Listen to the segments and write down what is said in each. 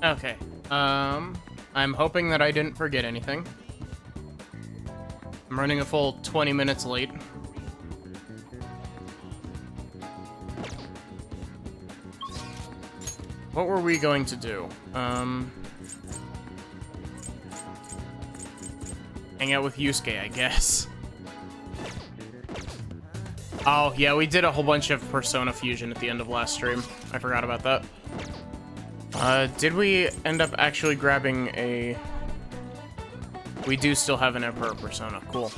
Okay. I'm hoping that I didn't forget anything. I'm running a full 20 minutes late. What were we going to do? Hang out with Yusuke, I guess. Oh, yeah, we did a whole bunch of Persona Fusion at the end of last stream. I forgot about that. Did we end up actually grabbing a... We do still have an Emperor Persona. Cool.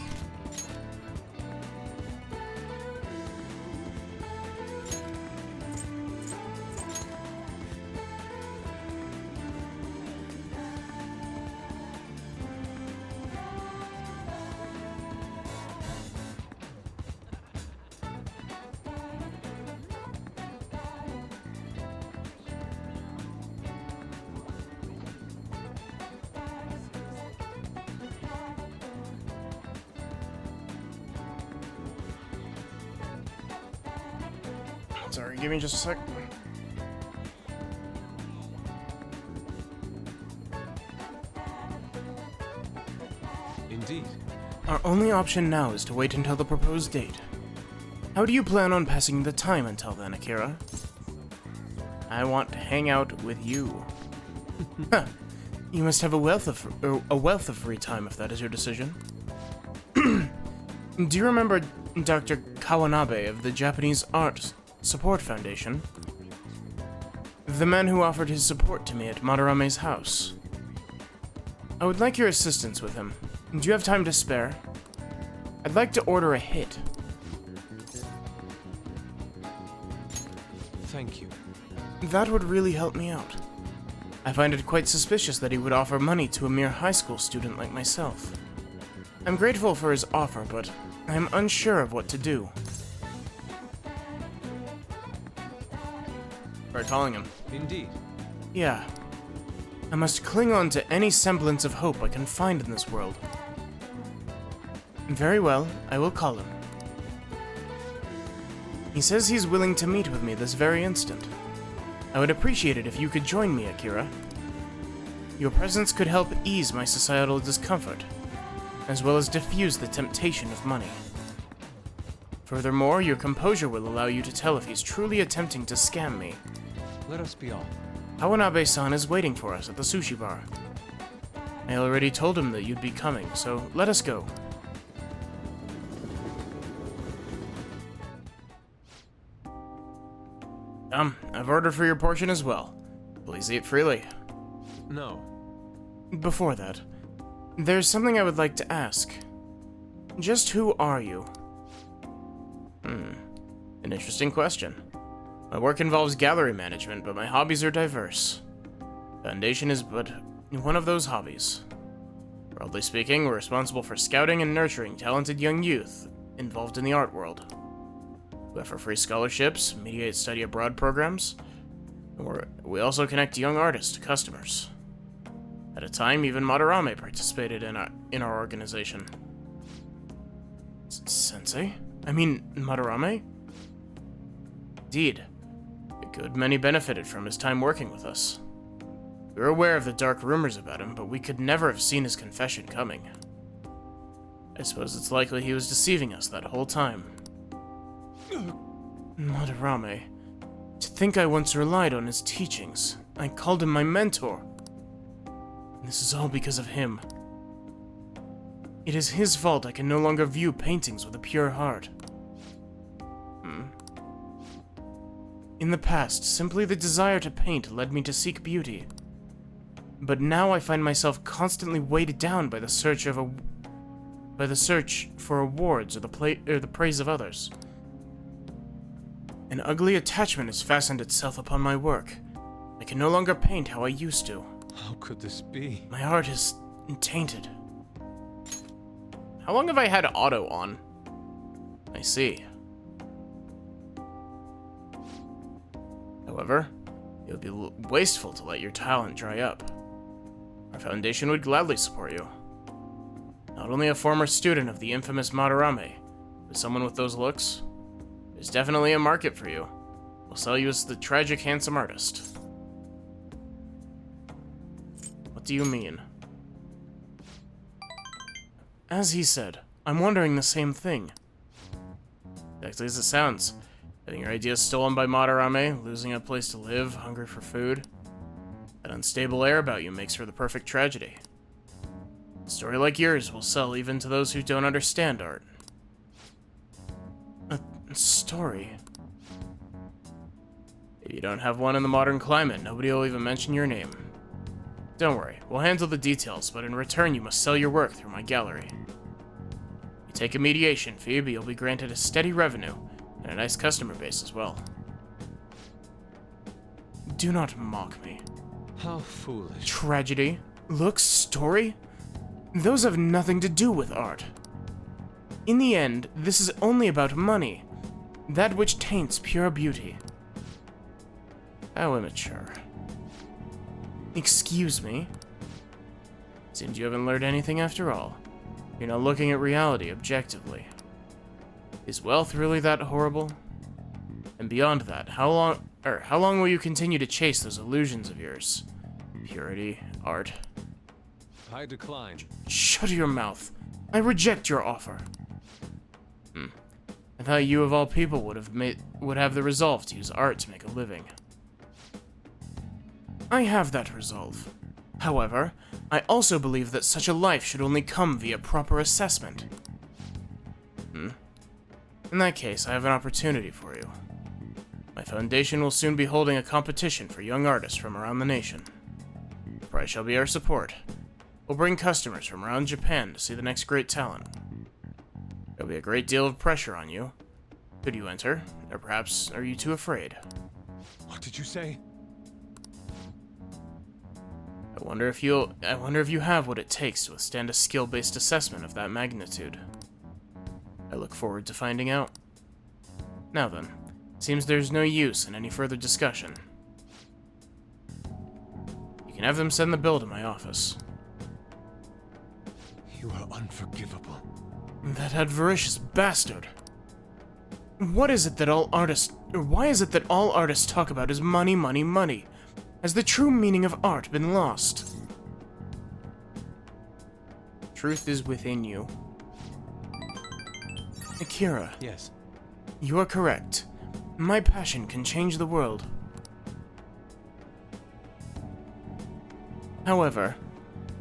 Sorry, give me just a sec. Indeed. Our only option now is to wait until the proposed date. How do you plan on passing the time until then, Akira? I want to hang out with you. Huh. You must have a wealth of free time if that is your decision. Do you remember Dr. Kawanabe of the Japanese Art Support Foundation? The man who offered his support to me at Madarame's house. I would like your assistance with him. Do you have time to spare? I'd like to order a hit. Thank you. That would really help me out. I find it quite suspicious that he would offer money to a mere high school student like myself. I'm grateful for his offer, but I'm unsure of what to do. Try calling him. Indeed. Yeah. I must cling on to any semblance of hope I can find in this world. Very well, I will call him. He says he's willing to meet with me this very instant. I would appreciate it if you could join me, Akira. Your presence could help ease my societal discomfort, as well as diffuse the temptation of money. Furthermore, your composure will allow you to tell if he's truly attempting to scam me. Let us be off. Kawanabe-san is waiting for us at the sushi bar. I already told him that you'd be coming, so let us go. I've ordered for your portion as well. Please eat freely. No. Before that, there's something I would like to ask. Just who are you? An interesting question. My work involves gallery management, but my hobbies are diverse. Foundation is but one of those hobbies. Broadly speaking, we're responsible for scouting and nurturing talented young youth involved in the art world. We offer free scholarships, mediate study abroad programs, and we also connect young artists to customers. At a time, even Madarame participated in our organization. Sensei? I mean, Madarame? Indeed. A good many benefited from his time working with us. We were aware of the dark rumors about him, but we could never have seen his confession coming. I suppose it's likely he was deceiving us that whole time. Madarame. To think I once relied on his teachings. I called him my mentor. This is all because of him. It is his fault I can no longer view paintings with a pure heart. In the past, simply the desire to paint led me to seek beauty. But now I find myself constantly weighted down by the search for awards or the praise of others. An ugly attachment has fastened itself upon my work. I can no longer paint how I used to. How could this be? My art is tainted. How long have I had auto on? I see. However, it would be wasteful to let your talent dry up. Our foundation would gladly support you. Not only a former student of the infamous Madarame, but someone with those looks. There's definitely a market for you. We'll sell you as the tragic handsome artist. What do you mean? As he said, I'm wondering the same thing. Exactly as it sounds. Getting your ideas stolen by Madarame, losing a place to live, hungry for food. That unstable air about you makes for the perfect tragedy. A story like yours will sell even to those who don't understand art. A story? If you don't have one in the modern climate, nobody will even mention your name. Don't worry, we'll handle the details, but in return you must sell your work through my gallery. You take a mediation fee, but you'll be granted a steady revenue, and a nice customer base as well. Do not mock me. How foolish. Tragedy, looks, story? Those have nothing to do with art. In the end, this is only about money, that which taints pure beauty. How immature. Excuse me? Seems you haven't learned anything after all. You're not looking at reality objectively. Is wealth really that horrible? And beyond that, how long will you continue to chase those illusions of yours? Purity, art. I decline. Shut your mouth. I reject your offer. I thought you of all people would have the resolve to use art to make a living. I have that resolve. However, I also believe that such a life should only come via proper assessment. In that case, I have an opportunity for you. My foundation will soon be holding a competition for young artists from around the nation. The prize shall be our support. We'll bring customers from around Japan to see the next great talent. There'll be a great deal of pressure on you. Could you enter? Or perhaps are you too afraid? What did you say? I wonder if you have what it takes to withstand a skill-based assessment of that magnitude. I look forward to finding out. Now then, seems there's no use in any further discussion. You can have them send the bill to my office. You are unforgivable. That avaricious bastard! Why is it that all artists talk about is money, money, money? Has the true meaning of art been lost? Truth is within you. Akira, Yes. you are correct. My passion can change the world. However,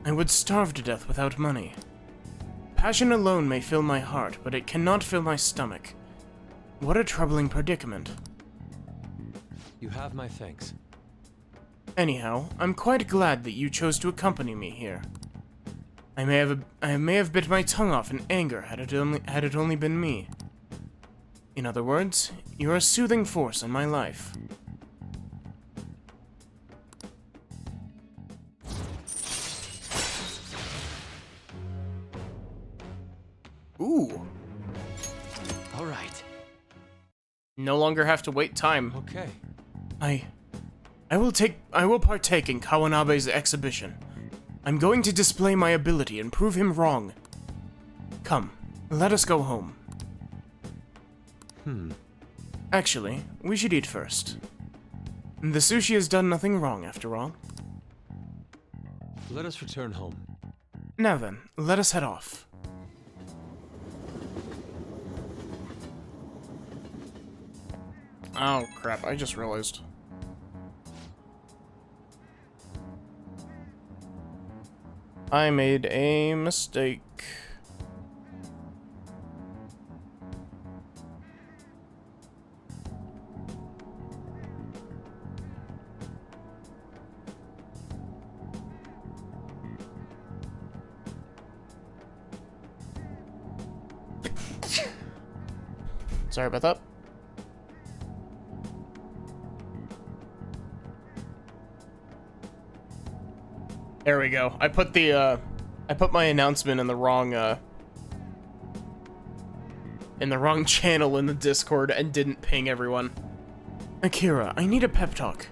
I would starve to death without money. Passion alone may fill my heart, but it cannot fill my stomach. What a troubling predicament. You have my thanks. Anyhow, I'm quite glad that you chose to accompany me here. I may have bit my tongue off in anger had it only been me. In other words, you're a soothing force in my life. Ooh. All right. No longer have to wait time. Okay. I will partake in Kawanabe's exhibition. I'm going to display my ability and prove him wrong. Come, let us go home. Actually, we should eat first. The sushi has done nothing wrong, after all. Let us return home. Now then, let us head off. Oh, crap, I just realized. I made a mistake. Sorry about that. There we go. I put my announcement in the wrong channel in the Discord and didn't ping everyone. Akira, I need a pep talk.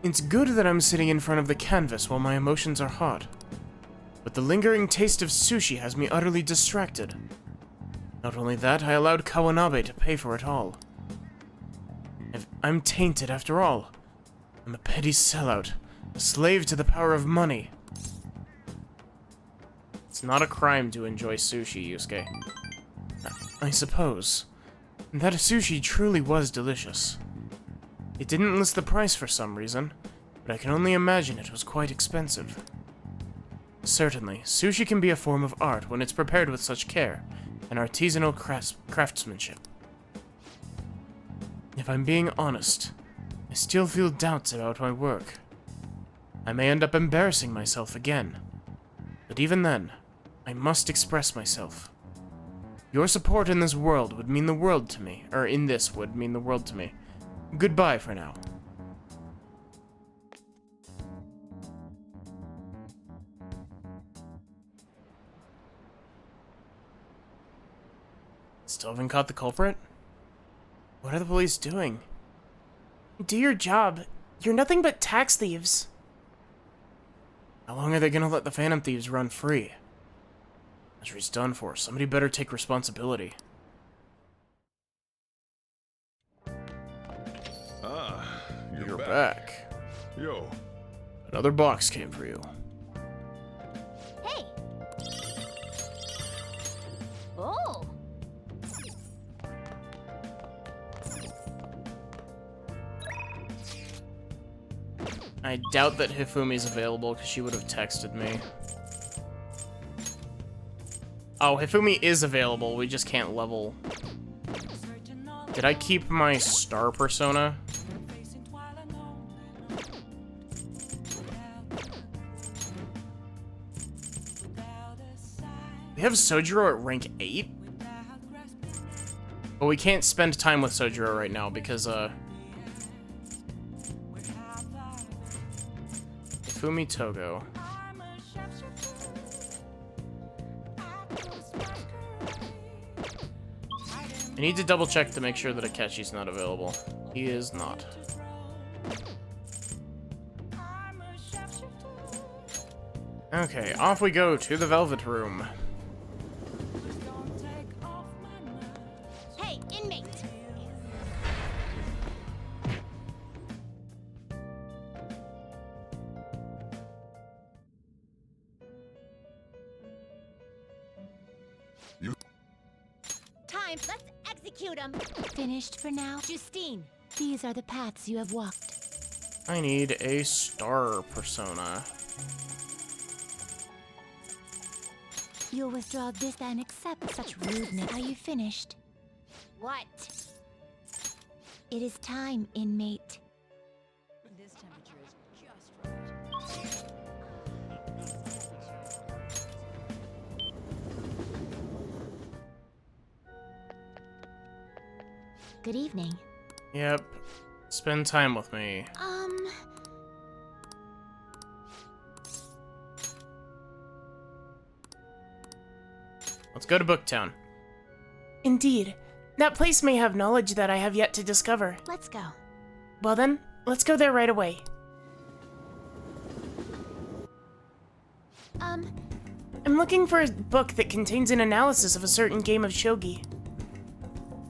It's good that I'm sitting in front of the canvas while my emotions are hot, but the lingering taste of sushi has me utterly distracted. Not only that, I allowed Kawanabe to pay for it all. I'm tainted after all. I'm a petty sellout, A slave to the power of money. It's not a crime to enjoy sushi, Yusuke. I suppose. That sushi truly was delicious. It didn't list the price for some reason, but I can only imagine it was quite expensive. Certainly, sushi can be a form of art when it's prepared with such care and artisanal craftsmanship. If I'm being honest, I still feel doubts about my work. I may end up embarrassing myself again, but even then, I must express myself. Your support in this world would mean the world to me, or in this would mean the world to me. Goodbye for now. Still haven't caught the culprit? What are the police doing? Do your job. You're nothing but tax thieves. How long are they gonna let the Phantom Thieves run free? Misery's done for. Somebody better take responsibility. Ah, You're back. Yo, Another box came for you. Hey! Oh! I doubt that Hifumi's available because she would have texted me. Oh, Hifumi is available. We just can't level. Did I keep my star persona? We have Sojiro at rank 8? But we can't spend time with Sojiro right now because, Hifumi Togo. I need to double check to make sure that Akechi's not available. He is not. Okay, off we go to the Velvet Room. Hey, inmate! Time, let's execute him! Finished for now? Justine, these are the paths you have walked. I need a star persona. You'll withdraw this and accept such rudeness. Are you finished? What? It is time, inmate. This temperature is just right. Good evening. Yep. Spend time with me. Let's go to Booktown. Indeed. That place may have knowledge that I have yet to discover. Let's go. Well then, let's go there right away. I'm looking for a book that contains an analysis of a certain game of shogi.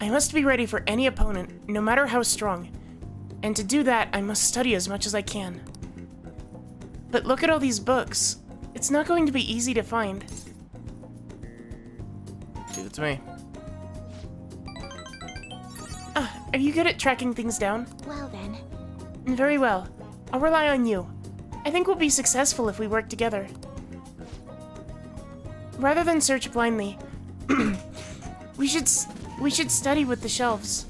I must be ready for any opponent, no matter how strong. And to do that, I must study as much as I can. But look at all these books. It's not going to be easy to find. Leave it to me. Are you good at tracking things down? Well then. Very well. I'll rely on you. I think we'll be successful if we work together. Rather than search blindly, we should study with the shelves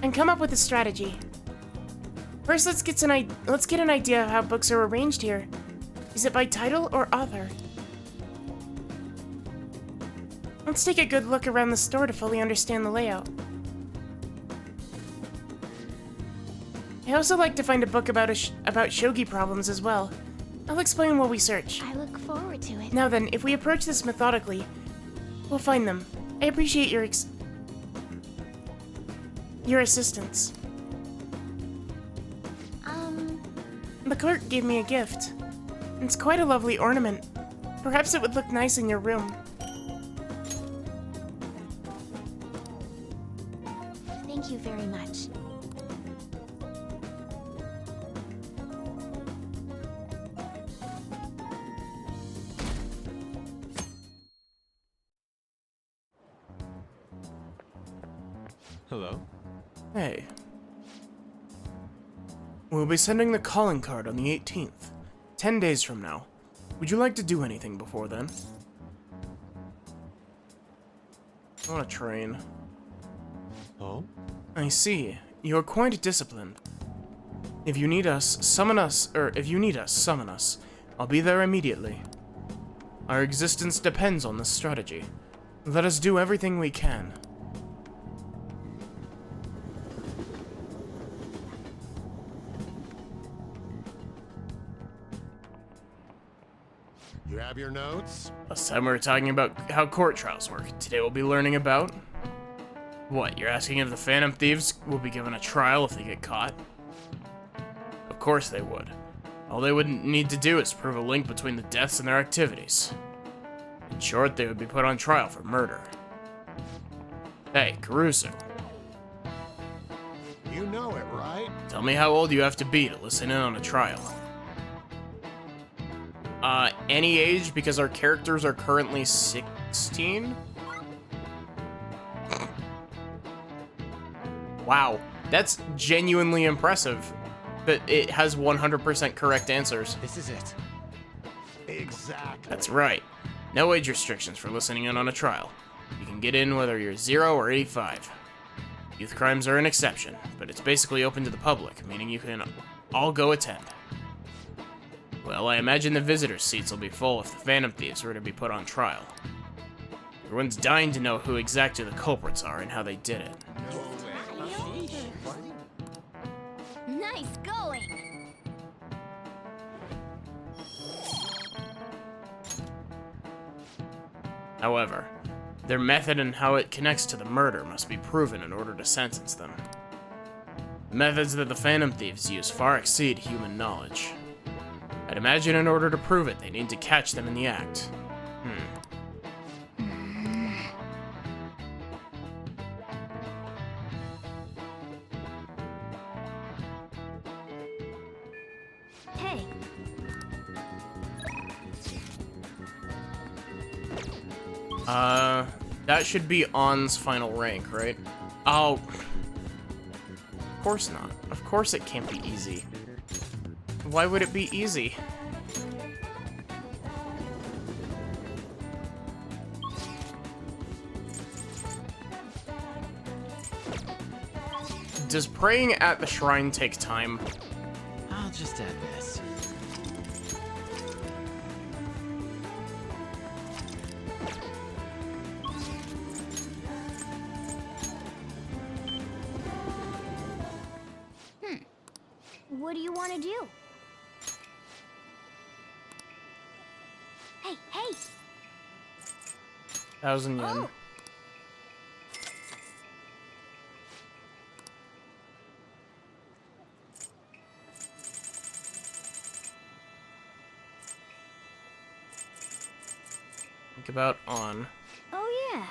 and come up with a strategy. First, let's get an idea of how books are arranged here. Is it by title or author? Let's take a good look around the store to fully understand the layout. I also like to find a book about shogi problems as well. I'll explain while we search. I look forward to it. Now then, if we approach this methodically, we'll find them. I appreciate your assistance. The clerk gave me a gift. It's quite a lovely ornament. Perhaps it would look nice in your room. Thank you very much. Hello? Hey. We'll be sending the calling card on the 18th, 10 days from now. Would you like to do anything before then? I want to train. Oh? I see. You're quite disciplined. If you need us, summon us. I'll be there immediately. Our existence depends on this strategy. Let us do everything we can. You have your notes? Last time we were talking about how court trials work. Today we'll be learning about... What, you're asking if the Phantom Thieves will be given a trial if they get caught? Of course they would. All they would need to do is prove a link between the deaths and their activities. In short, they would be put on trial for murder. Hey, Caruso. You know it, right? Tell me how old you have to be to listen in on a trial. Any age, because our characters are currently 16? Wow, that's genuinely impressive. That it has 100% correct answers. This is it. Exactly. That's right. No age restrictions for listening in on a trial. You can get in whether you're 0 or 85. Youth crimes are an exception, but it's basically open to the public, meaning you can all go attend. Well, I imagine the visitors' seats will be full if the Phantom Thieves were to be put on trial. Everyone's dying to know who exactly the culprits are and how they did it. Nice going! However, their method and how it connects to the murder must be proven in order to sentence them. The methods that the Phantom Thieves use far exceed human knowledge. I'd imagine in order to prove it, they need to catch them in the act. Hey, That should be On's final rank, right? Oh. Of course not. Of course it can't be easy. Why would it be easy? Does praying at the shrine take time? I'll just add this. what do you want to do? Hey, hey! 1,000 yen. Oh. Think about On. Oh, yeah.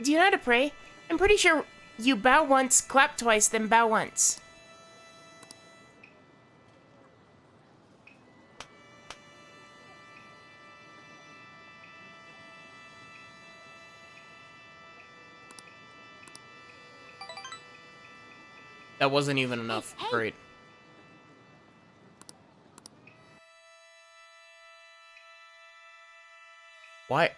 Do you know how to pray? I'm pretty sure you bow once, clap twice, then bow once. That wasn't even enough. Hey. Great. Why?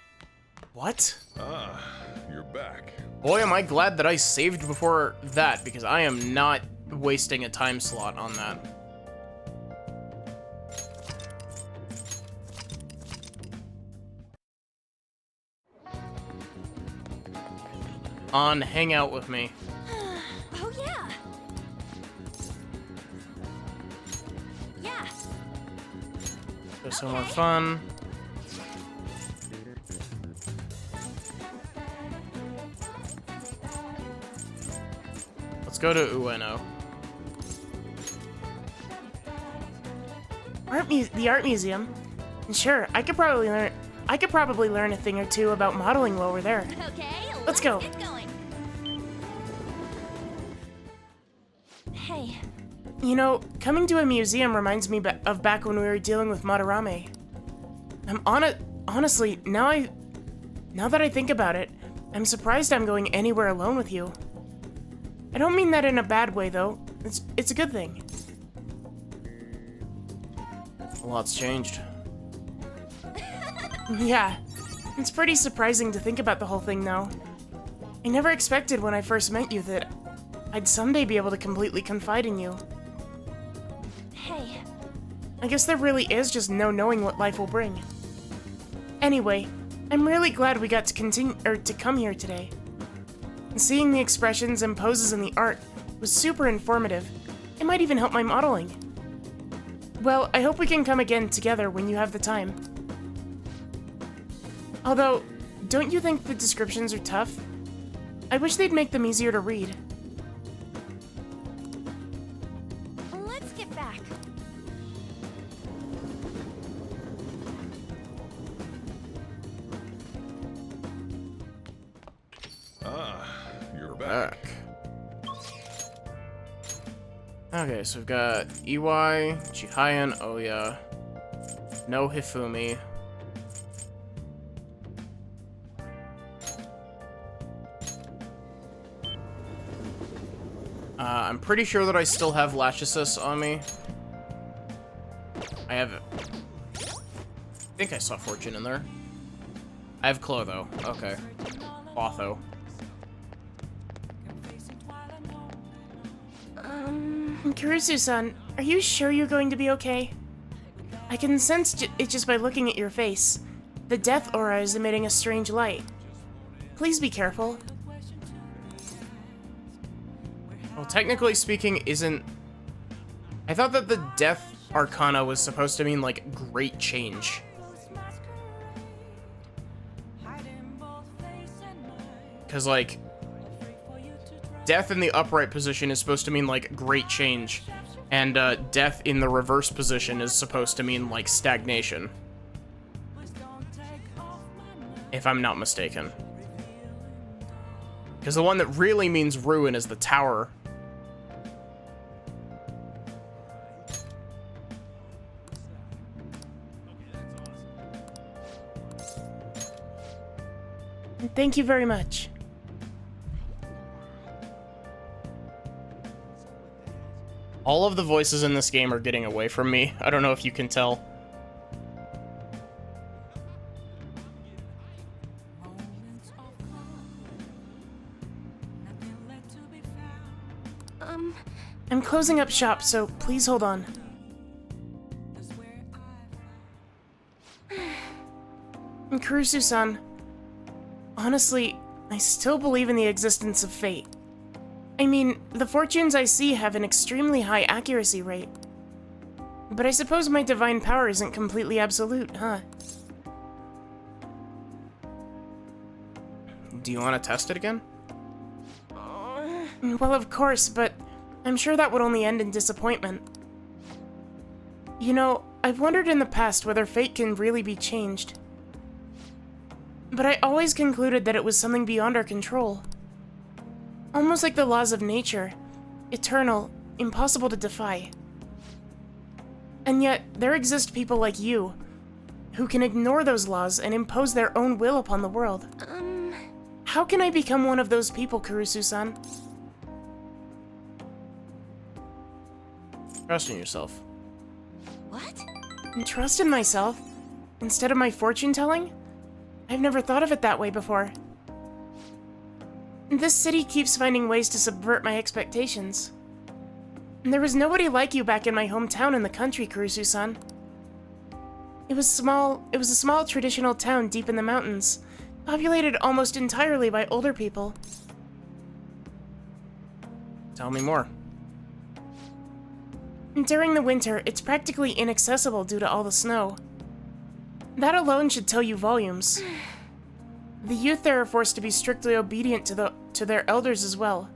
What? Ah, you're back. Boy, am I glad that I saved before that, because I am not wasting a time slot on that. On, hang out with me. Oh, yeah. Yeah. There's some more fun. Let's go to Ueno. The art museum. Sure, I could probably learn a thing or two about modeling while we're there. Okay, Let's go. get going. Hey, You know, coming to a museum reminds me of back when we were dealing with Madarame. Honestly, now that I think about it, I'm surprised I'm going anywhere alone with you. I don't mean that in a bad way, though. It's a good thing. A lot's changed. Yeah, it's pretty surprising to think about the whole thing, though. I never expected when I first met you that I'd someday be able to completely confide in you. Hey, I guess there really is just no knowing what life will bring. Anyway, I'm really glad we got to come here today. Seeing the expressions and poses in the art was super informative. It might even help my modeling. Well, I hope we can come again together when you have the time. Although, don't you think the descriptions are tough? I wish they'd make them easier to read. let's get back. You're back. Okay, so we've got Iwai, Chihayan, Oya, no Hifumi. I'm pretty sure that I still have Lachesis on me. I think I saw Fortune in there. I have Clotho. Okay. Clotho. Kurusu-san, are you sure you're going to be okay? I can sense it just by looking at your face. The death aura is emitting a strange light. Please be careful. Well, technically speaking, isn't... I thought that the death arcana was supposed to mean, like, great change. Because, like, death in the upright position is supposed to mean, like, great change. And, death in the reverse position is supposed to mean, like, stagnation. If I'm not mistaken. Because the one that really means ruin is the tower. Thank you very much. All of the voices in this game are getting away from me. I don't know if you can tell. I'm closing up shop, so please hold on. Kurusu-san, honestly, I still believe in the existence of fate. I mean, the fortunes I see have an extremely high accuracy rate. But I suppose my divine power isn't completely absolute, huh? Do you want to test it again? Well, of course, but I'm sure that would only end in disappointment. You know, I've wondered in the past whether fate can really be changed. But I always concluded that it was something beyond our control. Almost like the laws of nature. Eternal, impossible to defy. And yet, there exist people like you, who can ignore those laws and impose their own will upon the world. How can I become one of those people, Kurusu-san? Trust in yourself. What? Trust in myself, instead of my fortune-telling? I've never thought of it that way before. This city keeps finding ways to subvert my expectations. There was nobody like you back in my hometown in the country, Kurusu-san. It was a small traditional town deep in the mountains, populated almost entirely by older people. Tell me more. During the winter, it's practically inaccessible due to all the snow. That alone should tell you volumes. The youth there are forced to be strictly obedient to their elders as well.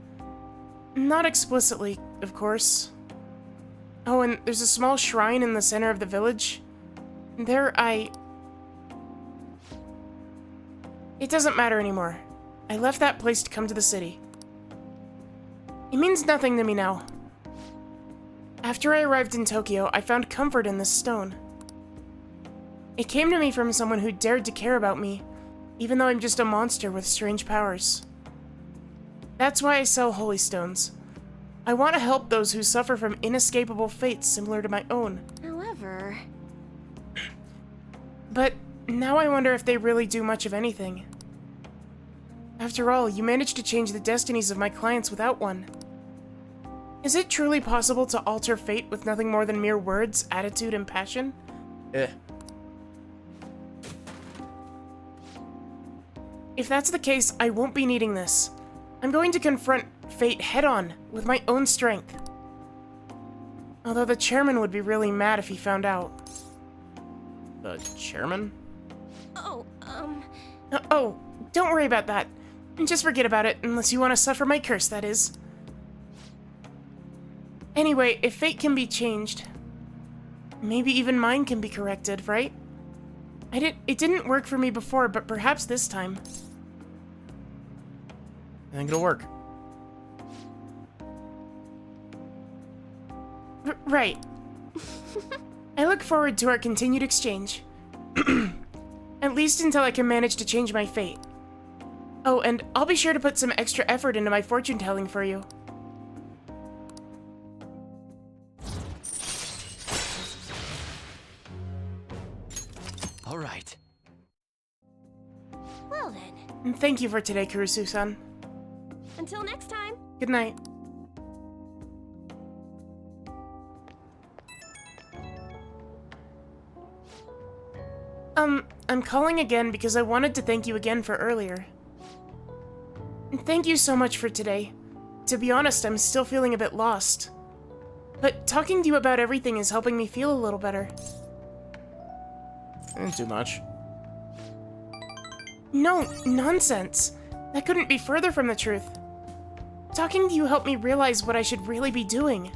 Not explicitly, of course. Oh, and there's a small shrine in the center of the village. There, It doesn't matter anymore. I left that place to come to the city. It means nothing to me now. After I arrived in Tokyo, I found comfort in this stone. It came to me from someone who dared to care about me, even though I'm just a monster with strange powers. That's why I sell holy stones. I want to help those who suffer from inescapable fates similar to my own. However, But now I wonder if they really do much of anything. After all, you managed to change the destinies of my clients without one. Is it truly possible to alter fate with nothing more than mere words, attitude, and passion? If that's the case, I won't be needing this. I'm going to confront fate head-on with my own strength. Although the chairman would be really mad if he found out. The chairman? Oh, don't worry about that. Just forget about it, unless you want to suffer my curse, that is. Anyway, if fate can be changed, maybe even mine can be corrected, right? It didn't work for me before, but perhaps this time. I think it'll work. Right. I look forward to our continued exchange. At least until I can manage to change my fate. Oh, and I'll be sure to put some extra effort into my fortune telling for you. All right. well then, And thank you for today, Kurusu-san. until next time. Good night. I'm calling again because I wanted to thank you again for earlier. And thank you so much for today. To be honest, I'm still feeling a bit lost. But talking to you about everything is helping me feel a little better. Didn't do much. No, nonsense. That couldn't be further from the truth. Talking to you helped me realize what I should really be doing.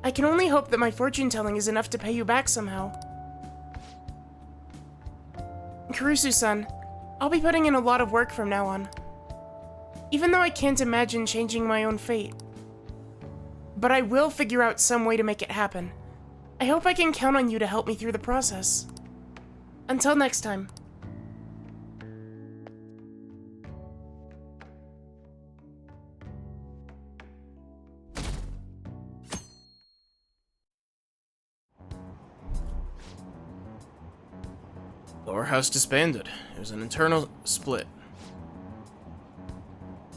I can only hope that my fortune telling is enough to pay you back somehow. Kurusu-san, I'll be putting in a lot of work from now on. Even though I can't imagine changing my own fate. But I will figure out some way to make it happen. I hope I can count on you to help me through the process. Until next time. Lower house disbanded. It was an internal split.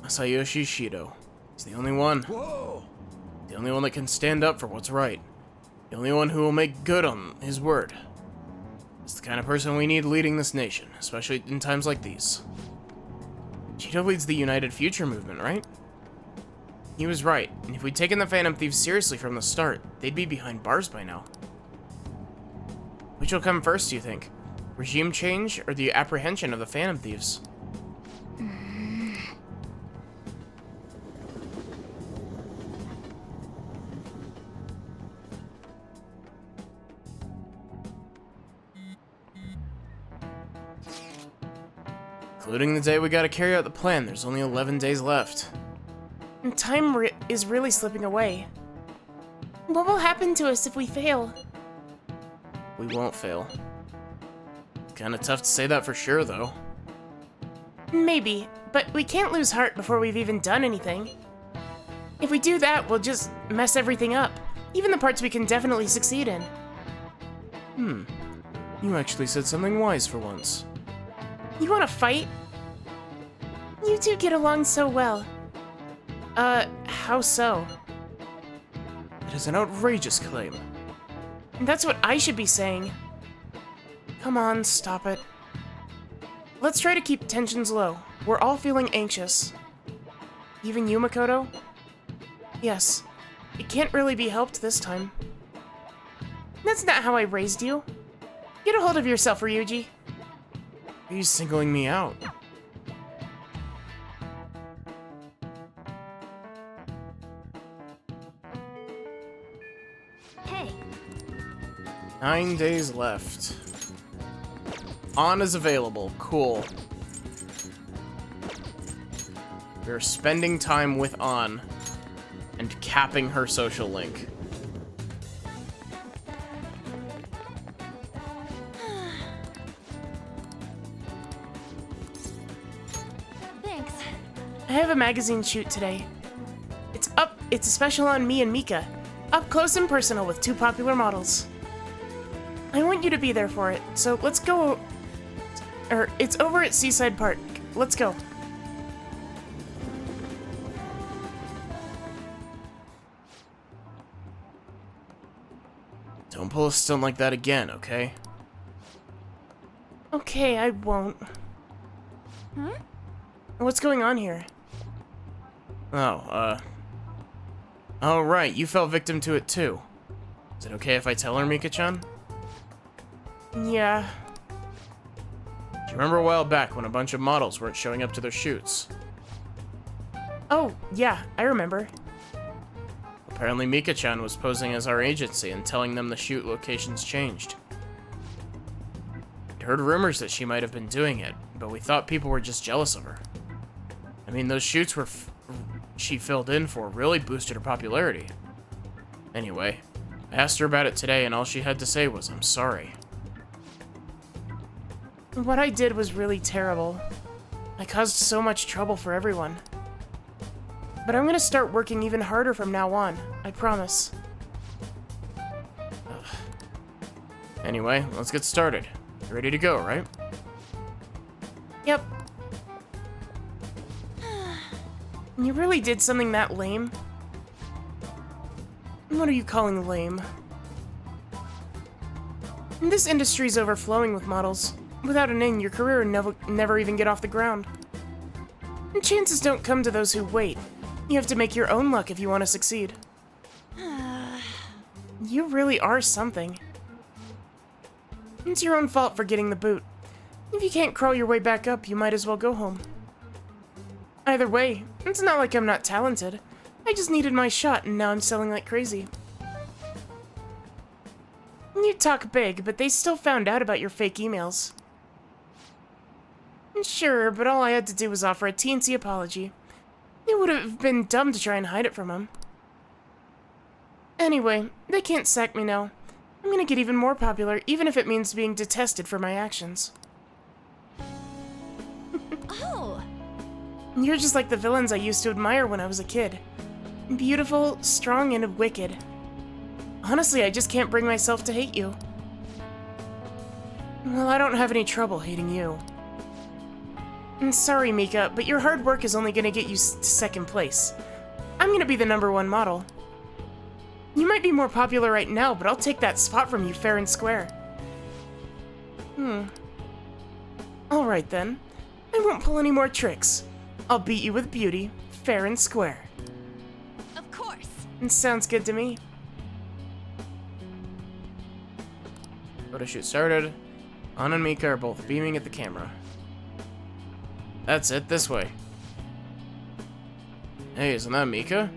Masayoshi Shido. He's the only one. Whoa! The only one that can stand up for what's right. The only one who will make good on his word. It's the kind of person we need leading this nation, especially in times like these. Shido leads the United Future movement, right? He was right, and if we'd taken the Phantom Thieves seriously from the start, they'd be behind bars by now. Which will come first, do you think? Regime change, or the apprehension of the Phantom Thieves? Including the day we gotta carry out the plan, there's only 11 days left. And time is really slipping away. What will happen to us if we fail? We won't fail. Kinda tough to say that for sure, though. Maybe, but we can't lose heart before we've even done anything. If we do that, we'll just mess everything up. Even the parts we can definitely succeed in. You actually said something wise for once. You wanna fight? You two get along so well. How so? It is an outrageous claim. That's what I should be saying. Come on, stop it. Let's try to keep tensions low. We're all feeling anxious. Even you, Makoto? Yes. It can't really be helped this time. That's not how I raised you. Get a hold of yourself, Ryuji. Are you singling me out? Hey, 9 days left. On is available. Cool. We're spending time with On and capping her social link. thanks. I have a magazine shoot today. It's a special on me and Mika. Up close and personal with 2 popular models. I want you to be there for it, so let's go. It's over at Seaside Park. Let's go. Don't pull a stunt like that again, okay? Okay, I won't. What's going on here? Oh, oh, right, you fell victim to it too. Is it okay if I tell her, Mika-chan? Yeah. Do you remember a while back when a bunch of models weren't showing up to their shoots? Oh, yeah, I remember. Apparently Mika-chan was posing as our agency and telling them the shoot locations changed. I'd heard rumors that she might have been doing it, but we thought people were just jealous of her. I mean, those shoots she filled in for really boosted her popularity. Anyway, I asked her about it today and all she had to say was, "I'm sorry." What I did was really terrible. I caused so much trouble for everyone. But I'm gonna start working even harder from now on, I promise. Anyway, let's get started. You ready to go, right? Yep. You really did something that lame? What are you calling lame? This industry's overflowing with models. Without an in, your career would never even get off the ground. And chances don't come to those who wait. You have to make your own luck if you want to succeed. You really are something. It's your own fault for getting the boot. If you can't crawl your way back up, you might as well go home. Either way, it's not like I'm not talented. I just needed my shot and now I'm selling like crazy. You talk big, but they still found out about your fake emails. Sure, but all I had to do was offer a teensy apology. It would have been dumb to try and hide it from them. Anyway, they can't sack me now. I'm gonna get even more popular, even if it means being detested for my actions. Oh! You're just like the villains I used to admire when I was a kid. Beautiful, strong, and wicked. Honestly, I just can't bring myself to hate you. Well, I don't have any trouble hating you. I'm sorry, Mika, but your hard work is only gonna get you to second place. I'm gonna be the #1 model. You might be more popular right now, but I'll take that spot from you fair and square. Alright then. I won't pull any more tricks. I'll beat you with beauty, fair and square. Of course! It sounds good to me. Photo shoot started. Anna and Mika are both beaming at the camera. That's it, this way. Hey, isn't that Mika?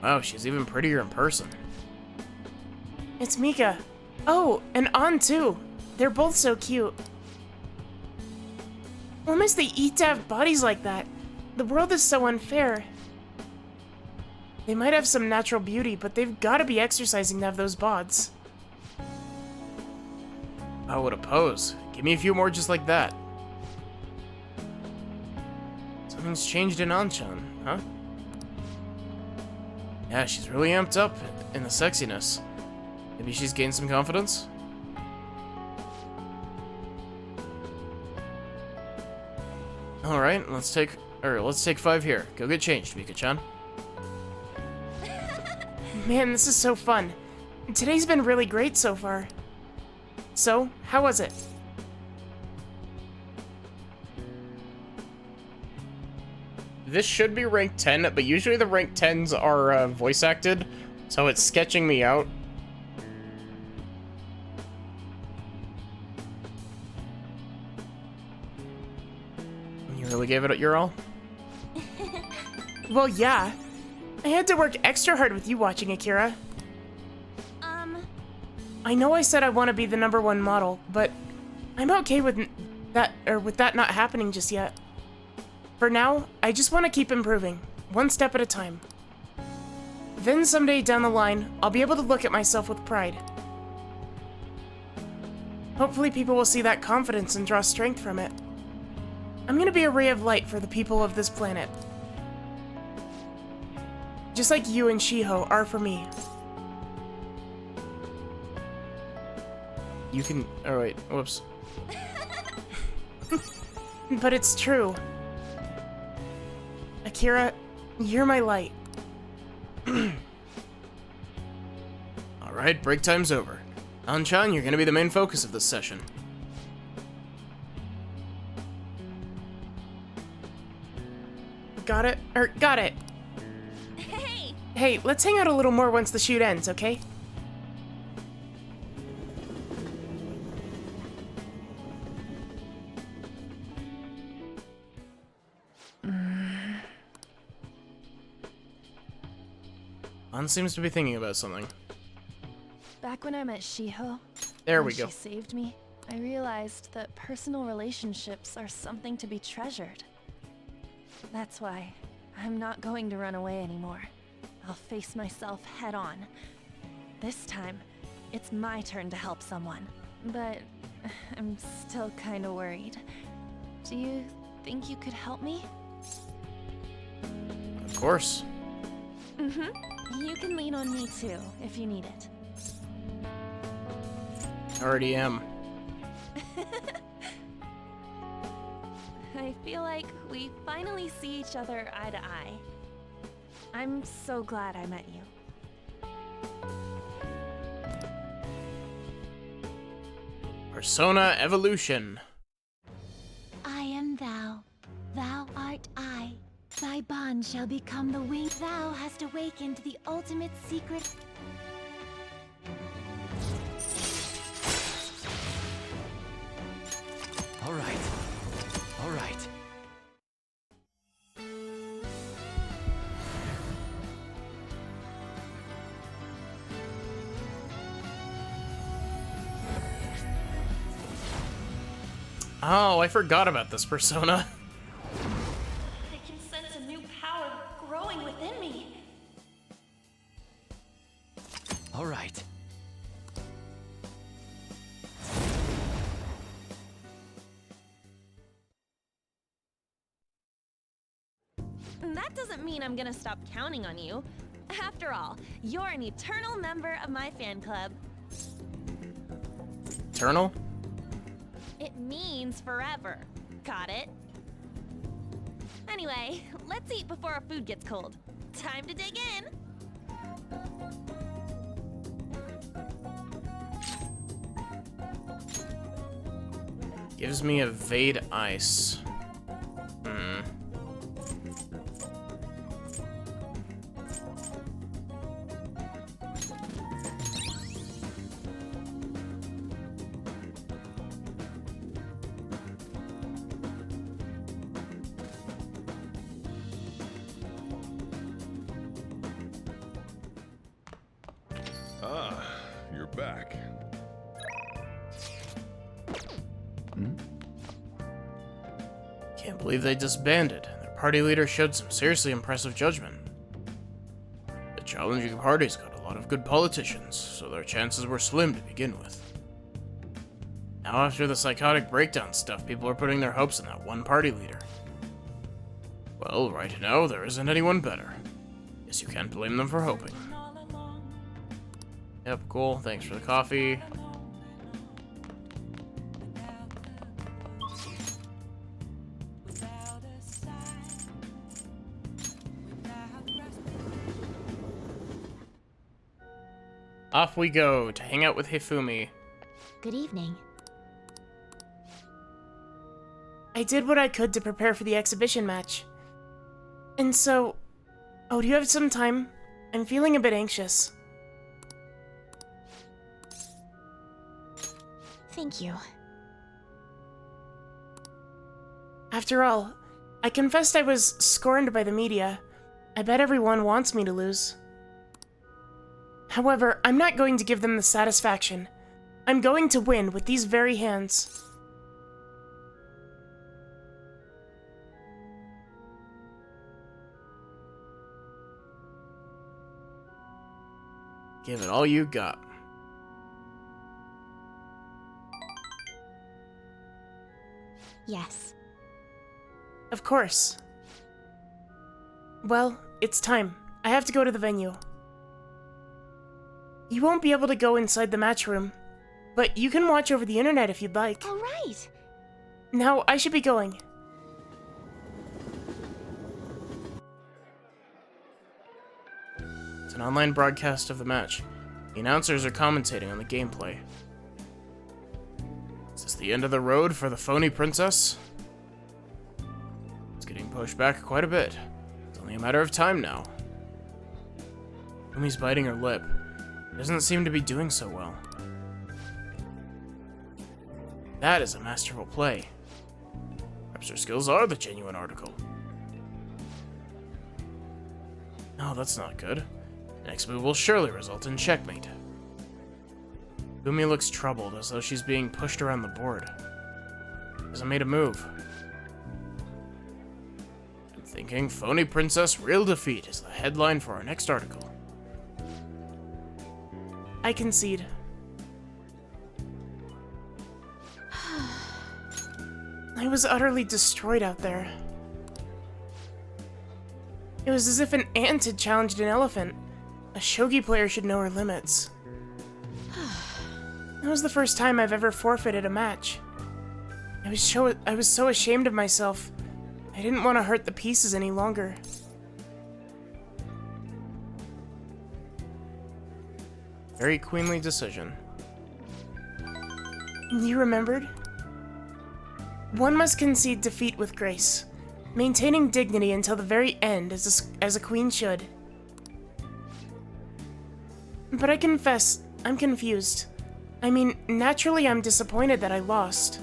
Wow, she's even prettier in person. It's Mika. Oh, and An too. They're both so cute. Why must they eat to have bodies like that? The world is so unfair. They might have some natural beauty, but they've got to be exercising to have those bods. Oh, what a pose. Give me a few more just like that. Something's changed in Anchan, huh? Yeah, she's really amped up in the sexiness. Maybe she's gained some confidence? Alright, let's take 5 here. Go get changed, Mika-chan. Man, this is so fun. Today's been really great so far. So, how was it? This should be rank 10, but usually the rank 10s are voice acted, so it's sketching me out. You really gave it your all? Well, yeah. I had to work extra hard with you watching, Akira. I know I said I want to be the #1 model, but I'm okay with that not happening just yet. For now, I just want to keep improving, one step at a time. Then someday down the line, I'll be able to look at myself with pride. Hopefully people will see that confidence and draw strength from it. I'm gonna be a ray of light for the people of this planet. just like you and Shiho are for me. You can... Oh, wait. Whoops. But it's true. Akira, you're my light. Alright, break time's over. An-chan, you're gonna be the main focus of this session. Got it? Got it. Hey! Hey, let's hang out a little more once the shoot ends, okay? An seems to be thinking about something. Back when I met Shiho, There when we go. she saved me, I realized that personal relationships are something to be treasured. That's why I'm not going to run away anymore. I'll face myself head on. This time, it's my turn to help someone. But I'm still kind of worried. Do you think you could help me? Of course. Mm-hmm. You can lean on me too, if you need it. Already am. I feel like we finally see each other eye to eye. I'm so glad I met you. Persona Evolution. I am thou. Thou art I. Thy bond shall become the wing. Thou hast awakened the ultimate secret. All right. All right. Oh, I forgot about this persona. I can sense a new power growing within me. All right. That doesn't mean I'm gonna stop counting on you. After all, you're an eternal member of my fan club. Eternal? It means forever. Got it? Anyway, let's eat before our food gets cold. Time to dig in! Gives me evade ice. Hmm. Ah, you're back. Can't believe they disbanded. Their party leader showed some seriously impressive judgment. The challenging party's got a lot of good politicians, so their chances were slim to begin with. Now after the psychotic breakdown stuff, people are putting their hopes in that one party leader. Well, right now, there isn't anyone better. Guess you can't blame them for hoping. Yep, cool. Thanks for the coffee. Off we go to hang out with Hifumi. Good evening. I did what I could to prepare for the exhibition match. And so... Oh, do you have some time? I'm feeling a bit anxious. Thank you. After all, I confessed I was scorned by the media. I bet everyone wants me to lose. However, I'm not going to give them the satisfaction. I'm going to win with these very hands. Give it all you got. Yes. Of course. Well, it's time. I have to go to the venue. You won't be able to go inside the match room, but you can watch over the internet if you'd like. All right. Now, I should be going. It's an online broadcast of the match. The announcers are commentating on the gameplay. Is this the end of the road for the phony princess? It's getting pushed back quite a bit. It's only a matter of time now. Fumi's biting her lip. Doesn't seem to be doing so well. That is a masterful play. Perhaps her skills are the genuine article. Oh, that's not good. The next move will surely result in checkmate. Fumi looks troubled, as though she's being pushed around the board. Hasn't made a move. I'm thinking Phony Princess Real Defeat is the headline for our next article. I concede. I was utterly destroyed out there. It was as if an ant had challenged an elephant. A shogi player should know her limits. That was the first time I've ever forfeited a match. I was so ashamed of myself. I didn't want to hurt the pieces any longer. Very queenly decision. You remembered? One must concede defeat with grace, maintaining dignity until the very end as a queen should. But I confess, I'm confused. I mean, naturally I'm disappointed that I lost.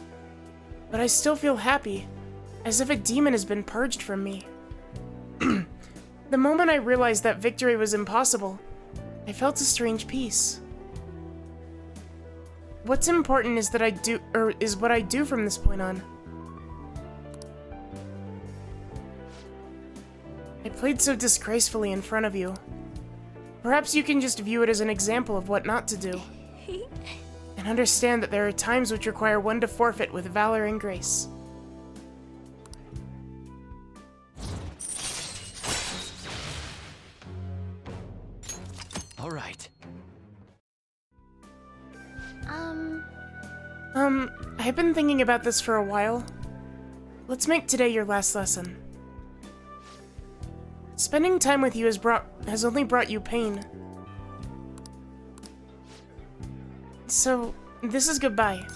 But I still feel happy, as if a demon has been purged from me. The moment I realized that victory was impossible, I felt a strange peace. What's important is what I do from this point on. I played so disgracefully in front of you. Perhaps you can just view it as an example of what not to do. And understand that there are times which require one to forfeit with valor and grace. All right. I've been thinking about this for a while. Let's make today your last lesson. Spending time with you has only brought you pain. So, this is goodbye.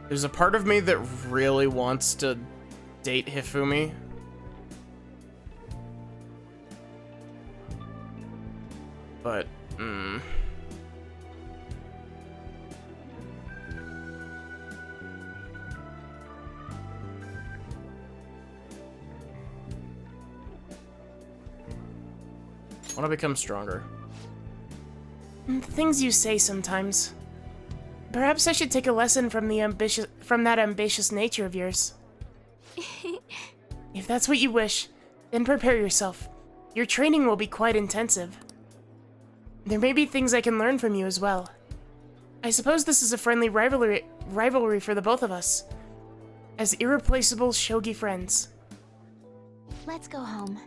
There's a part of me that really wants to date Hifumi. But, I want to become stronger. The things you say sometimes. Perhaps I should take a lesson from that ambitious nature of yours. If that's what you wish, then prepare yourself. Your training will be quite intensive. There may be things I can learn from you as well. I suppose this is a friendly rivalry for the both of us, as irreplaceable shogi friends. Let's go home.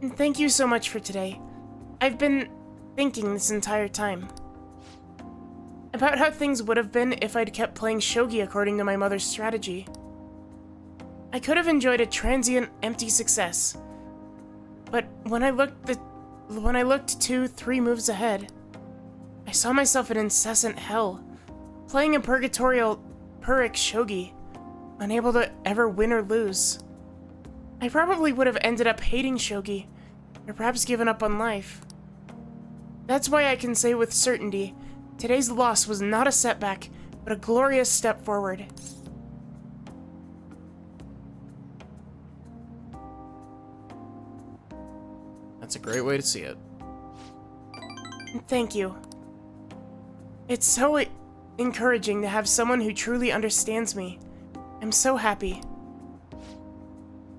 And thank you so much for today. I've been thinking this entire time about how things would have been if I'd kept playing shogi according to my mother's strategy. I could have enjoyed a transient, empty success, but when I looked 2-3 moves ahead, I saw myself in incessant hell, playing a purric shogi, unable to ever win or lose. I probably would have ended up hating shogi, or perhaps given up on life. That's why I can say with certainty, today's loss was not a setback, but a glorious step forward. That's a great way to see it. Thank you. It's so encouraging to have someone who truly understands me. I'm so happy.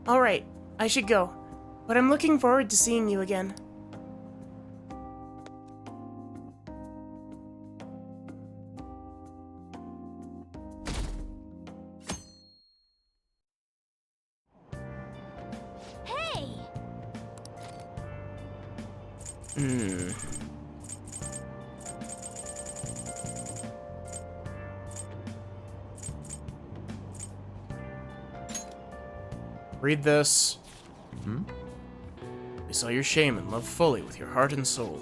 Alright, I should go. But I'm looking forward to seeing you again. Hey! Read this. We saw your shame and love fully with your heart and soul.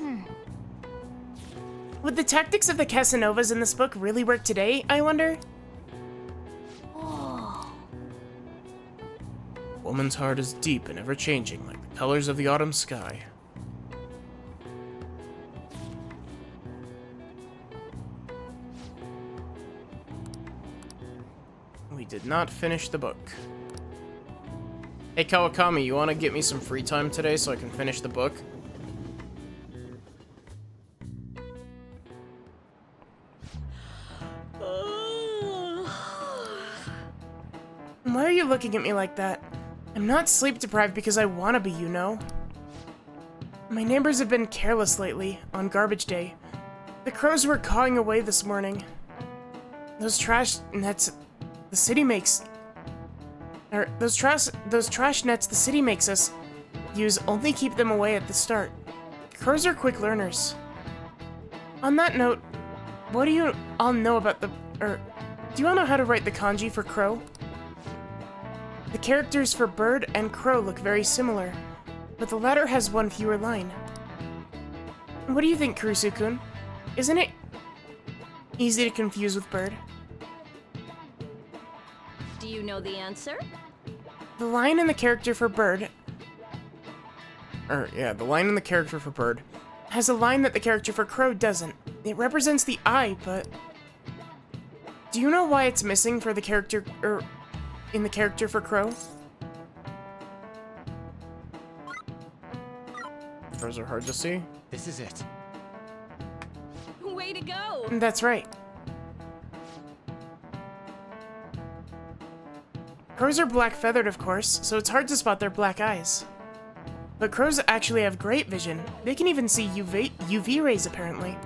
Would the tactics of the Casanovas in this book really work today, I wonder? Woman's heart is deep and ever-changing, like the colors of the autumn sky. We did not finish the book. Hey Kawakami, you want to get me some free time today so I can finish the book? Why are you looking at me like that? I'm not sleep deprived because I want to be, you know. My neighbors have been careless lately, on garbage day. The crows were cawing away this morning. Those trash nets the city makes... those trash nets the city makes us use only keep them away at the start. Crows are quick learners. On that note, what do you all know about the... do you all know how to write the kanji for crow? The characters for bird and crow look very similar, but the latter has one fewer line. What do you think, Kurusu-kun? Isn't it easy to confuse with bird? Do you know the answer? The line in the character for bird... the line in the character for bird has a line that the character for crow doesn't. It represents the eye, but... Do you know why it's missing for the character... in the character for crow? Crows are hard to see. This is it. Way to go! That's right. Crows are black-feathered, of course, so it's hard to spot their black eyes. But crows actually have great vision. They can even see UV rays, apparently.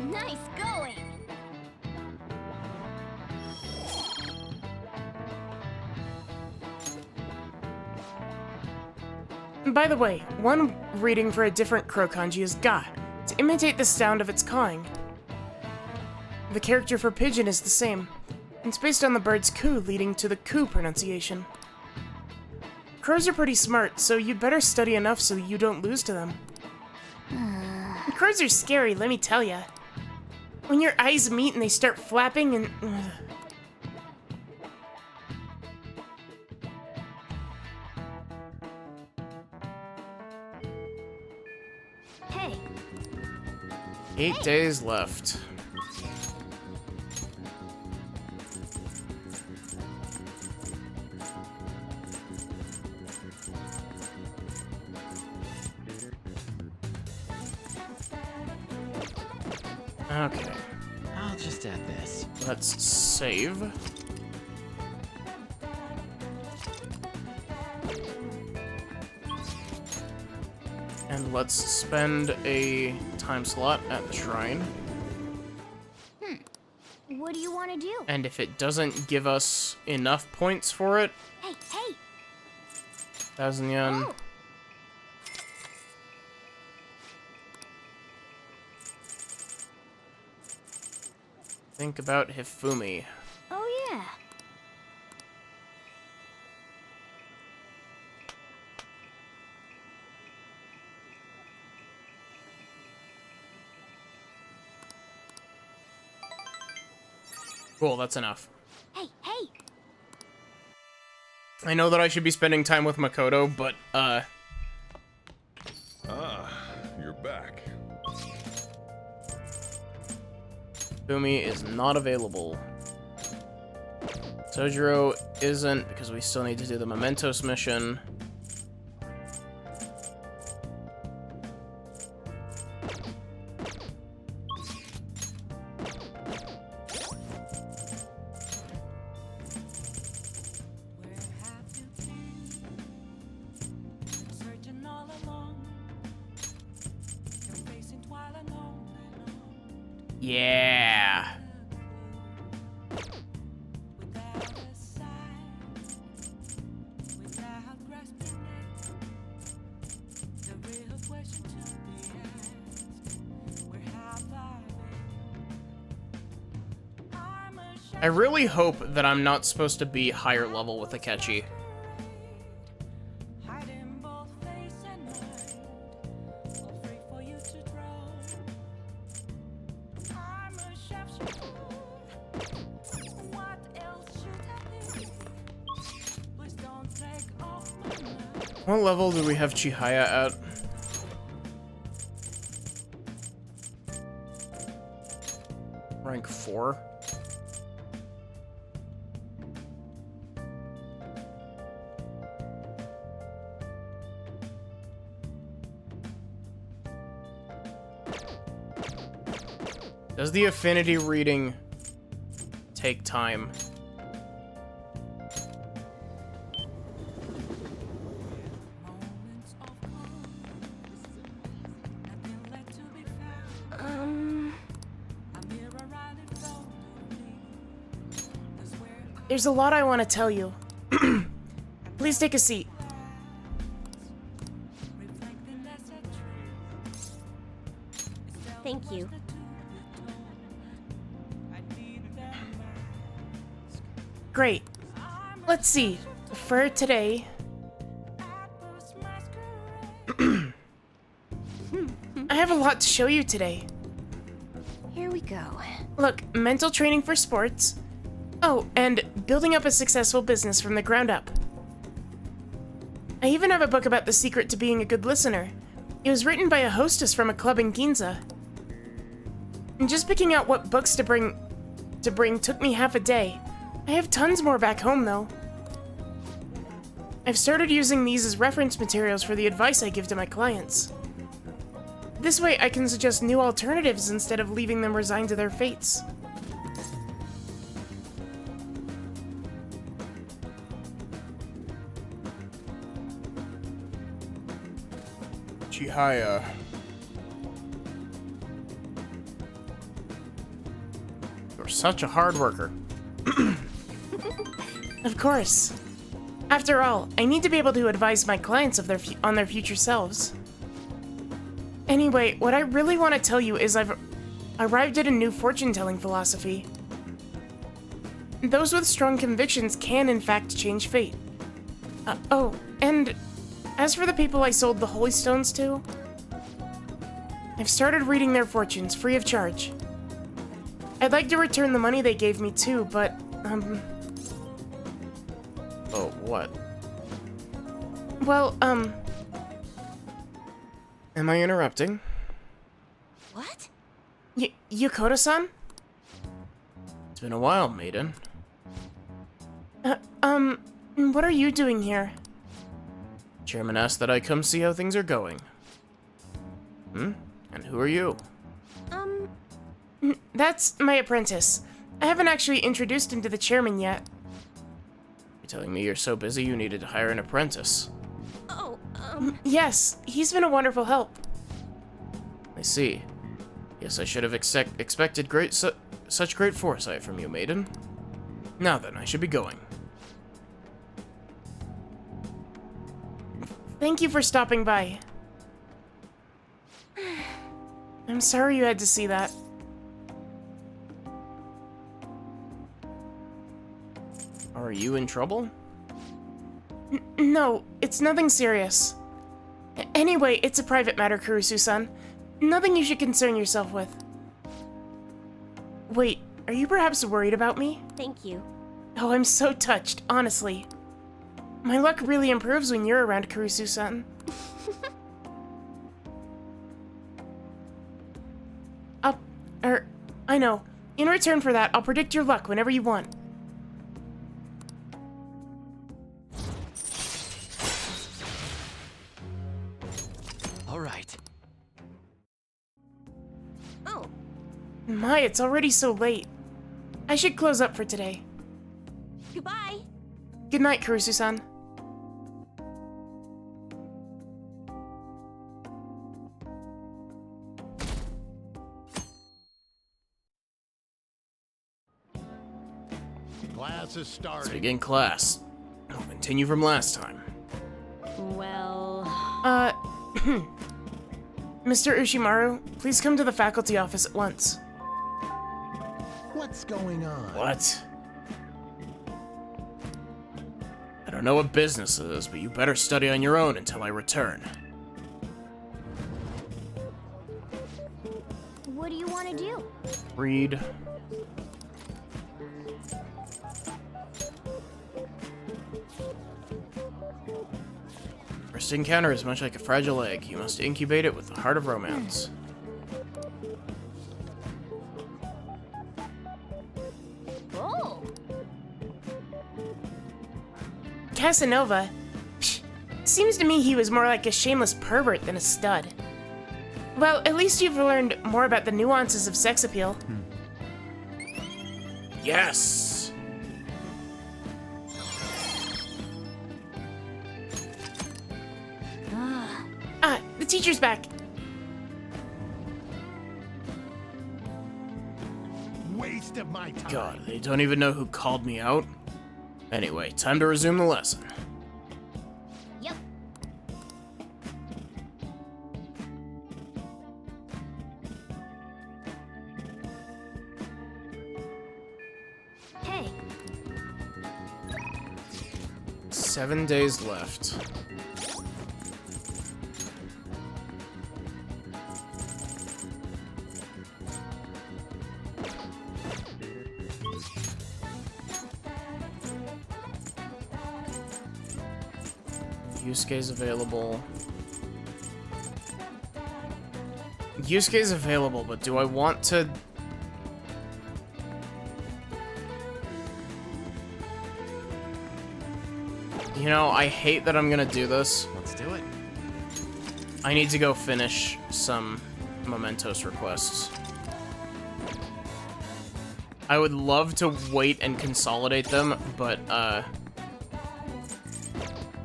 Nice going! By the way, one reading for a different crow kanji is ga, to imitate the sound of its cawing. The character for pigeon is the same. It's based on the bird's coo, leading to the coo pronunciation. Crows are pretty smart, so you'd better study enough so that you don't lose to them. Crows are scary, let me tell ya. When your eyes meet and they start flapping and... Hey, 8 days left. Okay, I'll just add this. let's save. And let's spend a time slot at the shrine. what do you want to do? And if it doesn't give us enough points for it, Hey, hey! 1,000 yen. Oh. Think about Hifumi. Oh, yeah. Cool, that's enough. Hey, hey! I know that I should be spending time with Makoto, but, You're back. Fumi is not available. Sojiro isn't, because we still need to do the Mementos mission. Yeah. I really hope that I'm not supposed to be higher level with Akechi. What level do we have Chihaya at? Rank 4? Does the affinity reading take time? There's a lot I want to tell you. Please take a seat. Thank you. Great. Let's see. For today... I have a lot to show you today. Here we go. Look, mental training for sports. Oh, and building up a successful business from the ground up. I even have a book about the secret to being a good listener. It was written by a hostess from a club in Ginza. And just picking out what books to bring took me half a day. I have tons more back home, though. I've started using these as reference materials for the advice I give to my clients. This way, I can suggest new alternatives instead of leaving them resigned to their fates. Chihaya. You're such a hard worker. Of course. After all, I need to be able to advise my clients of on their future selves. Anyway, what I really want to tell you is I've arrived at a new fortune-telling philosophy. Those with strong convictions can, in fact, change fate. Oh, and as for the people I sold the Holy Stones to, I've started reading their fortunes free of charge. I'd like to return the money they gave me too, but, Oh, what? well, Am I interrupting? What? Yokota-san? It's been a while, maiden. What are you doing here? Chairman asked that I come see how things are going. And who are you? That's my apprentice. I haven't actually introduced him to the chairman yet. You're telling me you're so busy you needed to hire an apprentice. Oh, Yes, he's been a wonderful help. I see. Yes, I should have expected such great foresight from you, maiden. Now then, I should be going. Thank you for stopping by. I'm sorry you had to see that. Are you in trouble? No, it's nothing serious. Anyway, it's a private matter, Kurusu-san. Nothing you should concern yourself with. Wait, are you perhaps worried about me? Thank you. Oh, I'm so touched, honestly. My luck really improves when you're around, Kurusu-san. I know. In return for that, I'll predict your luck whenever you want. All right. oh, My, it's already so late. I should close up for today. goodbye. Good night, Kurusu-san. Class is Let's starting. begin class. I'll continue from last time. Well, Mr. Ushimaru, please come to the faculty office at once. What's going on? What? I don't know what business it is, but you better study on your own until I return. What do you want to do? Read. First encounter is much like a fragile egg. You must incubate it with the heart of romance. Oh. Casanova? Psh, seems to me he was more like a shameless pervert than a stud. Well, at least you've learned more about the nuances of sex appeal. Yes! Ah, the teacher's back. Waste of my time. God, they don't even know who called me out. Anyway, time to resume the lesson. Yep. Hey, 7 days left. Yusuke's available. Yusuke's available, but do I want to... You know, I hate that I'm gonna do this. Let's do it. I need to go finish some Mementos requests. I would love to wait and consolidate them, but,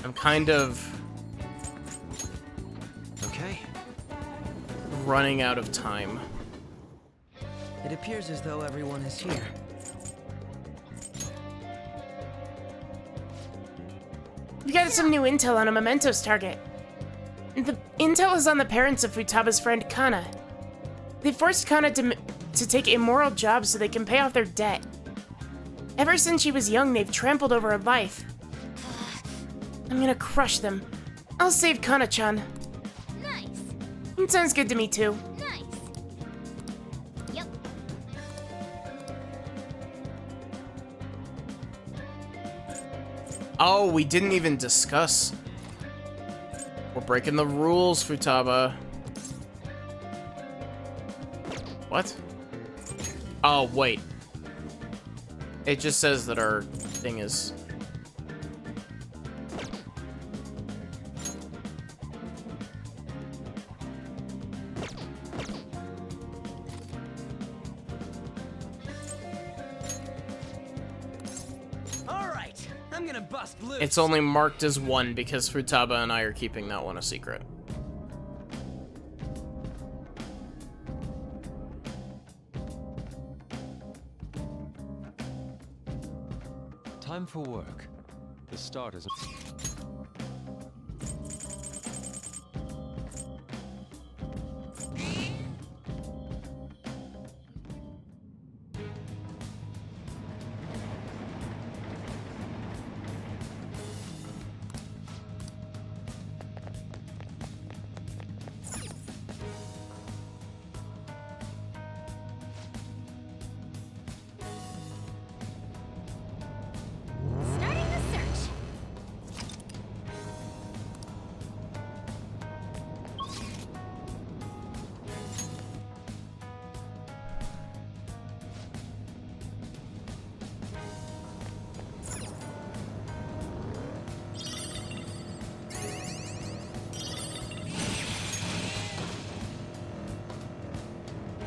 I'm kind of Okay. running out of time. It appears as though everyone is here. We got some new intel on a Mementos target. The intel is on the parents of Futaba's friend Kana. They forced Kana to take immoral jobs so they can pay off their debt. Ever since she was young, they've trampled over her life. I'm gonna crush them. I'll save Kana-chan. nice, It sounds good to me too. nice. Yep. Oh, we didn't even discuss. We're breaking the rules, Futaba. What? Oh, wait. It just says that our thing is... All right, I'm gonna bust loose. It's only marked as 1 because Futaba and I are keeping that one a secret. Time for work. The start is... Starting the search.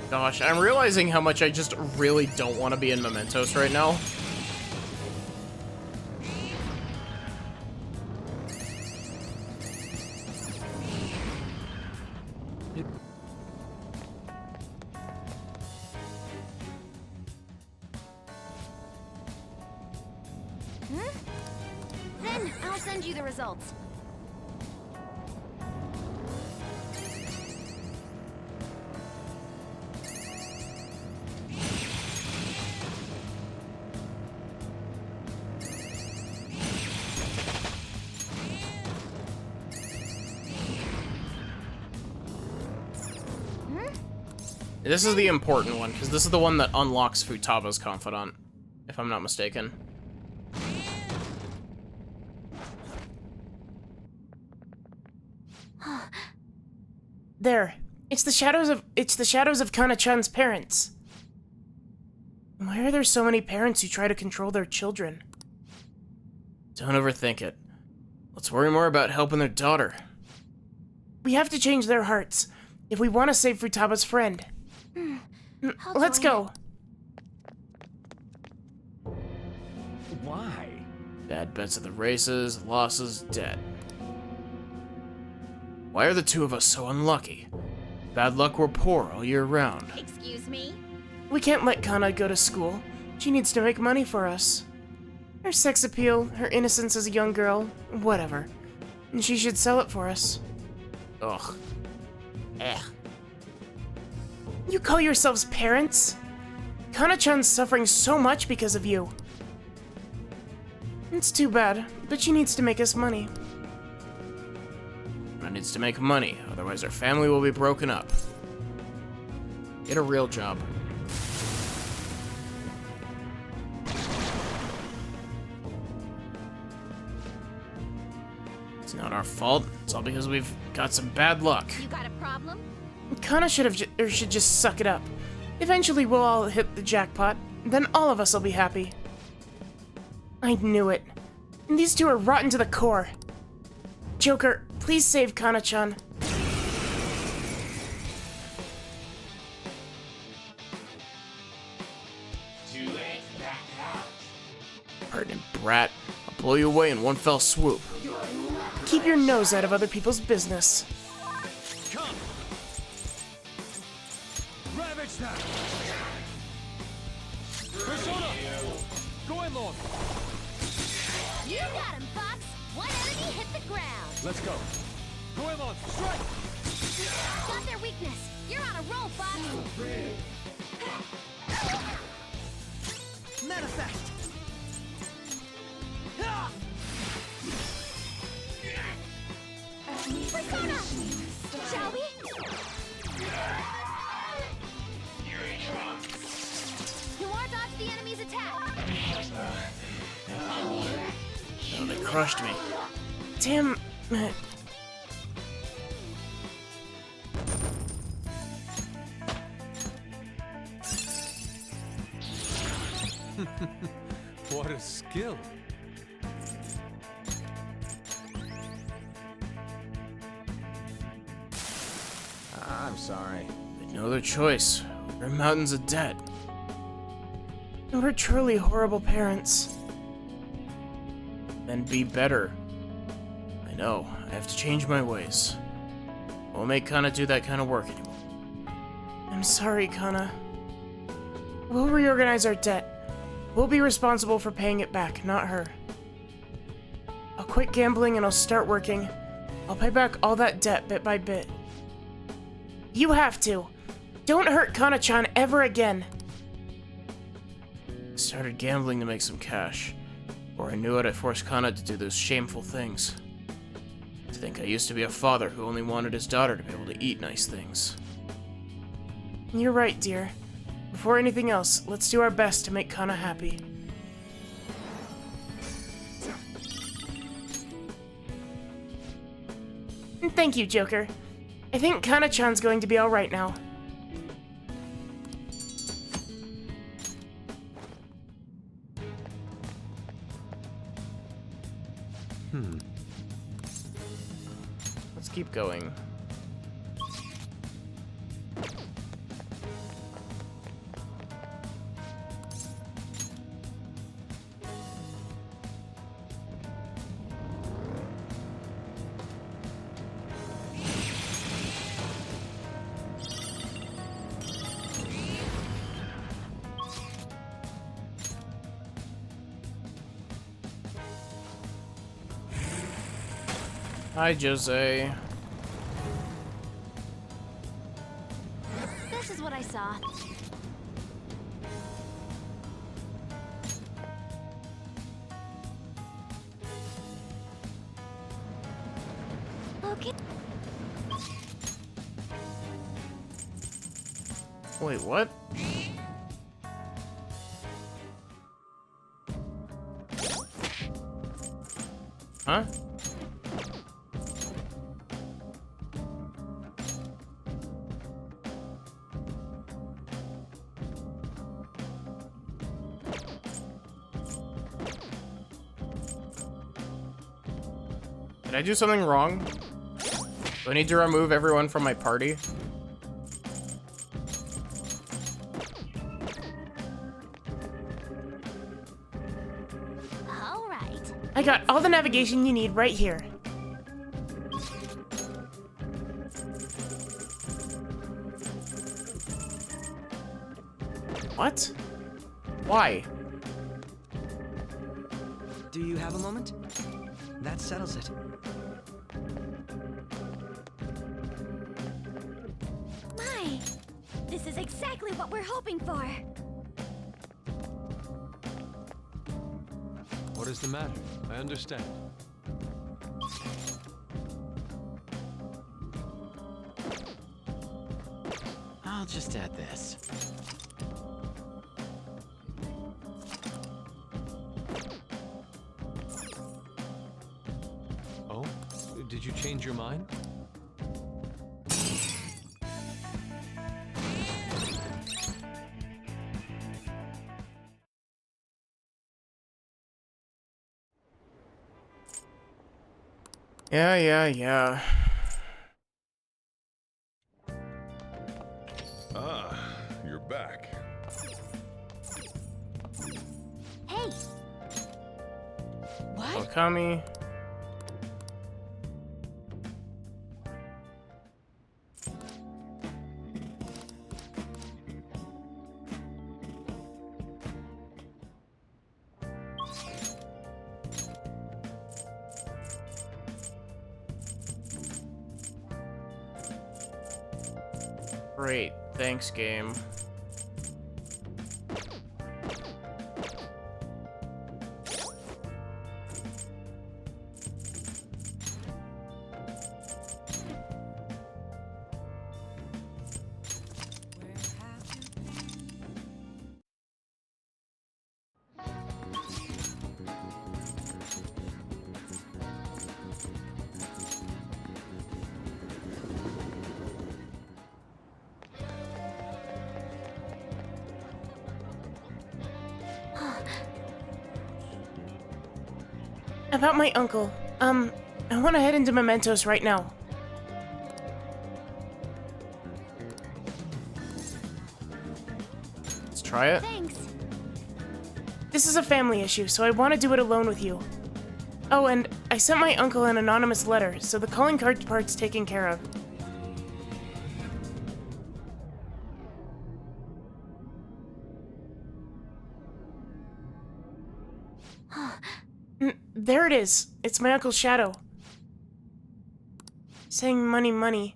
Gosh, I'm realizing how much I just really don't want to be in Mementos right now. send you the results. This is the important one, because this is the one that unlocks Futaba's confidant, if I'm not mistaken. There. It's the shadows of Kana-chan's parents. Why are there so many parents who try to control their children? Don't overthink it. Let's worry more about helping their daughter. We have to change their hearts if we want to save Futaba's friend. Let's go. Why? Bad bets at the races, losses, debt. Why are the two of us so unlucky? Bad luck we're poor all year round. Excuse me? We can't let Kana go to school. She needs to make money for us. Her sex appeal, her innocence as a young girl, whatever. And she should sell it for us. Ugh. Eh. You call yourselves parents? Kana-chan's suffering so much because of you. It's too bad, but she needs to make us money. Kana needs to make money, otherwise our family will be broken up. Get a real job. It's not our fault. It's all because we've got some bad luck. You got a problem? Kana should just suck it up. Eventually we'll all hit the jackpot, then all of us will be happy. I knew it. And these two are rotten to the core. Joker, please save Kana-chan. Pertinent brat. I'll blow you away in one fell swoop. Keep your nose out of other people's business. Come! Ravage that! Persona! Goemon! You got him, Fox! One enemy hit the ground! Let's go! Goemon, strike! Got their weakness! You're on a roll, Fox! Manifest! Persona! Shall we? Noir dodged the enemy's attack! Oh, they crushed me. Damn it. What a skill! I'm sorry. They no other choice. We're mountains of debt. We're truly horrible parents. Then be better. I know. I have to change my ways. I won't make Kana do that kind of work anymore. I'm sorry, Kana. We'll reorganize our debt. We'll be responsible for paying it back, not her. I'll quit gambling and I'll start working. I'll pay back all that debt bit by bit. You have to. Don't hurt Kana-chan ever again. I started gambling to make some cash. Or I knew it, I forced Kana to do those shameful things. To think I used to be a father who only wanted his daughter to be able to eat nice things. You're right, dear. Before anything else, let's do our best to make Kana happy. And thank you, Joker. I think Kana-chan's going to be alright now. Let's keep going. Hi, Jose. This is what I saw. Okay. Wait, what? Huh? Did I do something wrong? Do I need to remove everyone from my party? All right. I got all the navigation you need right here. What? Why? Do you have a moment? That settles it. My, this is exactly what we're hoping for. What is the matter? I understand. I'll just add this. Oh? Did you change your mind? Yeah. Ah, you're back. Hey. What? Okami. Great, thanks, game. About my uncle. I want to head into Mementos right now. Let's try it. Thanks. This is a family issue, so I want to do it alone with you. Oh, and I sent my uncle an anonymous letter, so the calling card part's taken care of. There it is. It's my uncle's shadow. Saying money, money.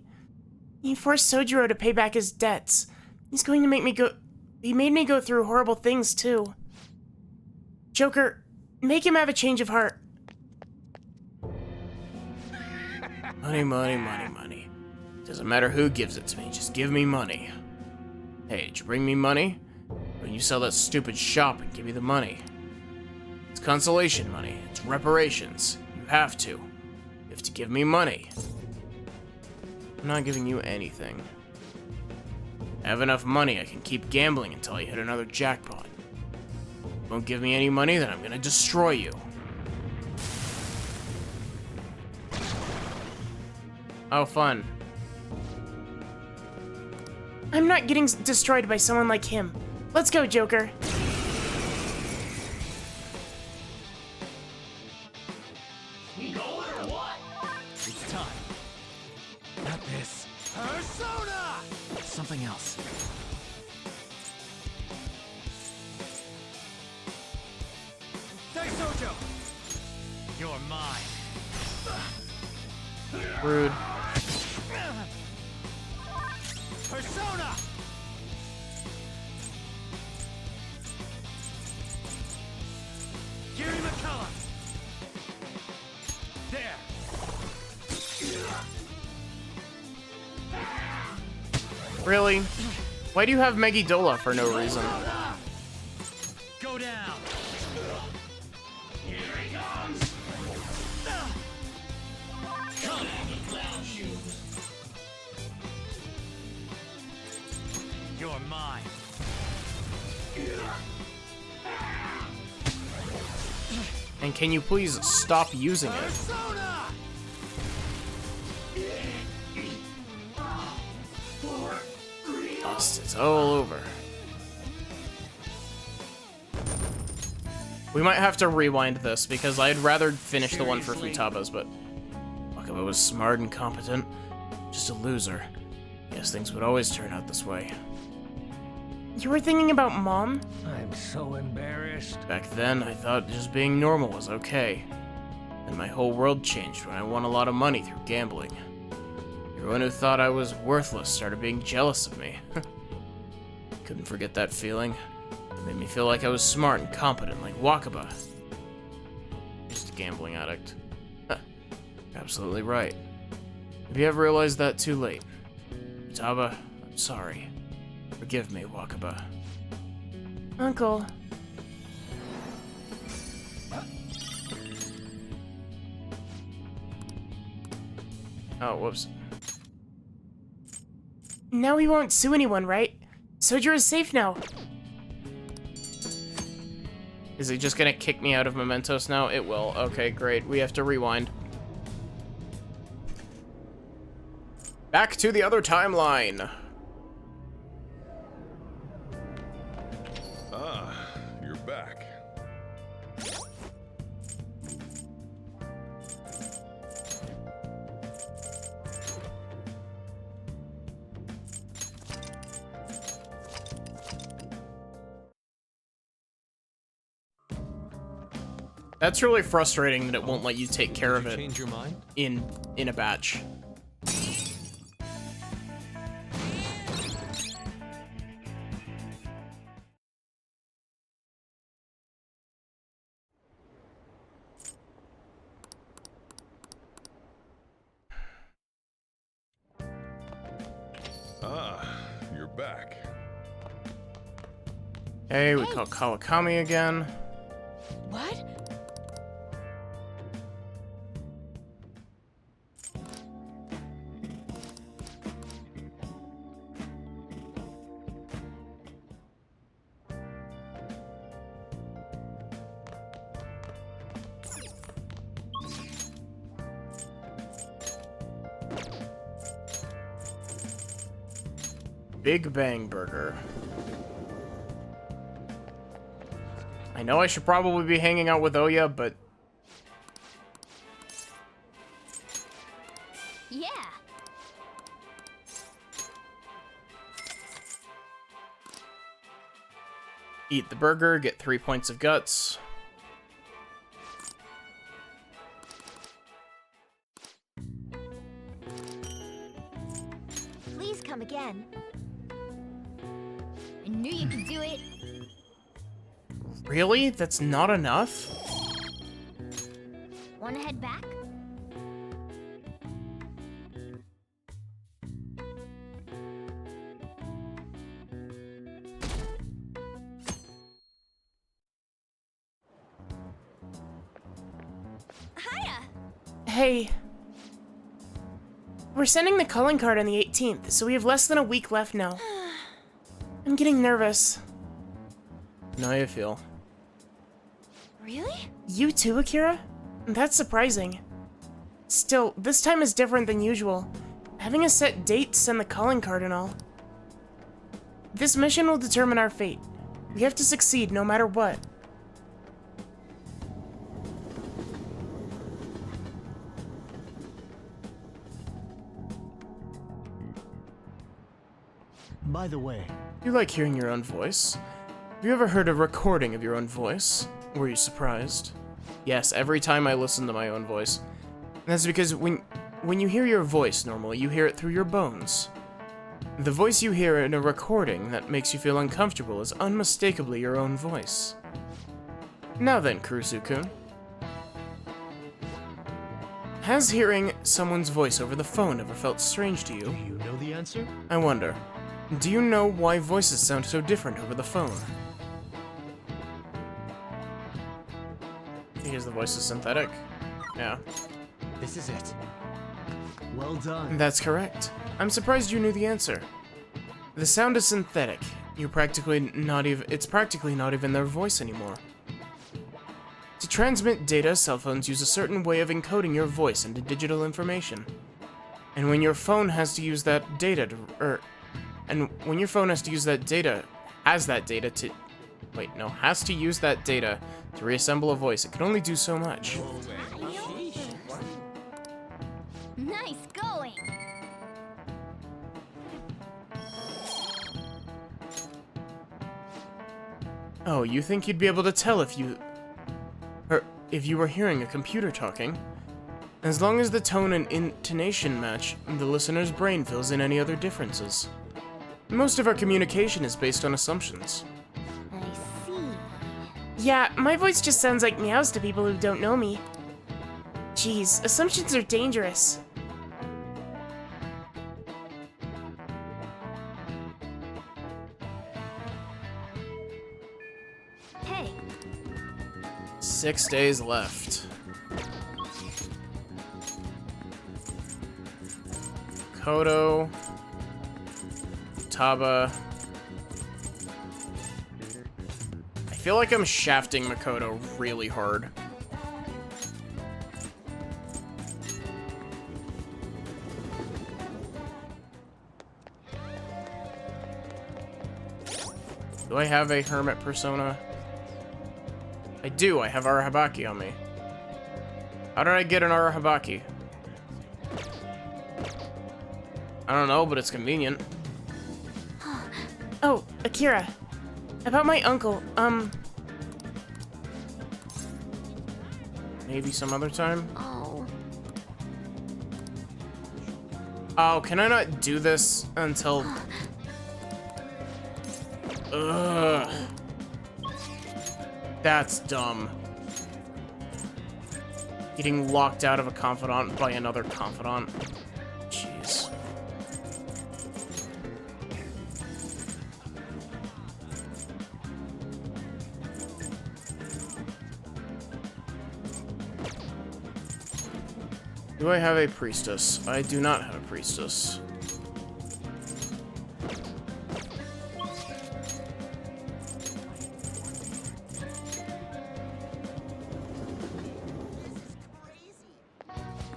He forced Sojiro to pay back his debts. He's going to make me go... He made me go through horrible things, too. Joker, make him have a change of heart. Money, money, money, money. Doesn't matter who gives it to me, just give me money. Hey, did you bring me money? When you sell that stupid shop and give me the money. It's consolation money. It's reparations. You have to. You have to give me money. I'm not giving you anything. I have enough money, I can keep gambling until I hit another jackpot. You won't give me any money, then I'm gonna destroy you. Oh, fun. I'm not getting destroyed by someone like him. Let's go, Joker. It's time. Not this. Persona! Something else. Daisojo! You're mine. Rude. Persona! Gary McCullough! There! Really? Why do you have Megiddola for no reason? Go down! You're mine. And can you please stop using it? Persona! Dust, it's all over. We might have to rewind this because I'd rather finish the one for Futaba's, but Wakaba was smart and competent. Just a loser. Guess things would always turn out this way. You were thinking about Mom? I'm so embarrassed. Back then, I thought just being normal was okay. Then my whole world changed when I won a lot of money through gambling. Everyone who thought I was worthless started being jealous of me. Couldn't forget that feeling. It made me feel like I was smart and competent, like Wakaba. Just a gambling addict. Huh. Absolutely right. Maybe I've realized that too late. Futaba, I'm sorry. Forgive me, Wakaba. Uncle. Oh, whoops. Now he won't sue anyone, right? Sojiro is safe now. Is he just gonna kick me out of Mementos now? It will. Okay, great. We have to rewind. Back to the other timeline. Ah, you're back. That's really frustrating that it won't let you take care of Did you it change your mind? in a batch. Ah, you're back. Hey, we call Kawakami again. What? Big Bang Burger. I know I should probably be hanging out with Oya, but Yeah. eat the burger, get 3 points of guts. Please come again. I knew you could do it. Really? That's not enough? Wanna head back? Hiya! Hey. We're sending the calling card on the 18th, so we have less than a week left now. I'm getting nervous. How you feel? Really? You too, Akira? That's surprising. Still, this time is different than usual. Having a set date to send the calling card and all. This mission will determine our fate. We have to succeed no matter what. By the way, You like hearing your own voice? Have you ever heard a recording of your own voice? Were you surprised? Yes, every time I listen to my own voice. And that's because when when you hear your voice normally, you hear it through your bones. The voice you hear in a recording that makes you feel uncomfortable is unmistakably your own voice. Now then, Kurusu-kun. Has hearing someone's voice over the phone ever felt strange to you? Do you know the answer? I wonder, do you know why voices sound so different over the phone? Because the voice is synthetic? Yeah. This is it. Well done. That's correct. I'm surprised you knew the answer. The sound is synthetic. It's practically not even their voice anymore. To transmit data, cell phones use a certain way of encoding your voice into digital information. And when your phone has to use that data to, has to use that data to reassemble a voice, it can only do so much. Nice going. Oh, you think you'd be able to tell if you were hearing a computer talking? As long as the tone and intonation match, the listener's brain fills in any other differences. Most of our communication is based on assumptions. I see. Yeah, my voice just sounds like meows to people who don't know me. Jeez, assumptions are dangerous. Hey, 6 days left. Kodo, Taba. I feel like I'm shafting Makoto really hard. Do I have a hermit persona? I do, I have Arahabaki on me. How did I get an Arahabaki? I don't know, but it's convenient. Oh, Akira. About my uncle, Maybe some other time? oh, Oh, can I not do this until... Ugh. That's dumb. Getting locked out of a confidant by another confidant. Jeez. Do I have a priestess? I do not have a priestess.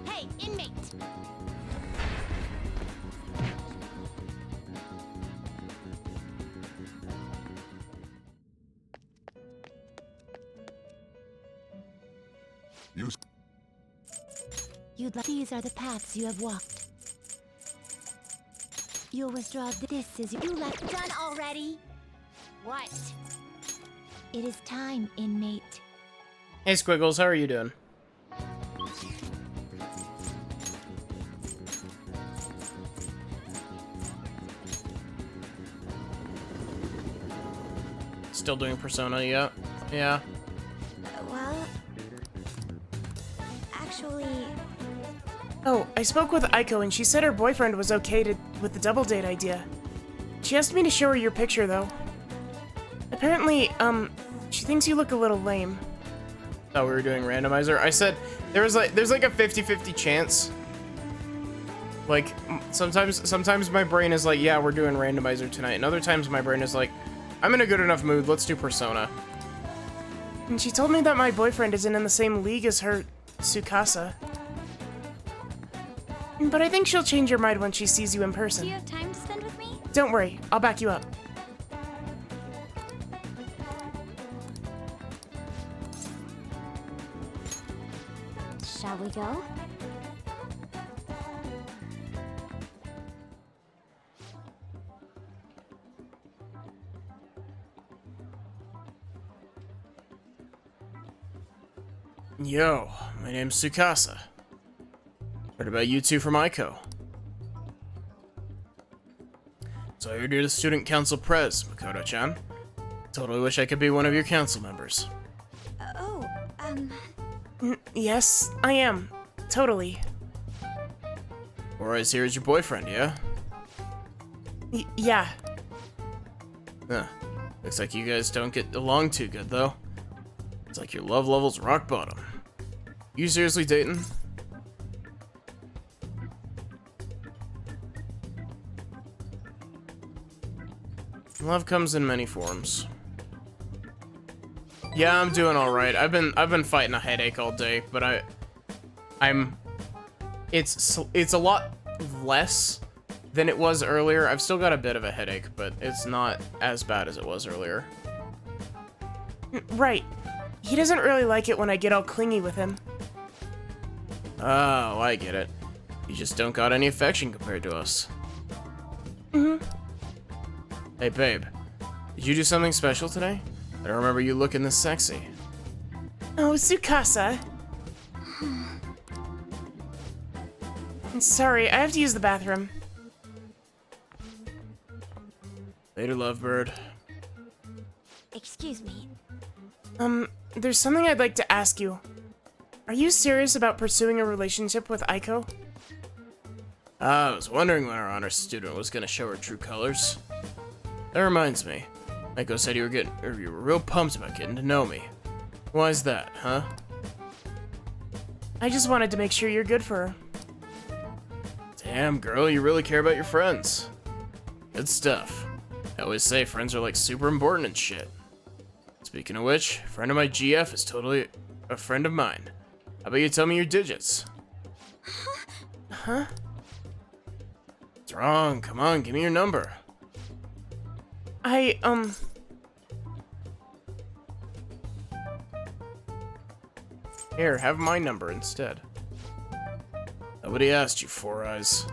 hey, inmate. These are the paths you have walked. You'll withdraw. This is you left done already. What? It is time, inmate. Hey Squiggles, how are you doing? Still doing Persona, yeah. Yeah. Well, actually, oh, I spoke with Aiko and she said her boyfriend was okay with the double date idea. She asked me to show her your picture though. Apparently, she thinks you look a little lame. Thought we were doing randomizer. I said there's like a 50-50 chance. Like sometimes my brain is like, yeah, we're doing randomizer tonight, and other times my brain is like, I'm in a good enough mood, let's do Persona. And she told me that my boyfriend isn't in the same league as her, Tsukasa. But I think she'll change her mind when she sees you in person. do you have time to spend with me? Don't worry, I'll back you up. Shall we go? Yo, my name's Tsukasa. Heard about you two from Aiko? So I heard you're the student council pres, Makoto-chan. Totally wish I could be one of your council members. Yes, I am. Totally. Hora's here as your boyfriend, yeah? Yeah. Huh. Looks like you guys don't get along too good, though. It's like your love level's rock bottom. You seriously dating? Love comes in many forms. Yeah, I'm doing all right. I've been fighting a headache all day, but it's a lot less than it was earlier. I've still got a bit of a headache, but it's not as bad as it was earlier. Right. He doesn't really like it when I get all clingy with him. Oh, I get it. You just don't got any affection compared to us. Hey, babe. Did you do something special today? I don't remember you looking this sexy. Oh, Tsukasa. Sorry, I have to use the bathroom. Later, lovebird. Excuse me. There's something I'd like to ask you. Are you serious about pursuing a relationship with Aiko? I was wondering when our honor student was gonna show her true colors. That reminds me. Aiko said you were real pumped about getting to know me. Why's that, huh? I just wanted to make sure you're good for her. Damn, girl, you really care about your friends. Good stuff. I always say friends are like super important and shit. Speaking of which, a friend of my GF is totally a friend of mine. How about you tell me your digits? Huh? What's wrong? Come on, give me your number. Here, have my number instead. Nobody asked you, Four Eyes.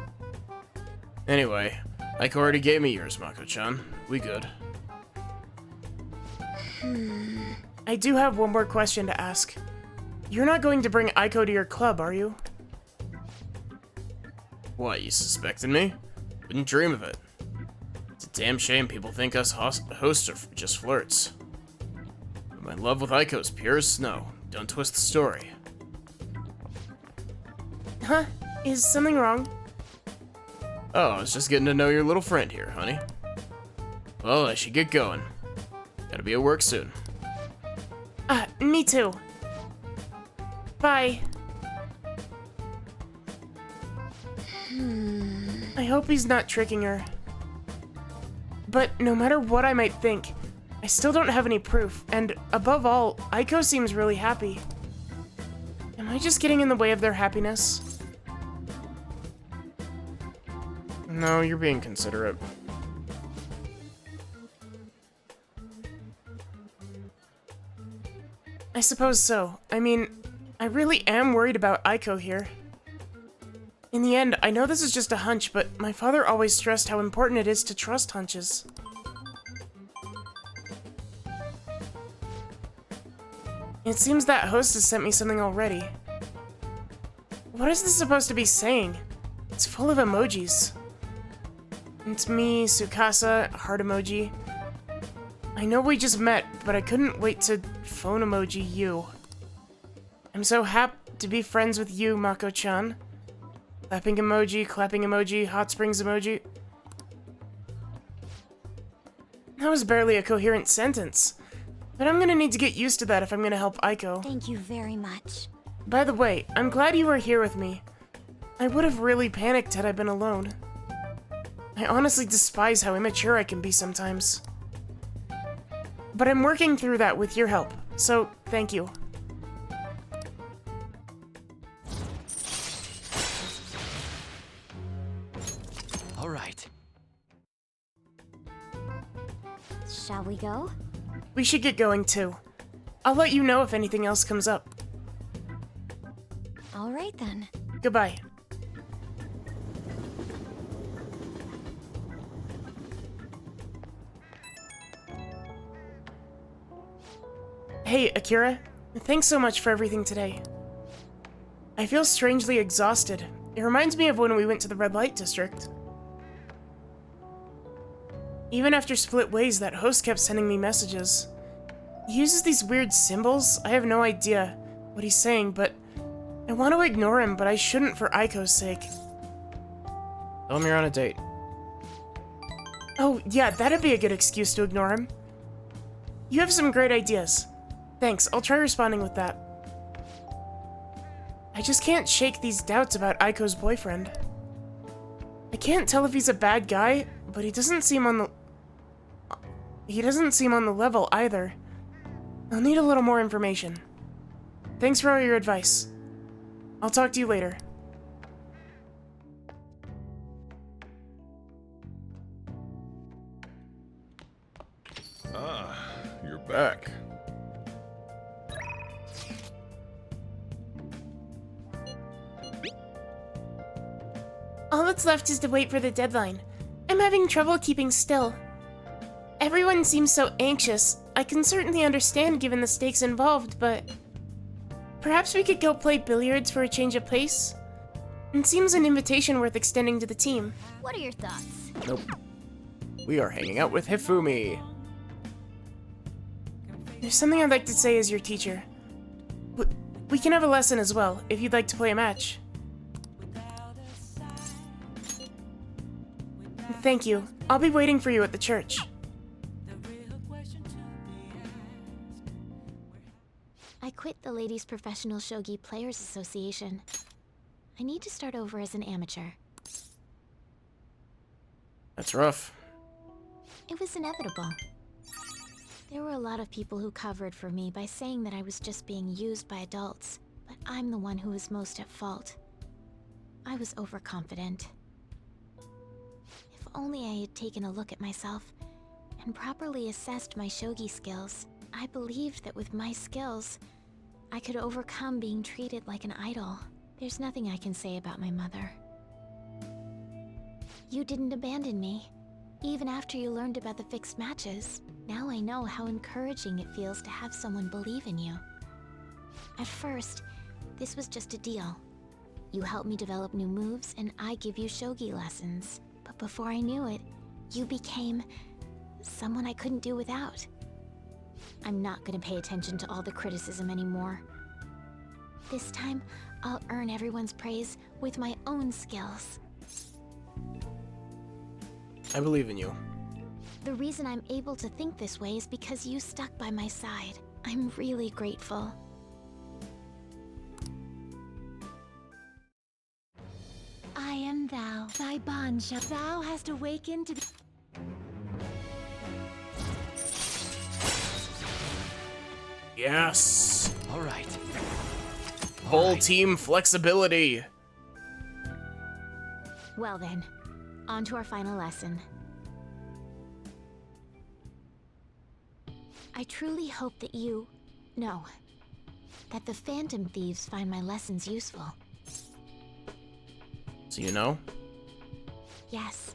Anyway, Aiko already gave me yours, Mako-chan. We good. I do have one more question to ask. You're not going to bring Aiko to your club, are you? What, you suspected me? Wouldn't dream of it. It's a damn shame people think us hosts are just flirts. But my love with Aiko's pure as snow. Don't twist the story. Huh? Is something wrong? Oh, I was just getting to know your little friend here, honey. Well, I should get going. Gotta be at work soon. Me too. Bye. I hope he's not tricking her. But no matter what I might think, I still don't have any proof, and above all, Aiko seems really happy. Am I just getting in the way of their happiness? No, you're being considerate. I suppose so. I mean, I really am worried about Aiko here. In the end, I know this is just a hunch, but my father always stressed how important it is to trust hunches. It seems that host has sent me something already. What is this supposed to be saying? It's full of emojis. It's me, Tsukasa, heart emoji. I know we just met, but I couldn't wait to phone emoji you. I'm so happy to be friends with you, Mako-chan. Clapping emoji, hot springs emoji. That was barely a coherent sentence. But I'm gonna need to get used to that if I'm gonna help Aiko. Thank you very much. By the way, I'm glad you were here with me. I would have really panicked had I been alone. I honestly despise how immature I can be sometimes. But I'm working through that with your help, so thank you. All right. Shall we go? We should get going too. I'll let you know if anything else comes up. All right then. Goodbye. Hey, Akira. Thanks so much for everything today. I feel strangely exhausted, It reminds me of when we went to the red light district. Even after split ways, that host kept sending me messages. He uses these weird symbols. I have no idea what he's saying, but I want to ignore him, but I shouldn't for Aiko's sake. Tell him you're on a date. Oh, yeah, that'd be a good excuse to ignore him. You have some great ideas. Thanks, I'll try responding with that. I just can't shake these doubts about Aiko's boyfriend. I can't tell if he's a bad guy, but he doesn't seem on the level either. I'll need a little more information. Thanks for all your advice. I'll talk to you later. Ah, you're back. All that's left is to wait for the deadline. I'm having trouble keeping still. Everyone seems so anxious. I can certainly understand given the stakes involved, but perhaps we could go play billiards for a change of pace? It seems an invitation worth extending to the team. What are your thoughts? Nope. We are hanging out with Hifumi. There's something I'd like to say as your teacher. We can have a lesson as well, if you'd like to play a match. Thank you. I'll be waiting for you at the church. I quit the Ladies Professional Shogi Players Association. I need to start over as an amateur. That's rough. It was inevitable. There were a lot of people who covered for me by saying that I was just being used by adults, but I'm the one who was most at fault. I was overconfident. If only I had taken a look at myself and properly assessed my shogi skills. I believed that with my skills, I could overcome being treated like an idol. There's nothing I can say about my mother. You didn't abandon me, even after you learned about the fixed matches. Now I know how encouraging it feels to have someone believe in you. At first, this was just a deal. You help me develop new moves, and I give you shogi lessons. But before I knew it, you became someone I couldn't do without. I'm not gonna pay attention to all the criticism anymore. This time, I'll earn everyone's praise with my own skills. I believe in you. The reason I'm able to think this way is because you stuck by my side. I'm really grateful. I am thou, thy bond shall. Thou hast awakened to the... Yes. All right. Whole team flexibility. Well then, on to our final lesson. I truly hope that that the Phantom Thieves find my lessons useful. So you know? Yes.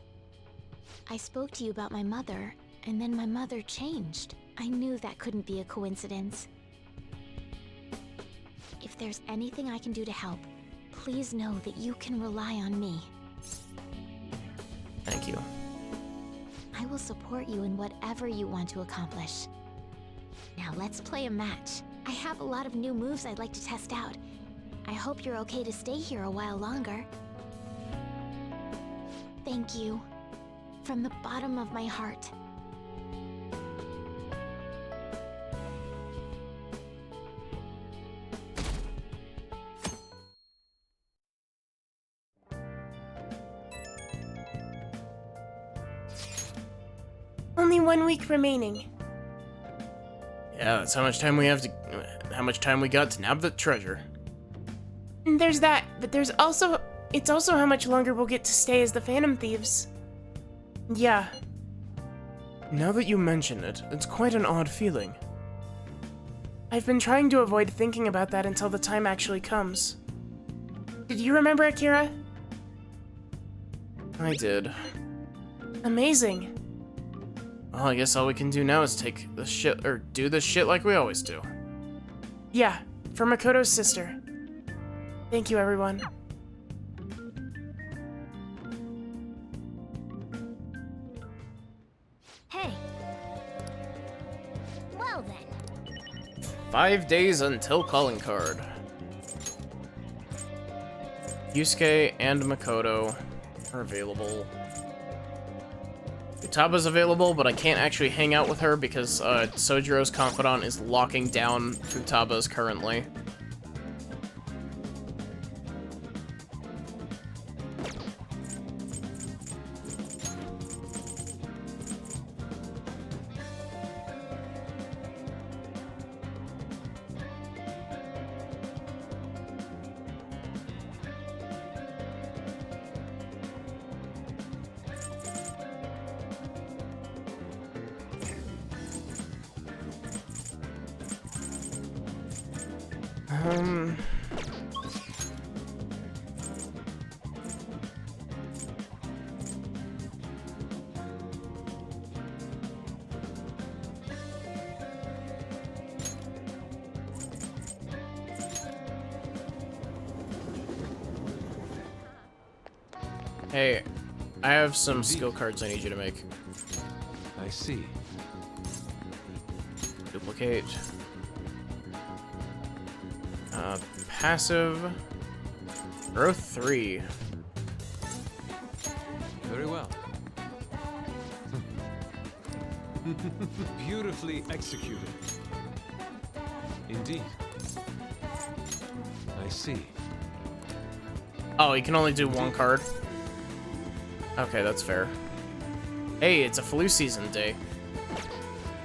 I spoke to you about my mother, and then my mother changed. I knew that couldn't be a coincidence. If there's anything I can do to help, please know that you can rely on me. Thank you. I will support you in whatever you want to accomplish. Now let's play a match. I have a lot of new moves I'd like to test out. I hope you're okay to stay here a while longer. Thank you. From the bottom of my heart. Only 1 week remaining. Yeah, that's how much time we got to nab the treasure. And there's that, but it's also how much longer we'll get to stay as the Phantom Thieves. Yeah. Now that you mention it, it's quite an odd feeling. I've been trying to avoid thinking about that until the time actually comes. Did you remember, Akira? I did. Amazing. Well, I guess all we can do now is take the shit, or do this shit like we always do. Yeah, for Makoto's sister. Thank you, everyone. Well then. 5 days until calling card. Yusuke and Makoto are available. Utaba's available, but I can't actually hang out with her because Sojiro's confidant is locking down Utaba's currently. Hey, I have some skill cards I need you to make. I see. Duplicate. Passive. Growth 3. Very well. Beautifully executed. Indeed. I see. Oh, you can only do one card? Okay, that's fair. Hey, it's a flu season day.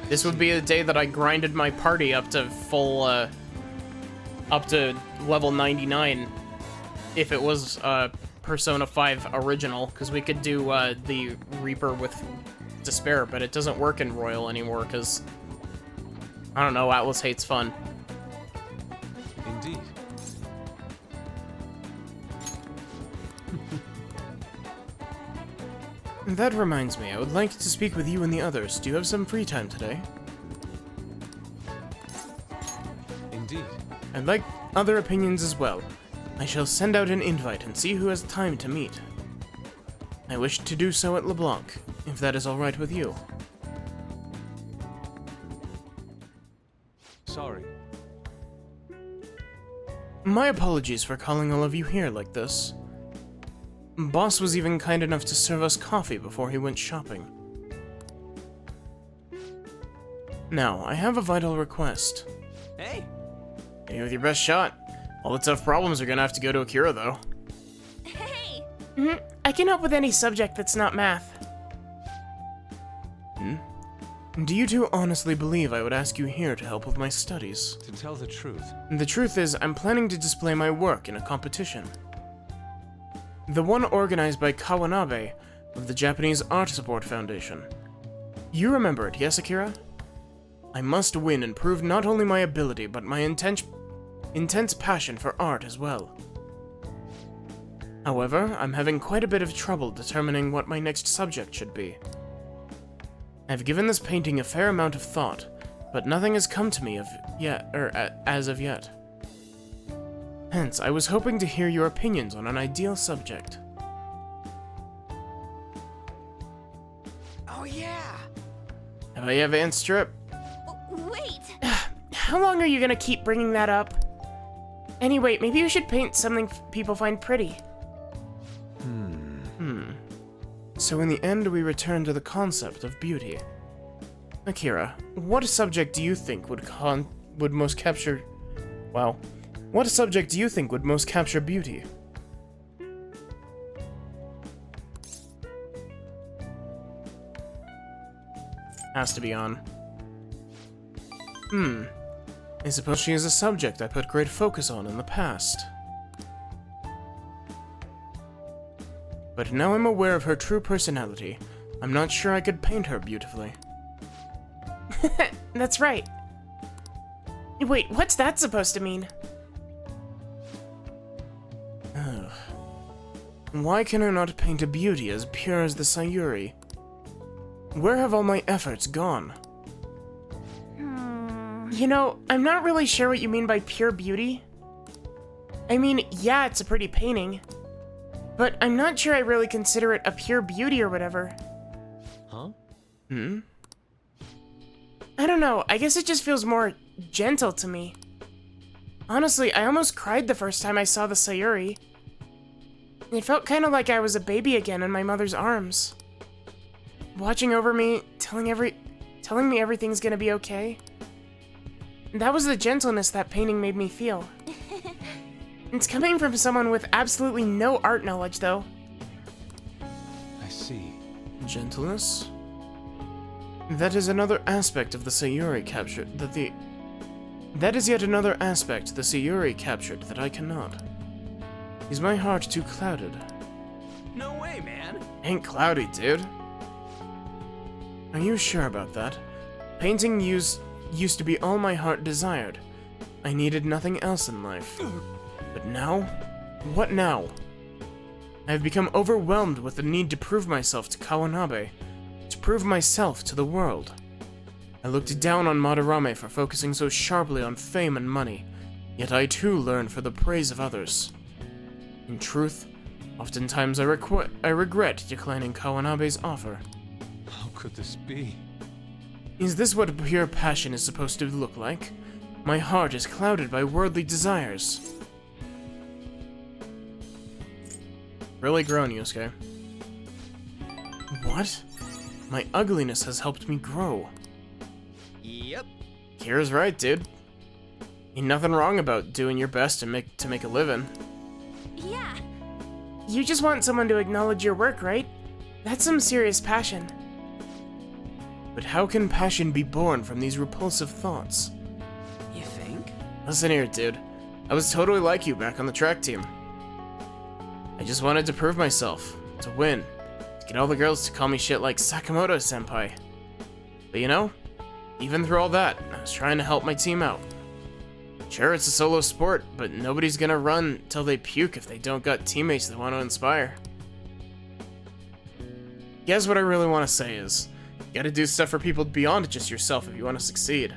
This would be a day that I grinded my party up to full, up to level 99 if it was Persona 5 original, because we could do the Reaper with Despair, but it doesn't work in Royal anymore, because, I don't know, Atlas hates fun. Indeed. That reminds me, I would like to speak with you and the others. Do you have some free time today? Indeed. I'd like other opinions as well. I shall send out an invite and see who has time to meet. I wish to do so at LeBlanc, if that is all right with you. Sorry. My apologies for calling all of you here like this. Boss was even kind enough to serve us coffee before he went shopping. Now, I have a vital request. Hey! Hit me with your best shot. All the tough problems are gonna have to go to Akira, though. Hey! I can help with any subject that's not math. Do you two honestly believe I would ask you here to help with my studies? To tell the truth, The truth is, I'm planning to display my work in a competition. The one organized by Kawanabe of the Japanese Art Support Foundation. You remember it, yes, Akira? I must win and prove not only my ability, but my intense passion for art as well. However, I'm having quite a bit of trouble determining what my next subject should be. I've given this painting a fair amount of thought, but nothing has come to me as of yet. Hence, I was hoping to hear your opinions on an ideal subject. Oh yeah! Have I advanced strip? Wait! How long are you gonna keep bringing that up? Anyway, maybe you should paint something people find pretty. So in the end, we return to the concept of beauty. Akira, what subject do you think would most capture... Well, what subject do you think would most capture beauty? Has to be on. I suppose she is a subject I put great focus on in the past. But now I'm aware of her true personality, I'm not sure I could paint her beautifully. That's right. Wait, what's that supposed to mean? Why can I not paint a beauty as pure as the Sayuri? Where have all my efforts gone? You know, I'm not really sure what you mean by pure beauty. I mean, yeah, it's a pretty painting. But I'm not sure I really consider it a pure beauty or whatever. huh? I don't know, I guess it just feels more gentle to me. Honestly, I almost cried the first time I saw the Sayuri. It felt kind of like I was a baby again in my mother's arms. Watching over me, telling me everything's gonna be okay. That was the gentleness that painting made me feel. It's coming from someone with absolutely no art knowledge, though. I see. Gentleness? That is another aspect of the Sayuri captured That is yet another aspect the Sayuri captured that I cannot. Is my heart too clouded? No way, man. Ain't cloudy, dude. Are you sure about that? Painting used to be all my heart desired. I needed nothing else in life. But now? What now? I have become overwhelmed with the need to prove myself to Kawanabe, to prove myself to the world. I looked down on Madarame for focusing so sharply on fame and money, yet I too learn for the praise of others. In truth, oftentimes I regret declining Kawanabe's offer. How could this be? Is this what pure passion is supposed to look like? My heart is clouded by worldly desires. Really grown, Yusuke. What? My ugliness has helped me grow. Yep. Kira's right, dude. Ain't nothing wrong about doing your best to make a living. Yeah. You just want someone to acknowledge your work, right? That's some serious passion. But how can passion be born from these repulsive thoughts? You think? Listen here, dude. I was totally like you back on the track team. I just wanted to prove myself, to win, to get all the girls to call me shit like Sakamoto-senpai. But you know, even through all that, I was trying to help my team out. Sure, it's a solo sport, but nobody's gonna run till they puke if they don't got teammates that want to inspire. Guess what I really want to say is, you gotta do stuff for people beyond just yourself if you want to succeed.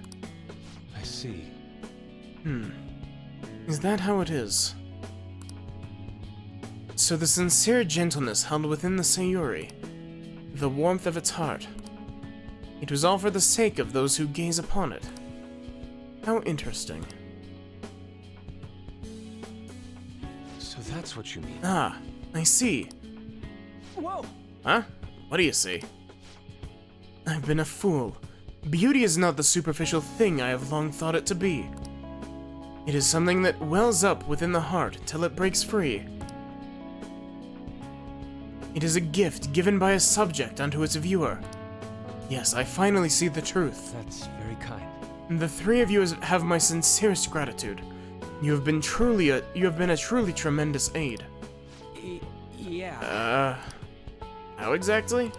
I see. Is that how it is? So the sincere gentleness held within the Sayuri, the warmth of its heart, it was all for the sake of those who gaze upon it. How interesting. So that's what you mean. Ah, I see. Whoa. Huh? What do you see? I've been a fool. Beauty is not the superficial thing I have long thought it to be. It is something that wells up within the heart till it breaks free. It is a gift given by a subject unto its viewer. Yes, I finally see the truth. That's very kind. The three of you have my sincerest gratitude. You have been a truly tremendous aid. Yeah. How exactly?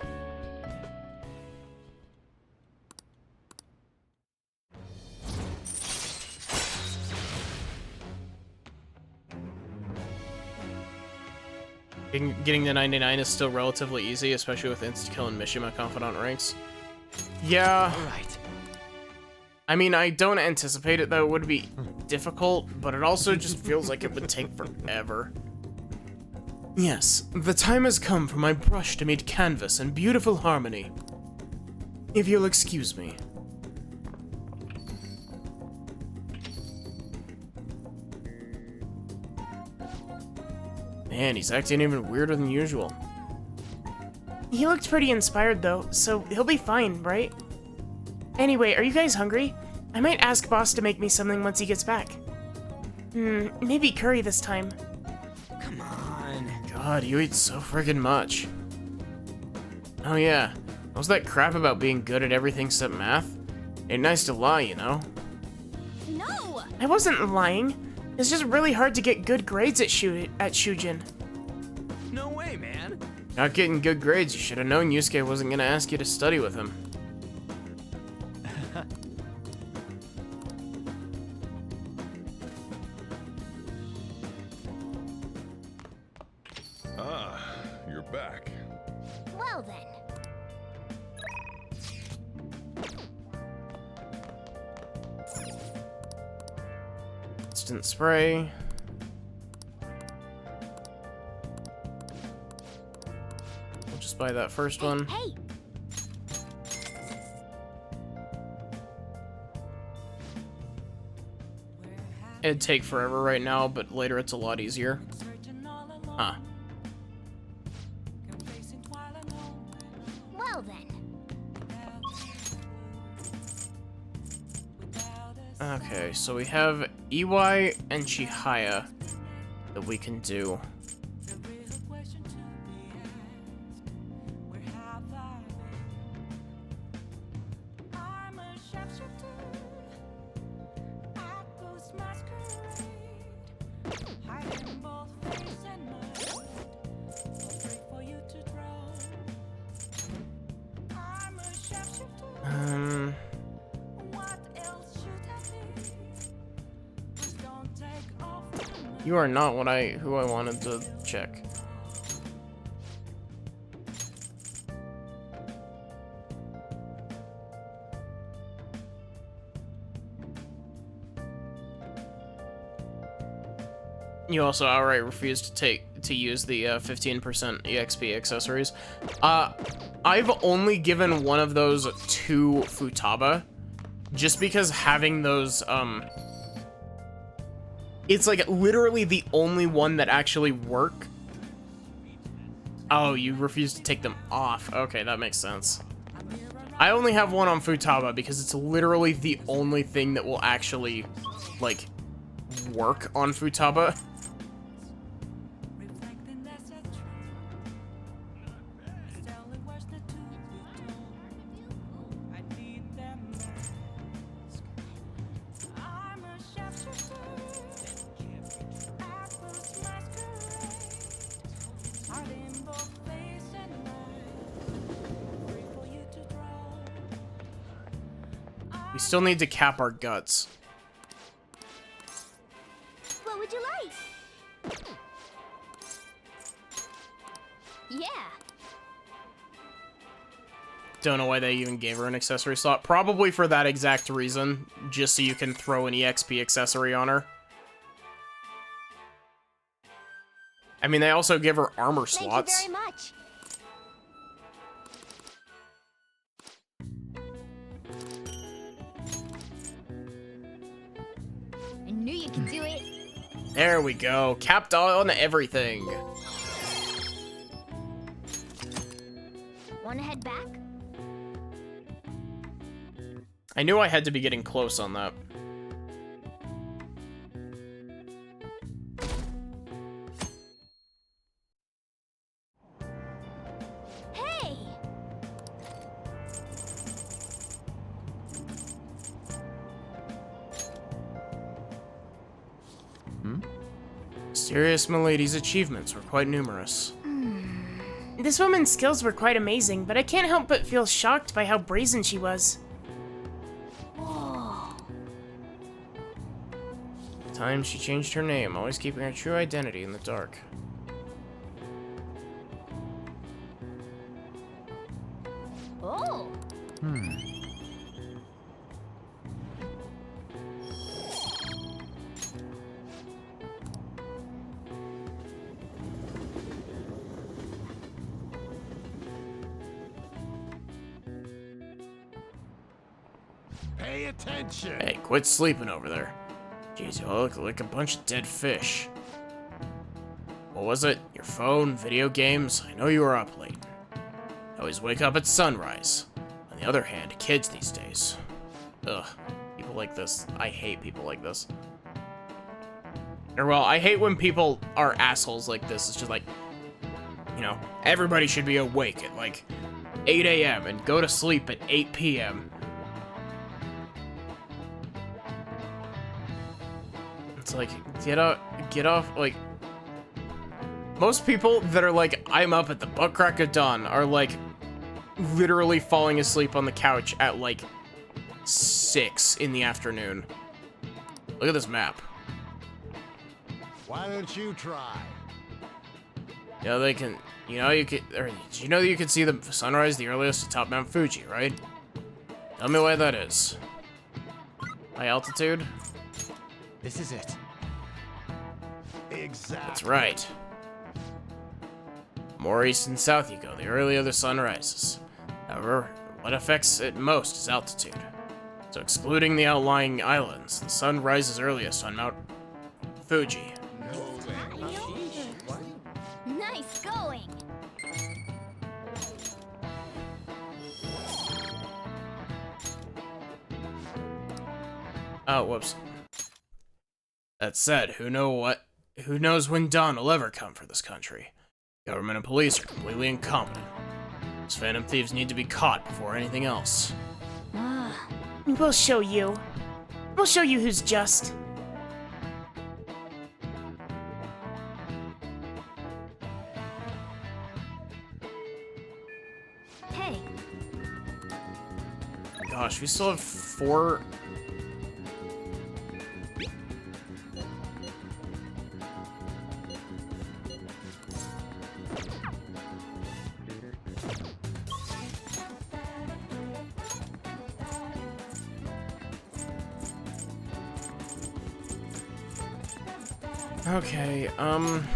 Getting the 99 is still relatively easy, especially with insta-kill and Mishima Confidant ranks. Yeah. Alright. I mean, I don't anticipate it, though. It would be difficult, but it also just feels like it would take forever. Yes, the time has come for my brush to meet canvas in beautiful harmony. If you'll excuse me. Man, he's acting even weirder than usual. He looked pretty inspired though, so he'll be fine, right? Anyway, are you guys hungry? I might ask Boss to make me something once he gets back. Maybe curry this time. Come on. God, you eat so friggin' much. Oh yeah, what was that crap about being good at everything except math? Ain't nice to lie, you know? No! I wasn't lying. It's just really hard to get good grades at Shujin. No way, man. Not getting good grades, you should have known Yusuke wasn't gonna ask you to study with him. You're back. Well then. Instant spray. We'll just buy that first one. Hey! it'd take forever right now, but later it's a lot easier. Huh. Well then. Okay, so we have Iwai and Chihaya that we can do. You are not who I wanted to check. You also outright refused to use the 15% EXP accessories. I've only given one of those to Futaba, just because having those it's like literally the only one that actually work. Oh, you refuse to take them off. Okay, that makes sense. I only have one on Futaba because it's literally the only thing that will actually, like, work on Futaba. We still need to cap our guts. What would you like? Yeah. Don't know why they even gave her an accessory slot. Probably for that exact reason, just so you can throw an EXP accessory on her. I mean, they also give her armor slots. Thank you very much. I knew you could do it. There we go. Capped on everything. Wanna head back? I knew I had to be getting close on that. Hey! Mysterious Milady's achievements were quite numerous. This woman's skills were quite amazing, but I can't help but feel shocked by how brazen she was. Whoa. Times she changed her name, always keeping her true identity in the dark. Oh. Pay attention. Hey, quit sleeping over there. Jeez, you look like a bunch of dead fish. What was it? Your phone? Video games? I know you were up late. I always wake up at sunrise. On the other hand, kids these days. Ugh. People like this. I hate people like this. Or, well, I hate when people are assholes like this. It's just like, you know, everybody should be awake at, like, 8 a.m. and go to sleep at 8 p.m. It's like, get off, like, most people that are like, I'm up at the butt crack of dawn are like, literally falling asleep on the couch at like 6 in the afternoon. Look at this map. Why don't you try? Yeah, they can, you know, you know that you can see the sunrise the earliest atop Mount Fuji, right? Tell me why that is. High altitude? This is it. Exactly. That's right. More east and south you go, the earlier the sun rises. However, what affects it most is altitude. So excluding the outlying islands, the sun rises earliest on Mount Fuji. Nice going! Oh, whoops. That said, who knows when dawn will ever come for this country? Government and police are completely incompetent. Those phantom thieves need to be caught before anything else. We'll show you. We'll show you who's just. Hey, Gosh, we still have 4... Okay, I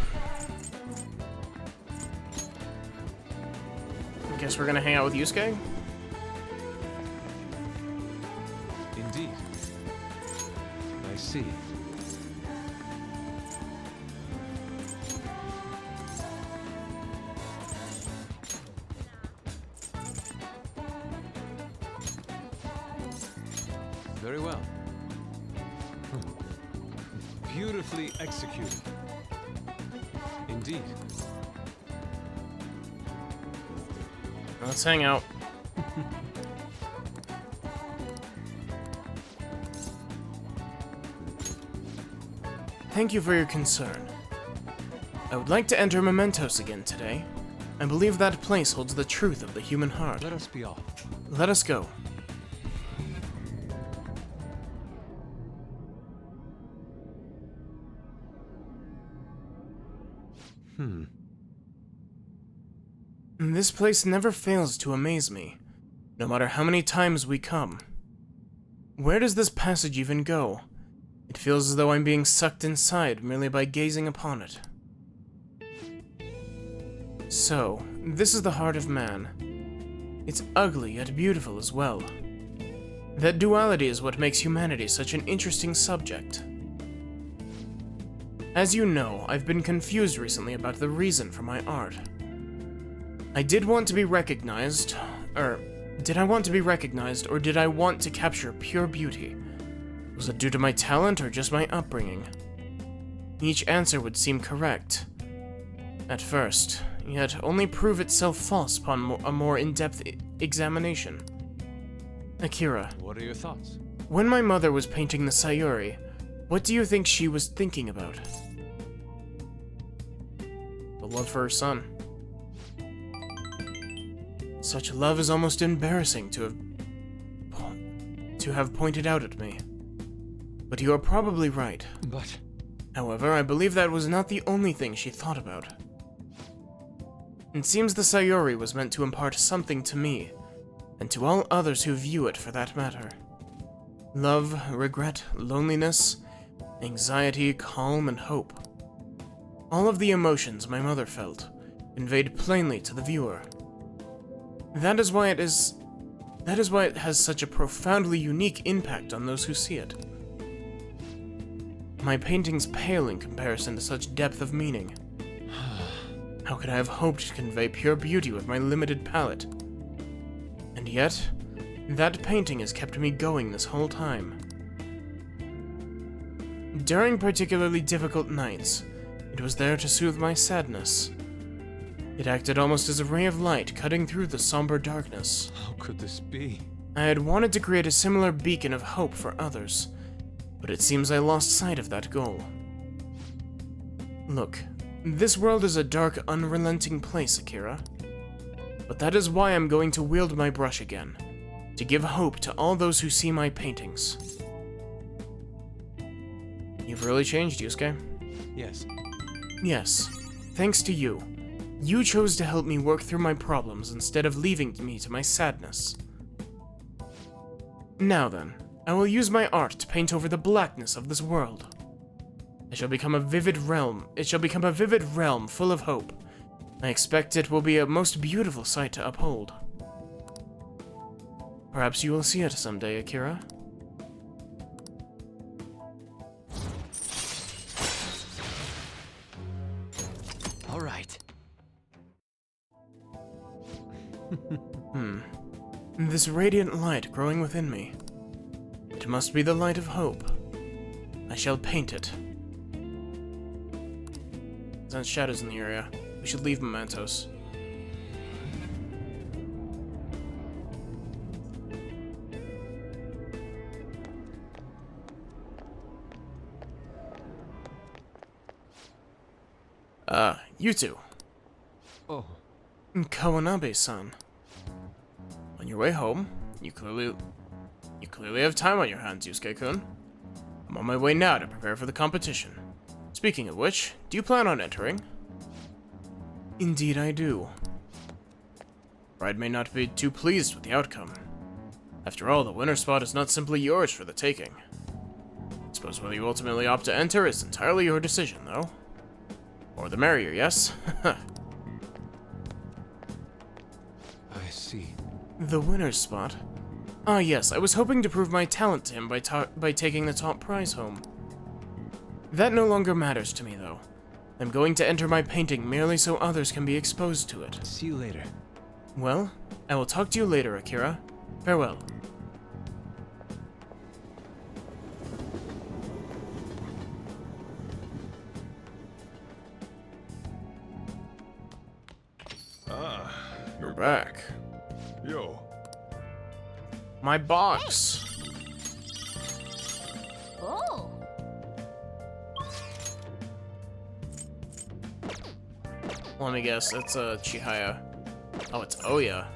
guess we're gonna hang out with Yusuke? Indeed. I see. Very well. Beautifully executed. Indeed. Let's hang out. Thank you for your concern. I would like to enter Mementos again today. I believe that place holds the truth of the human heart. Let us be off. Let us go. This place never fails to amaze me, no matter how many times we come. Where does this passage even go? It feels as though I'm being sucked inside merely by gazing upon it. So, this is the heart of man. It's ugly yet beautiful as well. That duality is what makes humanity such an interesting subject. As you know, I've been confused recently about the reason for my art. I did want to be recognized, did I want to be recognized, or did I want to capture pure beauty? Was it due to my talent or just my upbringing? Each answer would seem correct at first, yet only prove itself false upon a more in-depth examination. Akira, What are your thoughts? when my mother was painting the Sayuri, what do you think she was thinking about? The love for her son. Such love is almost embarrassing to have pointed out at me. But you are probably right. But However, I believe that was not the only thing she thought about. It seems the Sayuri was meant to impart something to me, and to all others who view it for that matter. Love, regret, loneliness, anxiety, calm, and hope. All of the emotions my mother felt, conveyed plainly to the viewer. That is why it has such a profoundly unique impact on those who see it. My paintings pale in comparison to such depth of meaning. How could I have hoped to convey pure beauty with my limited palette? And yet, that painting has kept me going this whole time. During particularly difficult nights, it was there to soothe my sadness. It acted almost as a ray of light cutting through the somber darkness. how could this be? I had wanted to create a similar beacon of hope for others, but it seems I lost sight of that goal. Look, this world is a dark, unrelenting place, Akira. But that is why I'm going to wield my brush again, to give hope to all those who see my paintings. You've really changed, Yusuke. Yes. Yes, thanks to you. You chose to help me work through my problems instead of leaving me to my sadness. Now then, I will use my art to paint over the blackness of this world. It shall become a vivid realm full of hope. I expect it will be a most beautiful sight to uphold. Perhaps you will see it someday, Akira. This radiant light growing within me. It must be the light of hope. I shall paint it. There's shadows in the area. We should leave mementos. You two. Oh, Kawanabe-san. On your way home, you clearly have time on your hands, Yusuke-kun. I'm on my way now to prepare for the competition. Speaking of which, do you plan on entering? Indeed I do. Bride may not be too pleased with the outcome. After all, the winner spot is not simply yours for the taking. I suppose whether you ultimately opt to enter is entirely your decision, though. More the merrier, yes? I see. The winner's spot? Ah yes, I was hoping to prove my talent to him by taking the top prize home. That no longer matters to me, though. I'm going to enter my painting merely so others can be exposed to it. See you later. Well, I will talk to you later, Akira. Farewell. Ah, You're back. yo. My box. Oh! Let me guess, it's Chihaya. Oh, it's Oya.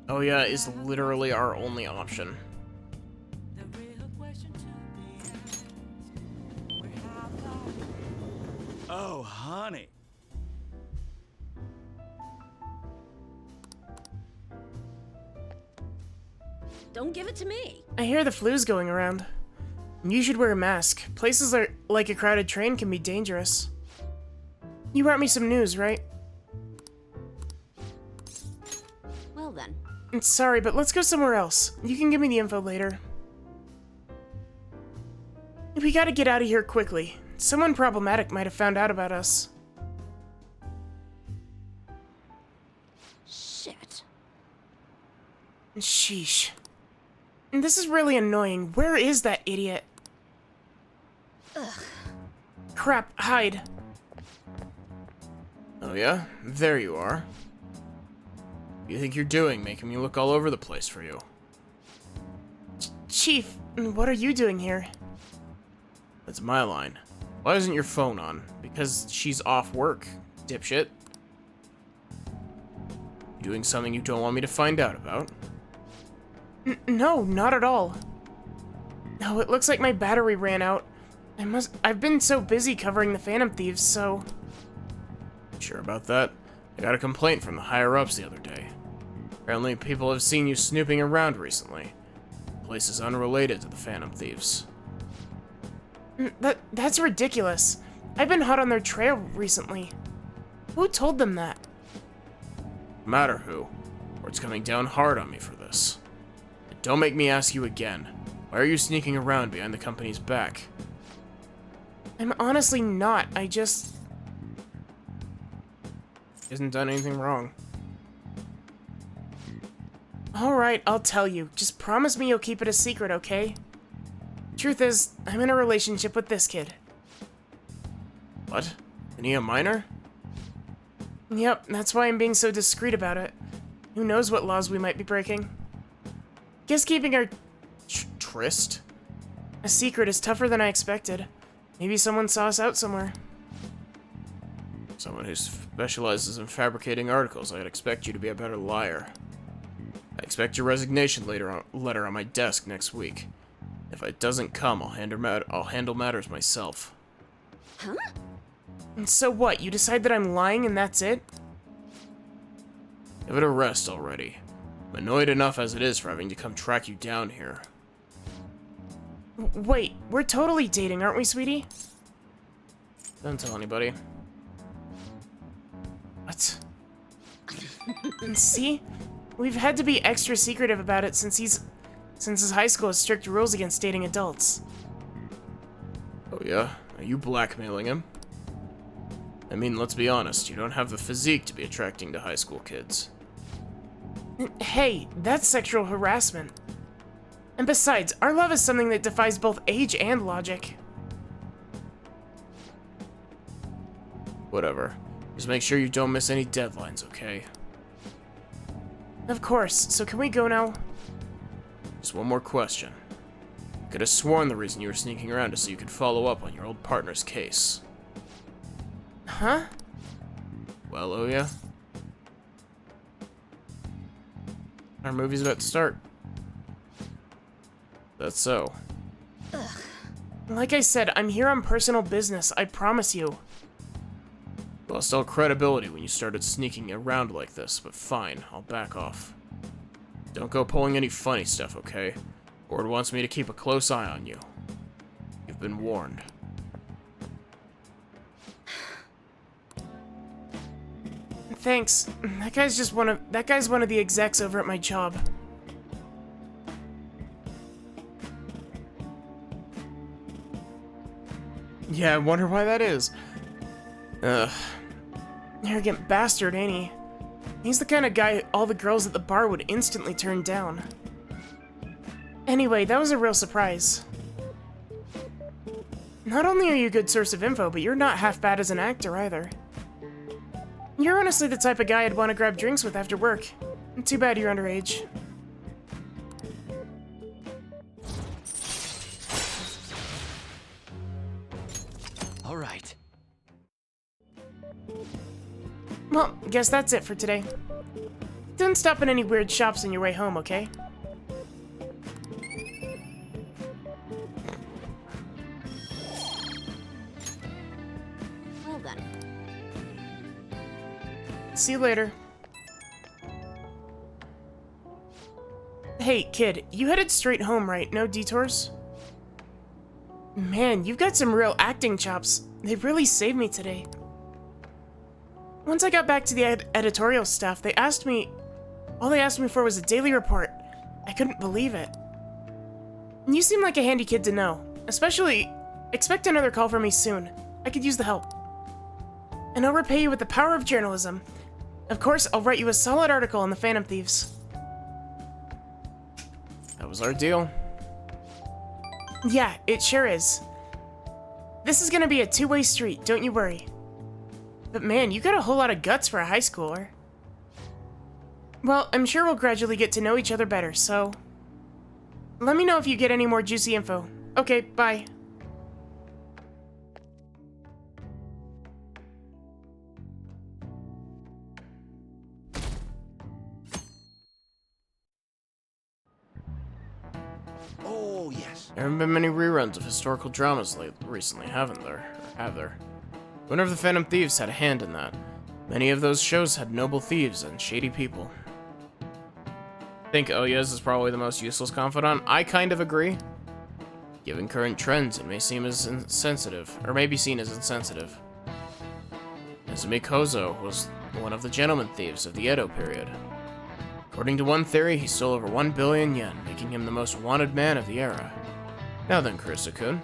Oya is literally our only option. Oh, honey. Don't give it to me. I hear the flu's going around. You should wear a mask. Places like a crowded train can be dangerous. You brought me some news, right? Well then. Sorry, but let's go somewhere else. You can give me the info later. We gotta get out of here quickly. Someone problematic might have found out about us. Shit. Sheesh. This is really annoying. Where is that idiot? Ugh. Crap, hide. Oh yeah? There you are. What do you think you're doing, making me look all over the place for you? Chief, what are you doing here? That's my line. Why isn't your phone on? Because she's off work, dipshit. You doing something you don't want me to find out about? No, not at all. Oh, it looks like my battery ran out. I've been so busy covering the Phantom Thieves, so... Sure about that? I got a complaint from the higher-ups the other day. Apparently people have seen you snooping around recently. Places unrelated to the Phantom Thieves. That's ridiculous. I've been hot on their trail recently. Who told them that? Matter who. Word's coming down hard on me for this. And don't make me ask you again. Why are you sneaking around behind the company's back? I'm honestly not. I just... Hasn't done anything wrong. Alright, I'll tell you. Just promise me you'll keep it a secret, okay? Truth is, I'm in a relationship with this kid. What? Isn't he a minor? Yep, that's why I'm being so discreet about it. Who knows what laws we might be breaking? Guess keeping our Tryst? a secret is tougher than I expected. Maybe someone saw us out somewhere. Someone who specializes in fabricating articles, I'd expect you to be a better liar. I expect your resignation letter on my desk next week. If it doesn't come, I'll handle matters myself. Huh? And so what? You decide that I'm lying and that's it? Give it a rest already. I'm annoyed enough as it is for having to come track you down here. Wait, we're totally dating, aren't we, sweetie? Don't tell anybody. What? See? We've had to be extra secretive about it since his high school has strict rules against dating adults. Oh yeah? Are you blackmailing him? I mean, let's be honest, you don't have the physique to be attracting to high school kids. Hey, that's sexual harassment. And besides, our love is something that defies both age and logic. Whatever. Just make sure you don't miss any deadlines, okay? Of course, so can we go now? Just one more question. Could have sworn the reason you were sneaking around is so you could follow up on your old partner's case. Huh? Well, Ouya? Our movie's about to start. That's so. Like I said, I'm here on personal business, I promise you. Lost all credibility when you started sneaking around like this, but fine, I'll back off. Don't go pulling any funny stuff, okay? Ward wants me to keep a close eye on you. You've been warned. Thanks. That guy's one of the execs over at my job. Yeah, I wonder why that is. Ugh. Arrogant bastard, ain't he? He's the kind of guy all the girls at the bar would instantly turn down. Anyway, that was a real surprise. Not only are you a good source of info, but you're not half bad as an actor either. You're honestly the type of guy I'd want to grab drinks with after work. Too bad you're underage. All right. Well, guess that's it for today. Don't stop in any weird shops on your way home, okay? Well then. See you later. Hey, kid, you headed straight home, right? No detours? Man, you've got some real acting chops. They really saved me today. Once I got back to the editorial staff, all they asked me for was a daily report. I couldn't believe it. You seem like a handy kid to know. Especially, expect another call from me soon. I could use the help. And I'll repay you with the power of journalism. Of course, I'll write you a solid article on the Phantom Thieves. That was our deal. Yeah, it sure is. This is gonna be a two-way street, don't you worry. But man, you got a whole lot of guts for a high schooler. Well, I'm sure we'll gradually get to know each other better, so... Let me know if you get any more juicy info. Okay, bye. Oh, yes. There haven't been many reruns of historical dramas recently, haven't there? Or have there? Winter of the Phantom Thieves had a hand in that. Many of those shows had noble thieves and shady people. I think Ouya's is probably the most useless confidant. I kind of agree. Given current trends, it may seem as insensitive, or may be seen as insensitive. Izumi Kozo was one of the gentleman thieves of the Edo period. According to one theory, he stole over 1 billion yen, making him the most wanted man of the era. Now then, Karisa-kun.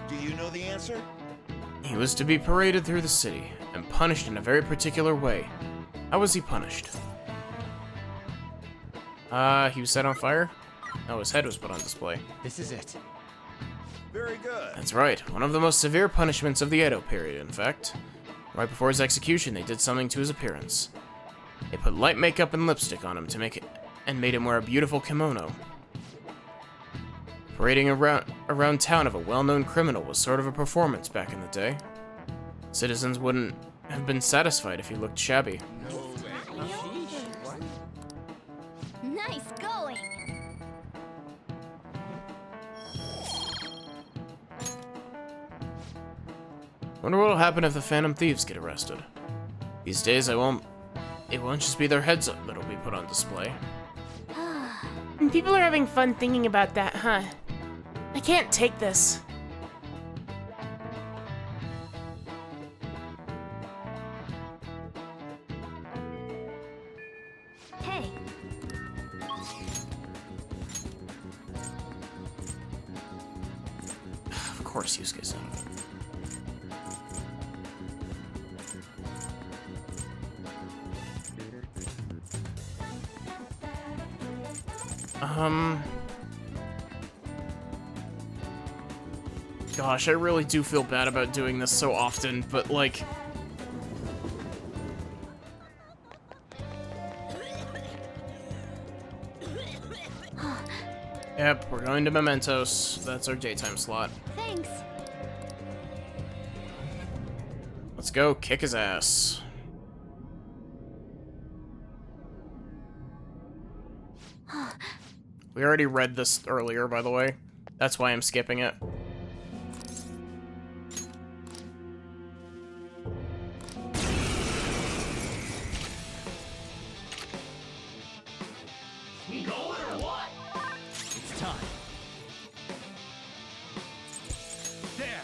Do you know the answer? He was to be paraded through the city, and punished in a very particular way. How was he punished? He was set on fire? No, his head was put on display. This is it. Very good. That's right, one of the most severe punishments of the Edo period, in fact. Right before his execution, they did something to his appearance. They put light makeup and lipstick on him to make it, and made him wear a beautiful kimono. Parading around town of a well-known criminal was sort of a performance back in the day. Citizens wouldn't have been satisfied if he looked shabby. Nice going! Wonder what'll happen if the Phantom Thieves get arrested. These days, it won't just be their heads that'll be put on display. People are having fun thinking about that, huh? I can't take this. Hey, Of course, Yusuke's out of it. Gosh, I really do feel bad about doing this so often, but like... Yep, we're going to Mementos. That's our daytime slot. thanks. Let's go kick his ass. We already read this earlier, by the way. That's why I'm skipping it. It's time. There.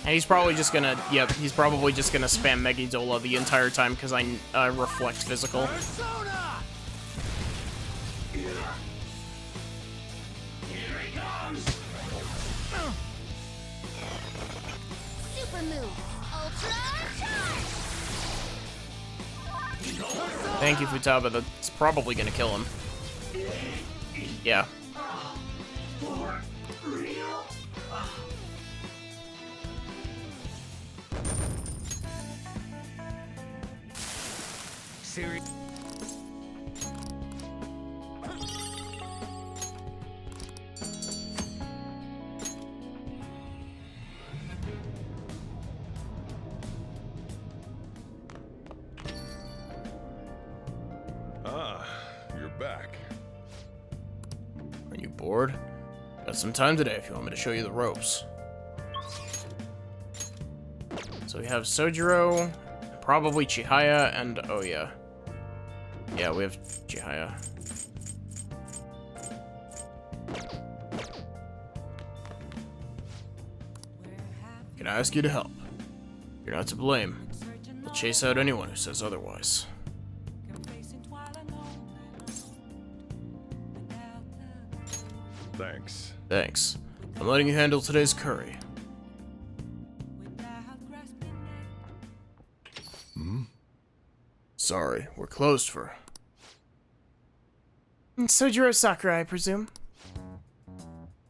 And he's probably just gonna, yep, he's probably just gonna spam Megidola the entire time because I reflect physical. Persona! Super move. Ultra charge. Thank you, Futaba. That's probably gonna kill him. Yeah. Serious. Ah, you're back. Are you bored? Got some time today if you want me to show you the ropes. So we have Sojiro, probably Chihaya, and oh yeah. Yeah, we have Chihaya. Can I ask you to help? You're not to blame. I'll chase out anyone who says otherwise. Thanks. Thanks. I'm letting you handle today's curry. Sorry, we're closed for... Sojiro Sakura, I presume.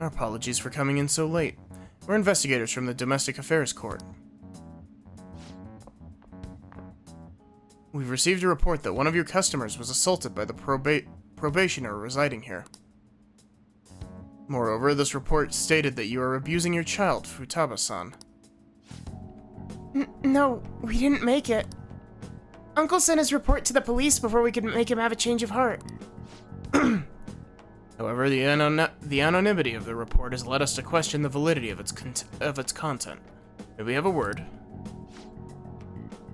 Our apologies for coming in so late. We're investigators from the Domestic Affairs Court. We've received a report that one of your customers was assaulted by the probationer residing here. Moreover, this report stated that you are abusing your child, Futaba-san. No, we didn't make it. Uncle sent his report to the police before we could make him have a change of heart. However, the anonymity of the report has led us to question the validity of its content. May we have a word?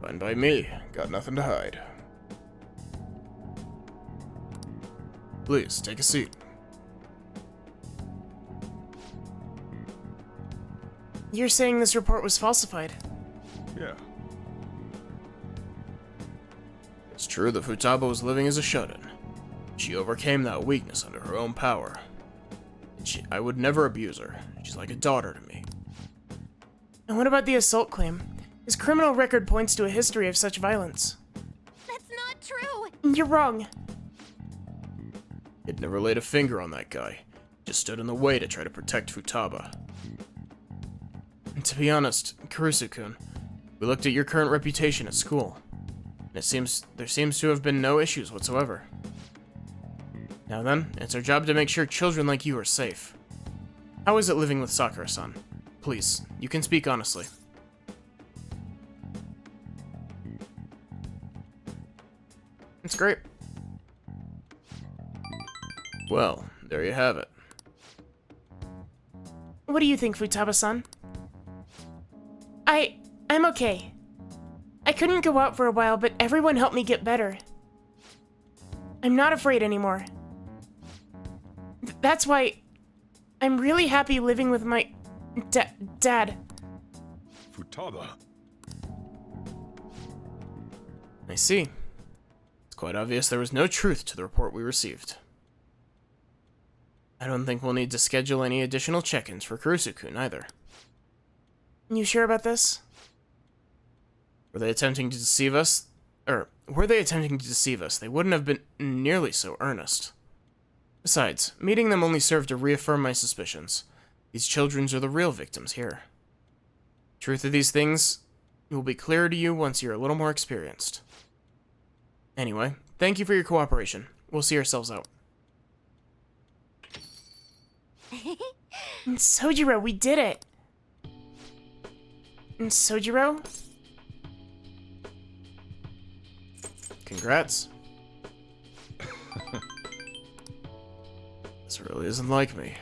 Fine by me. Got nothing to hide. Please, take a seat. You're saying this report was falsified? Yeah. It's true that Futaba was living as a shut-in. She overcame that weakness under her own power. And I would never abuse her. She's like a daughter to me. And what about the assault claim? His criminal record points to a history of such violence. That's not true. You're wrong. It never laid a finger on that guy. Just stood in the way to try to protect Futaba. And to be honest, Kurusu-kun, we looked at your current reputation at school. And there seems to have been no issues whatsoever. Now then, it's our job to make sure children like you are safe. How is it living with Sakura-san? Please, you can speak honestly. It's great. Well, there you have it. What do you think, Futaba-san? I'm okay. I couldn't go out for a while, but everyone helped me get better. I'm not afraid anymore. That's why I'm really happy living with my dad. Futaba. I see. It's quite obvious there was no truth to the report we received. I don't think we'll need to schedule any additional check-ins for Kurusu-kun either. You sure about this? Were they attempting to deceive us? Were they attempting to deceive us, they wouldn't have been nearly so earnest. Besides, meeting them only served to reaffirm my suspicions. These children are the real victims here. Truth of these things will be clearer to you once you're a little more experienced. Anyway, thank you for your cooperation. We'll see ourselves out. Sojiro, we did it! Sojiro? Congrats. This really isn't like me.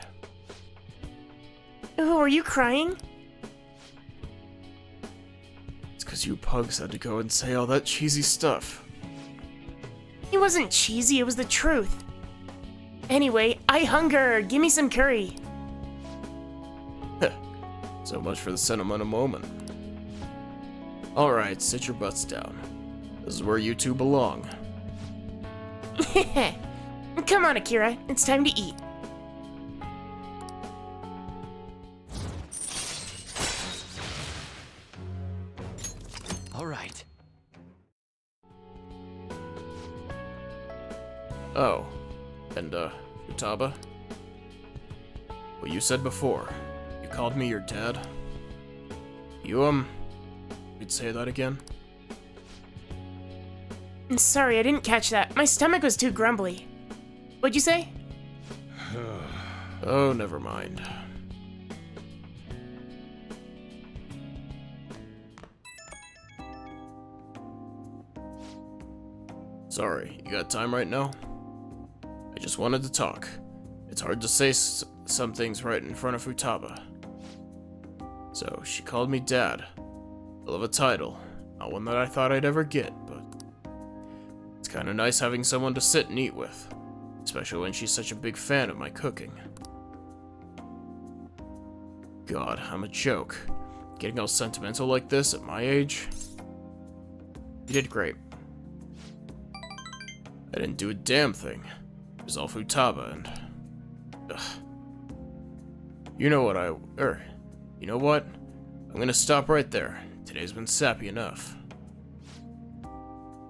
Ooh, are you crying? It's because you pugs had to go and say all that cheesy stuff. It wasn't cheesy, it was the truth. Anyway, I hunger! Give me some curry! So much for the sentimental moment. Alright, sit your butts down. This is where you two belong. Come on, Akira, it's time to eat. All right. Oh, and Futaba? Well, you said before, you called me your dad. You'd say that again? Sorry, I didn't catch that. My stomach was too grumbly. What'd you say? Oh, never mind. Sorry, you got time right now? I just wanted to talk. It's hard to say some things right in front of Futaba. So, she called me Dad. Hell of a title. Not one that I thought I'd ever get, but it's kinda nice having someone to sit and eat with. Especially when she's such a big fan of my cooking. God, I'm a joke. Getting all sentimental like this at my age? You did great. I didn't do a damn thing. It was all Futaba and... Ugh. You know what? I'm gonna stop right there. Today's been sappy enough.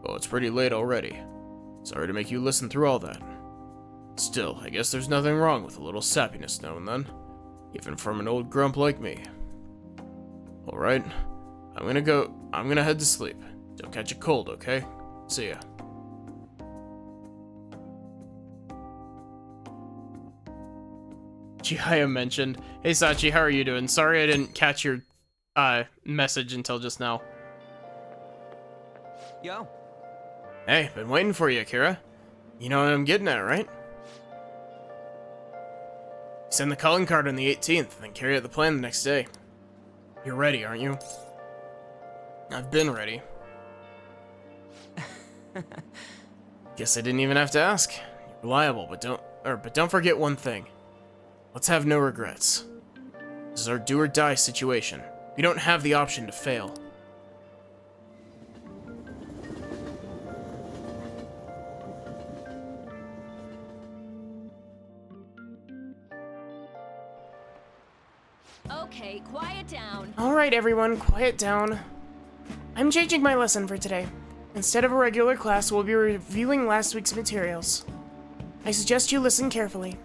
Oh, it's pretty late already. Sorry to make you listen through all that. Still, I guess there's nothing wrong with a little sappiness now and then. Even from an old grump like me. Alright, I'm gonna head to sleep. Don't catch a cold, okay? See ya. Chihaya mentioned, "Hey Sachi, how are you doing? Sorry I didn't catch your message until just now." Yo. Hey, been waiting for you, Akira. You know what I'm getting at, right? Send the calling card on the 18th, then carry out the plan the next day. You're ready, aren't you? I've been ready. Guess I didn't even have to ask. You're reliable, but don't forget one thing. Let's have no regrets. This is our do or die situation. We don't have the option to fail. Okay, quiet down. Alright everyone, quiet down. I'm changing my lesson for today. Instead of a regular class, we'll be reviewing last week's materials. I suggest you listen carefully.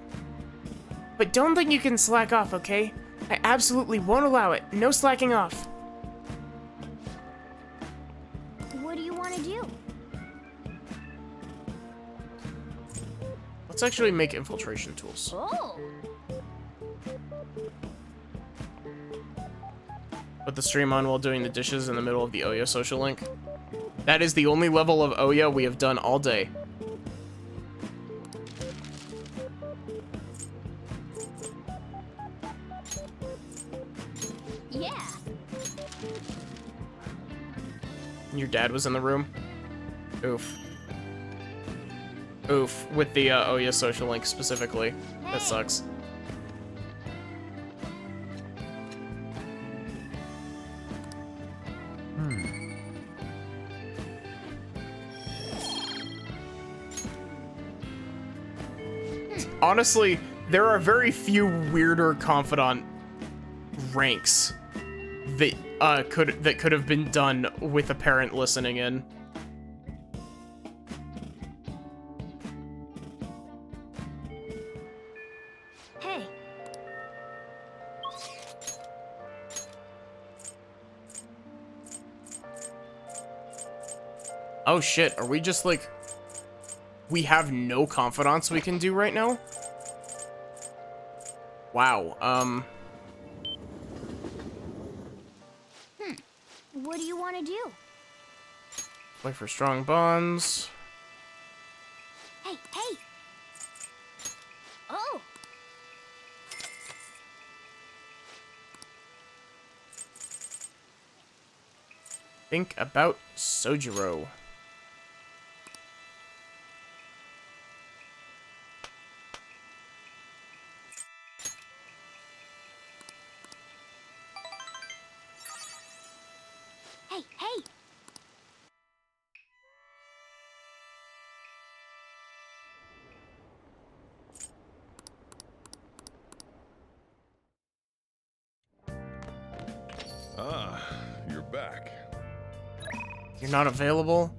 But don't think you can slack off, okay? I absolutely won't allow it. No slacking off. What do you want to do? Let's actually make infiltration tools. Oh! Put the stream on while doing the dishes in the middle of the Ouya social link. That is the only level of Ouya we have done all day. Yeah! Your dad was in the room? Oof. Oof, with the Ouya social link specifically. That sucks. Honestly, there are very few weirder confidant ranks that could have been done with a parent listening in. Hey, Oh shit, are we just like... We have no confidants we can do right now? Wow, what do you want to do? play for strong bonds. Hey, hey! Oh! Think about Sojiro. Hey, hey! Ah, you're back. You're not available?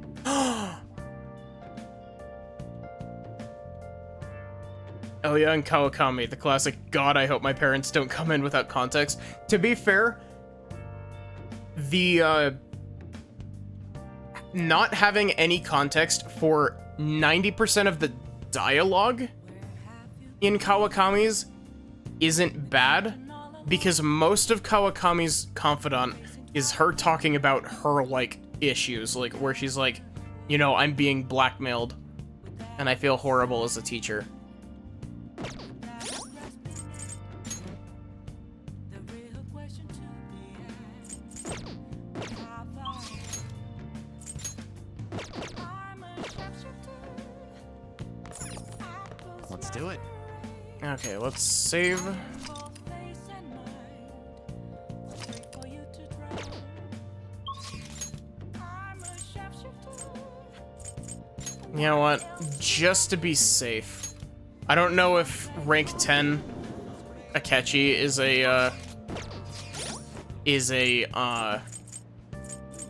Elya and Kawakami, the classic, God, I hope my parents don't come in without context. To be fair, the, not having any context for 90% of the dialogue in Kawakami's isn't bad, because most of Kawakami's confidant is her talking about her, like, issues, like, where she's like, you know, I'm being blackmailed, and I feel horrible as a teacher. Let's do it. Okay, let's save. You know what? Just to be safe. I don't know if rank 10 Akechi is a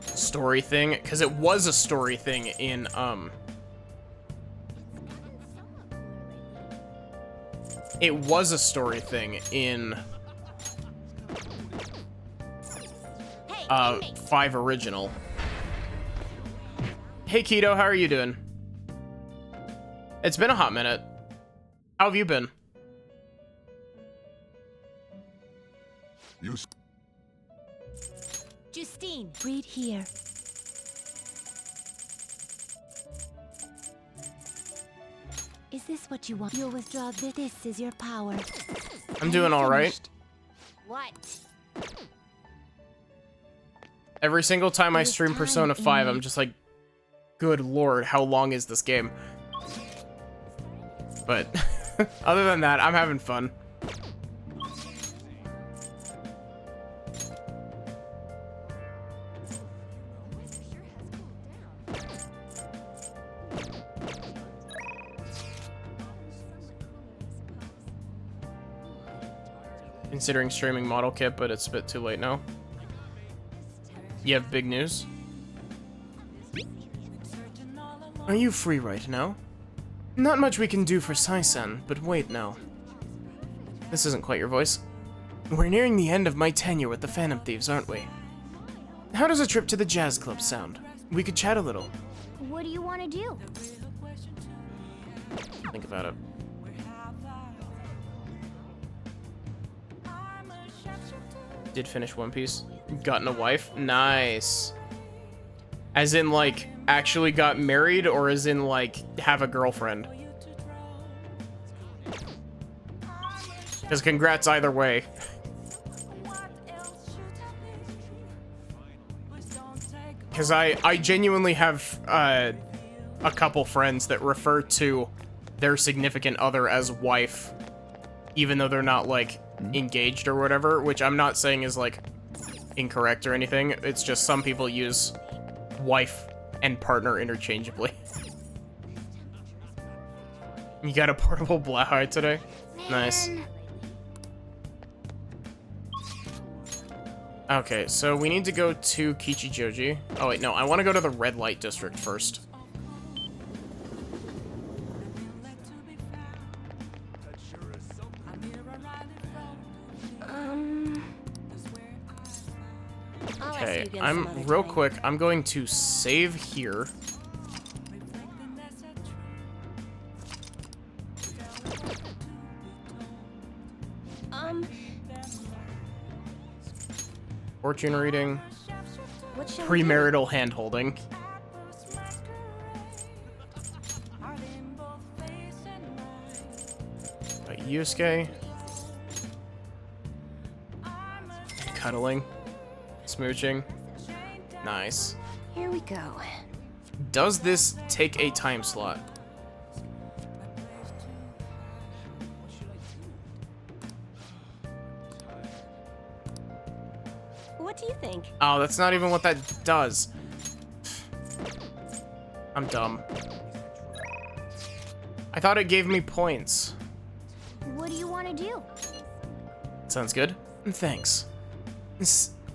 story thing, because it was a story thing in it was a story thing in 5 original. Hey Keto, how are you doing? It's been a hot minute. How have you been? You Justine! Read here. Is this what you want? You'll withdraw this. This is your power. I'm doing all right. What? Every single time I It is stream time, Persona 5, Amy. I'm just like, good lord, how long is this game? But other than that, I'm having fun. Considering streaming Model Kit, but it's a bit too late now. You have big news? Are you free right now? Not much we can do for Sai-san, but wait now. This isn't quite your voice. We're nearing the end of my tenure with the Phantom Thieves, aren't we? How does a trip to the jazz club sound? We could chat a little. What do you want to do? Think about it. Did finish One Piece. Gotten a wife? Nice. As in, like, actually got married, or as in, like, have a girlfriend? Because congrats either way. Because I genuinely have a couple friends that refer to their significant other as wife even though they're not, like, engaged or whatever, which I'm not saying is, like, incorrect or anything. It's just some people use wife and partner interchangeably. You got a portable Blahai today? Nice. Okay, so we need to go to Kichijoji. Oh wait, no, I want to go to the red light district first. Okay, I'm real quick. I'm going to save here. Fortune reading. Premarital hand-holding. Yusuke. Cuddling. Smooching. Nice. Here we go. Does this take a time slot? What do you think? Oh, that's not even what that does. I'm dumb. I thought it gave me points. What do you want to do? Sounds good. Thanks.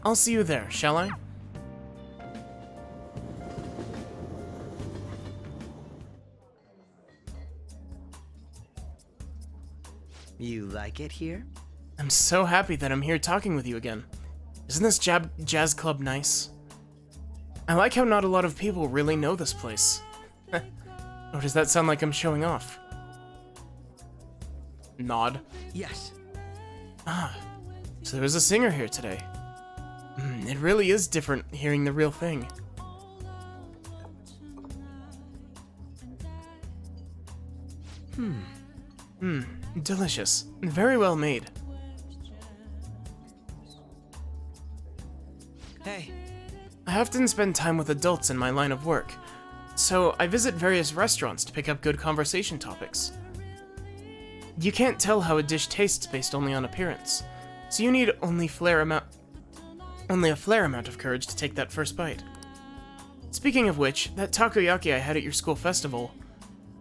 I'll see you there, shall I? You like it here? I'm so happy that I'm here talking with you again. Isn't this jazz club nice? I like how not a lot of people really know this place. Or does that sound like I'm showing off? Nod. Yes. Ah, so there was a singer here today. It really is different hearing the real thing. Delicious. Very well made. Hey. I often spend time with adults in my line of work, so I visit various restaurants to pick up good conversation topics. You can't tell how a dish tastes based only on appearance, so you need only a flare amount of courage to take that first bite. Speaking of which, that takoyaki I had at your school festival,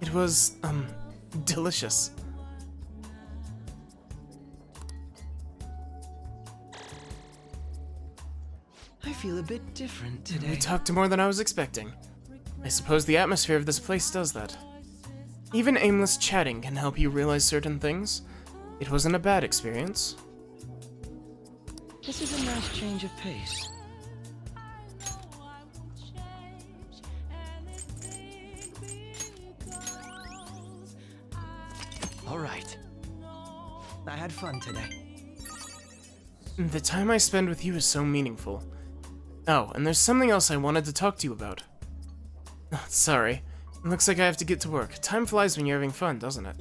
it was, delicious. I feel a bit different today. We talked more than I was expecting. I suppose the atmosphere of this place does that. Even aimless chatting can help you realize certain things. It wasn't a bad experience. This is a nice change of pace. All right. I had fun today. The time I spend with you is so meaningful. Oh, and there's something else I wanted to talk to you about. Oh, sorry. It looks like I have to get to work. Time flies when you're having fun, doesn't it?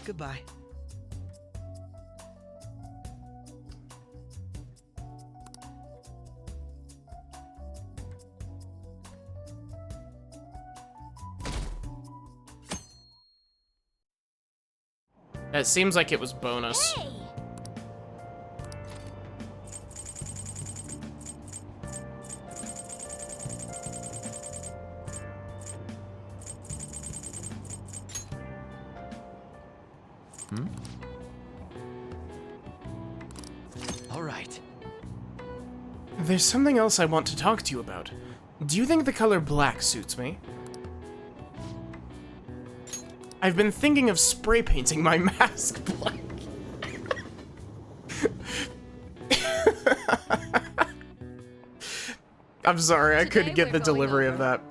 Goodbye. It seems like it was bonus. Hey! All right. There's something else I want to talk to you about. Do you think the color black suits me? I've been thinking of spray painting my mask black. I'm sorry, I couldn't get the delivery of that.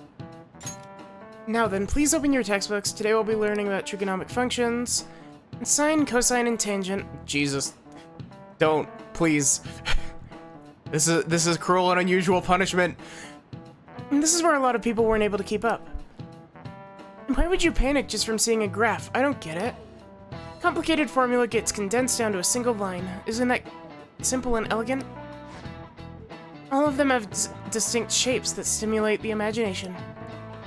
Now then, please open your textbooks. Today we'll be learning about trigonomic functions, sine, cosine, and tangent. Jesus. Don't, please. This is cruel and unusual punishment. And this is where a lot of people weren't able to keep up. Why would you panic just from seeing a graph? I don't get it. Complicated formula gets condensed down to a single line. Isn't that simple and elegant? All of them have distinct shapes that stimulate the imagination.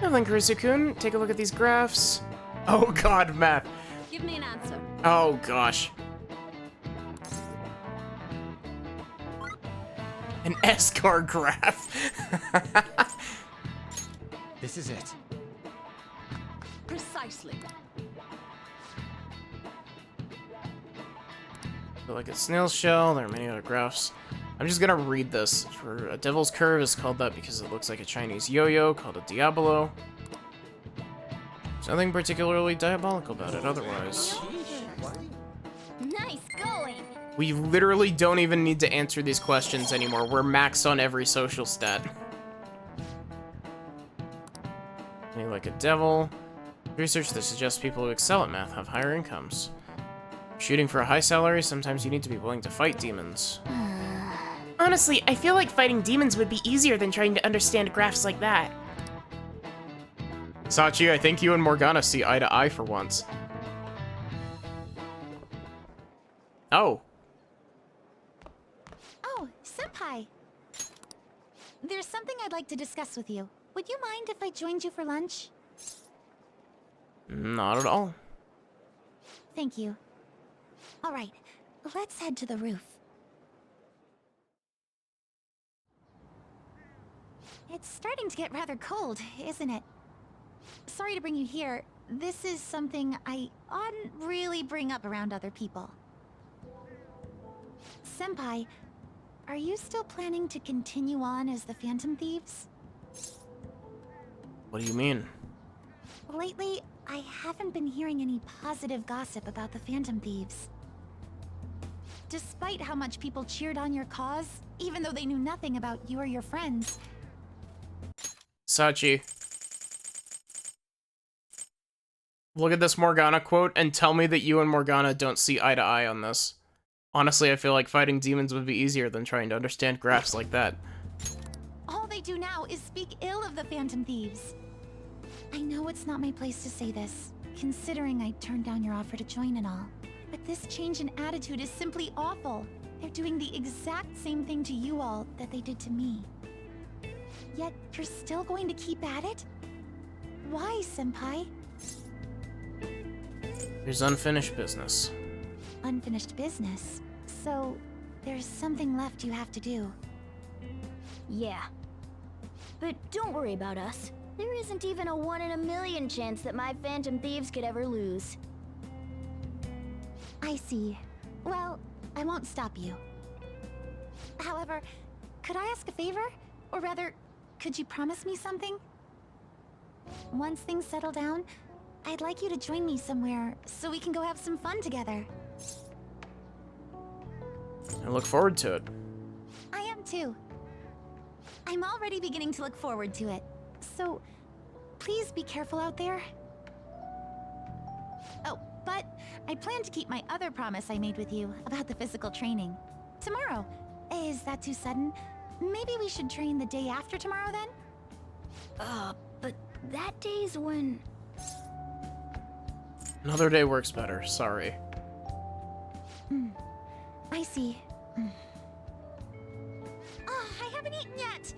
Now then, Kurusu-kun, take a look at these graphs. Oh god, math. Give me an answer. Oh gosh. An escort graph. This is it. Precisely. Like a snail shell, there are many other graphs. I'm just gonna read this. For a devil's curve is called that because it looks like a Chinese yo-yo called a Diabolo. There's nothing particularly diabolical about it otherwise. Nice going! We literally don't even need to answer these questions anymore. We're maxed on every social stat. Maybe like a devil. Research that suggests people who excel at math have higher incomes. Shooting for a high salary, sometimes you need to be willing to fight demons. Honestly, I feel like fighting demons would be easier than trying to understand graphs like that. Sachi, I think you and Morgana see eye to eye for once. Oh. Oh, Senpai! There's something I'd like to discuss with you. Would you mind if I joined you for lunch? Not at all. Thank you. Alright, let's head to the roof. It's starting to get rather cold, isn't it? Sorry to bring you here. This is something I oughtn't really bring up around other people. Senpai, are you still planning to continue on as the Phantom Thieves? What do you mean? Lately, I haven't been hearing any positive gossip about the Phantom Thieves. Despite how much people cheered on your cause, even though they knew nothing about you or your friends. Sachi. Look at this Morgana quote and tell me that you and Morgana don't see eye to eye on this. Honestly, I feel like fighting demons would be easier than trying to understand graphs like that. All they do now is speak ill of the Phantom Thieves. I know it's not my place to say this, considering I turned down your offer to join and all. But this change in attitude is simply awful. They're doing the exact same thing to you all that they did to me. Yet, you're still going to keep at it? Why, Senpai? There's unfinished business. Unfinished business? So, there's something left you have to do. Yeah. But don't worry about us. There isn't even a 1 in a million chance that my Phantom Thieves could ever lose. I see. Well, I won't stop you. However, could I ask a favor? Or rather, could you promise me something? Once things settle down, I'd like you to join me somewhere so we can go have some fun together. I look forward to it. I am too. I'm already beginning to look forward to it. So, please be careful out there. Oh, but I plan to keep my other promise I made with you about the physical training. Tomorrow. Is that too sudden? Maybe we should train the day after tomorrow then? But that day's when... Another day works better, sorry. I see. Oh, I haven't eaten yet!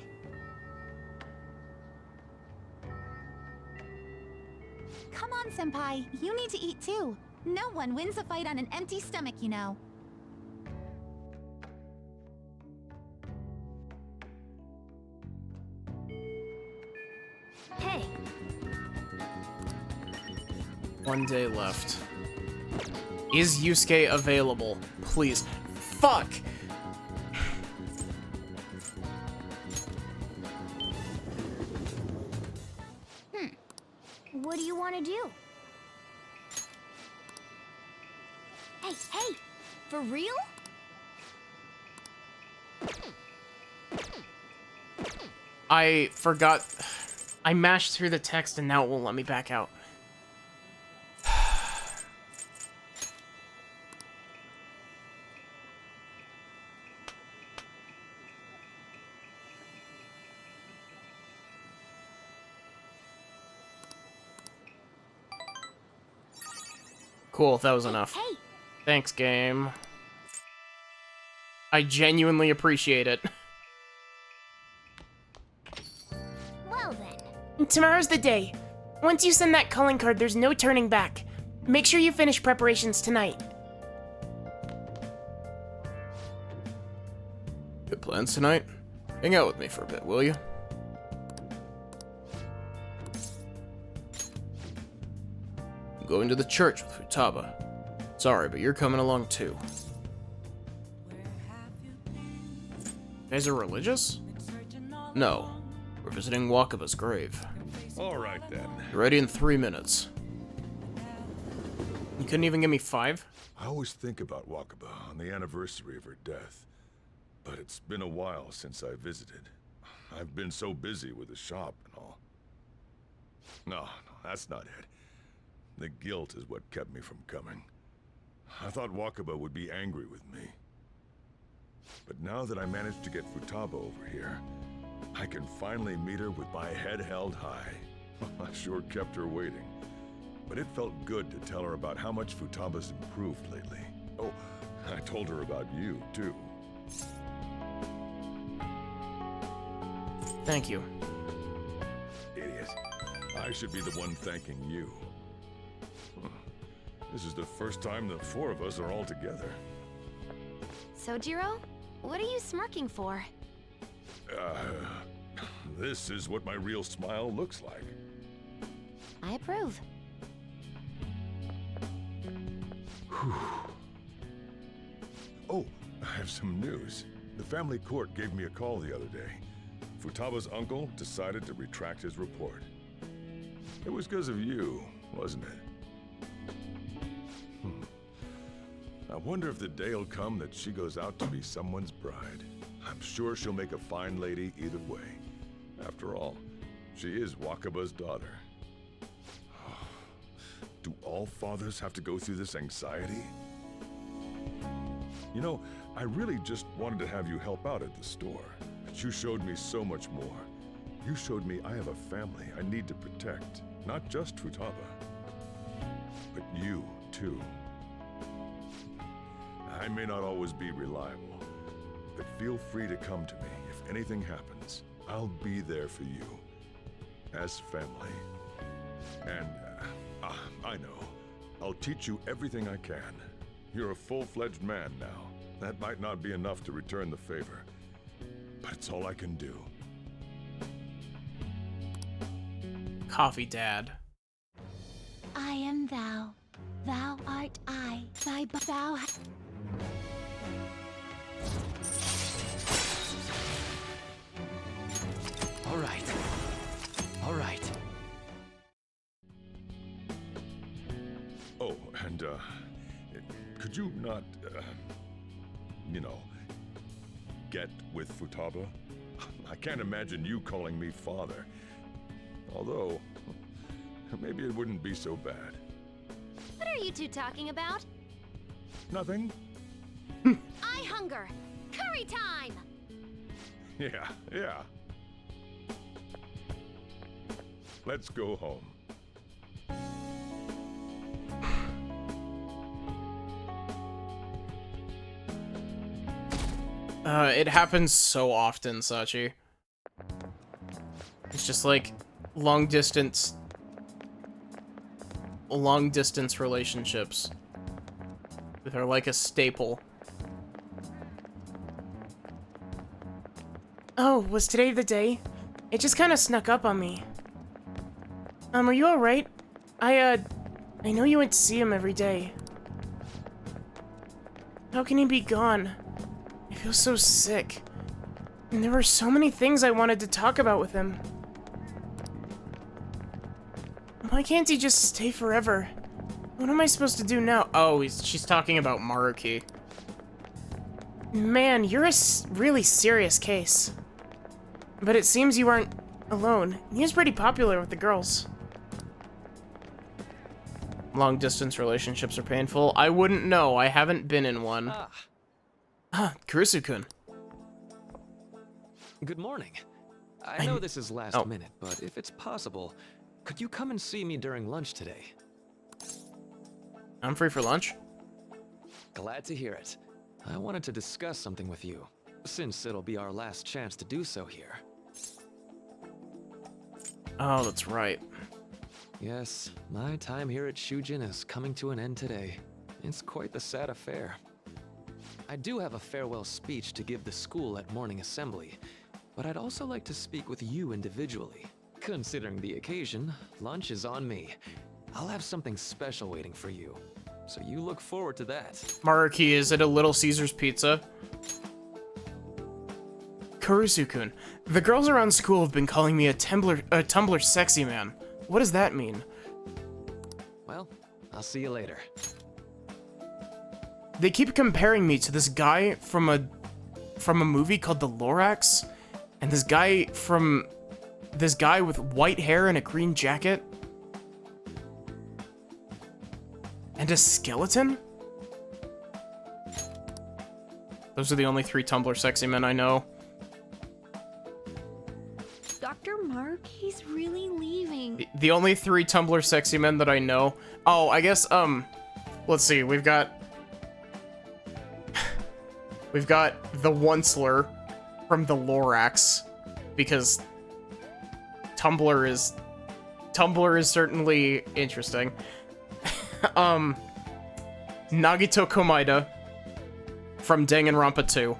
Come on, Senpai. You need to eat too. No one wins a fight on an empty stomach, you know. Hey, One day left. Is Yusuke available? Please. Fuck! what do you want to do? Hey, for real? I forgot. I mashed through the text and now it won't let me back out. Cool, that was enough. Hey, Thanks, game. I genuinely appreciate it. well then. Tomorrow's the day. Once you send that calling card, there's no turning back. Make sure you finish preparations tonight. Good plans tonight? Hang out with me for a bit, will you? I'm going to the church with Futaba. Sorry, but you're coming along too. You guys are religious? No. We're visiting Wakaba's grave. All right, then. You're ready in 3 minutes. You couldn't even give me 5? I always think about Wakaba on the anniversary of her death. But it's been a while since I visited. I've been so busy with the shop and all. No, that's not it. The guilt is what kept me from coming. I thought Wakaba would be angry with me. But now that I managed to get Futaba over here, I can finally meet her with my head held high. I sure kept her waiting. But it felt good to tell her about how much Futaba's improved lately. Oh, I told her about you, too. Thank you. Idiot. I should be the one thanking you. This is the first time the 4 of us are all together. Sojiro, what are you smirking for? This is what my real smile looks like. I approve. Oh, I have some news. The family court gave me a call the other day. Futaba's uncle decided to retract his report. It was because of you, wasn't it? I wonder if the day will come that she goes out to be someone's bride. I'm sure she'll make a fine lady either way. After all, she is Wakaba's daughter. Do all fathers have to go through this anxiety? You know, I really just wanted to have you help out at the store, but you showed me so much more. You showed me I have a family I need to protect, not just Futaba, but you, too. I may not always be reliable, but feel free to come to me if anything happens. I'll be there for you, as family. And, I know. I'll teach you everything I can. You're a full-fledged man now. That might not be enough to return the favor, but it's all I can do. Coffee Dad. I am thou. Thou art I. Thou. All right. All right. Oh, and, could you not, you know, get with Futaba? I can't imagine you calling me father. Although, maybe it wouldn't be so bad. What are you two talking about? Nothing? I hunger. Curry time! Yeah. Let's go home. It happens so often, Sachi. It's just like long distance relationships. They're like a staple. Oh, was today the day? It just kind of snuck up on me. Are you alright? I know you went to see him every day. How can he be gone? I feel so sick. And there were so many things I wanted to talk about with him. Why can't he just stay forever? What am I supposed to do now? Oh, she's talking about Maruki. Man, you're a really serious case. But it seems you aren't alone. He was pretty popular with the girls. Long distance relationships are painful. I wouldn't know. I haven't been in one. Kurusu-kun. Good morning. I know this is last minute, but if it's possible, could you come and see me during lunch today? I'm free for lunch. Glad to hear it. I wanted to discuss something with you, since it'll be our last chance to do so here. Oh, that's right. Yes, my time here at Shujin is coming to an end today. It's quite the sad affair. I do have a farewell speech to give the school at morning assembly, but I'd also like to speak with you individually. Considering the occasion, lunch is on me. I'll have something special waiting for you, so you look forward to that. Maruki, is it a Little Caesar's pizza? Kurusu-kun, the girls around school have been calling me a Tumblr sexy man. What does that mean? Well, I'll see you later. They keep comparing me to this guy from a movie called The Lorax, and this guy with white hair and a green jacket. And a skeleton? Those are the only 3 Tumblr sexy men I know. Dr. Mark, he's really leaving. The only 3 Tumblr sexy men that I know. Oh, I guess, let's see, we've got the Onceler from the Lorax, because Tumblr is certainly interesting. Nagito Komaeda from Danganronpa 2.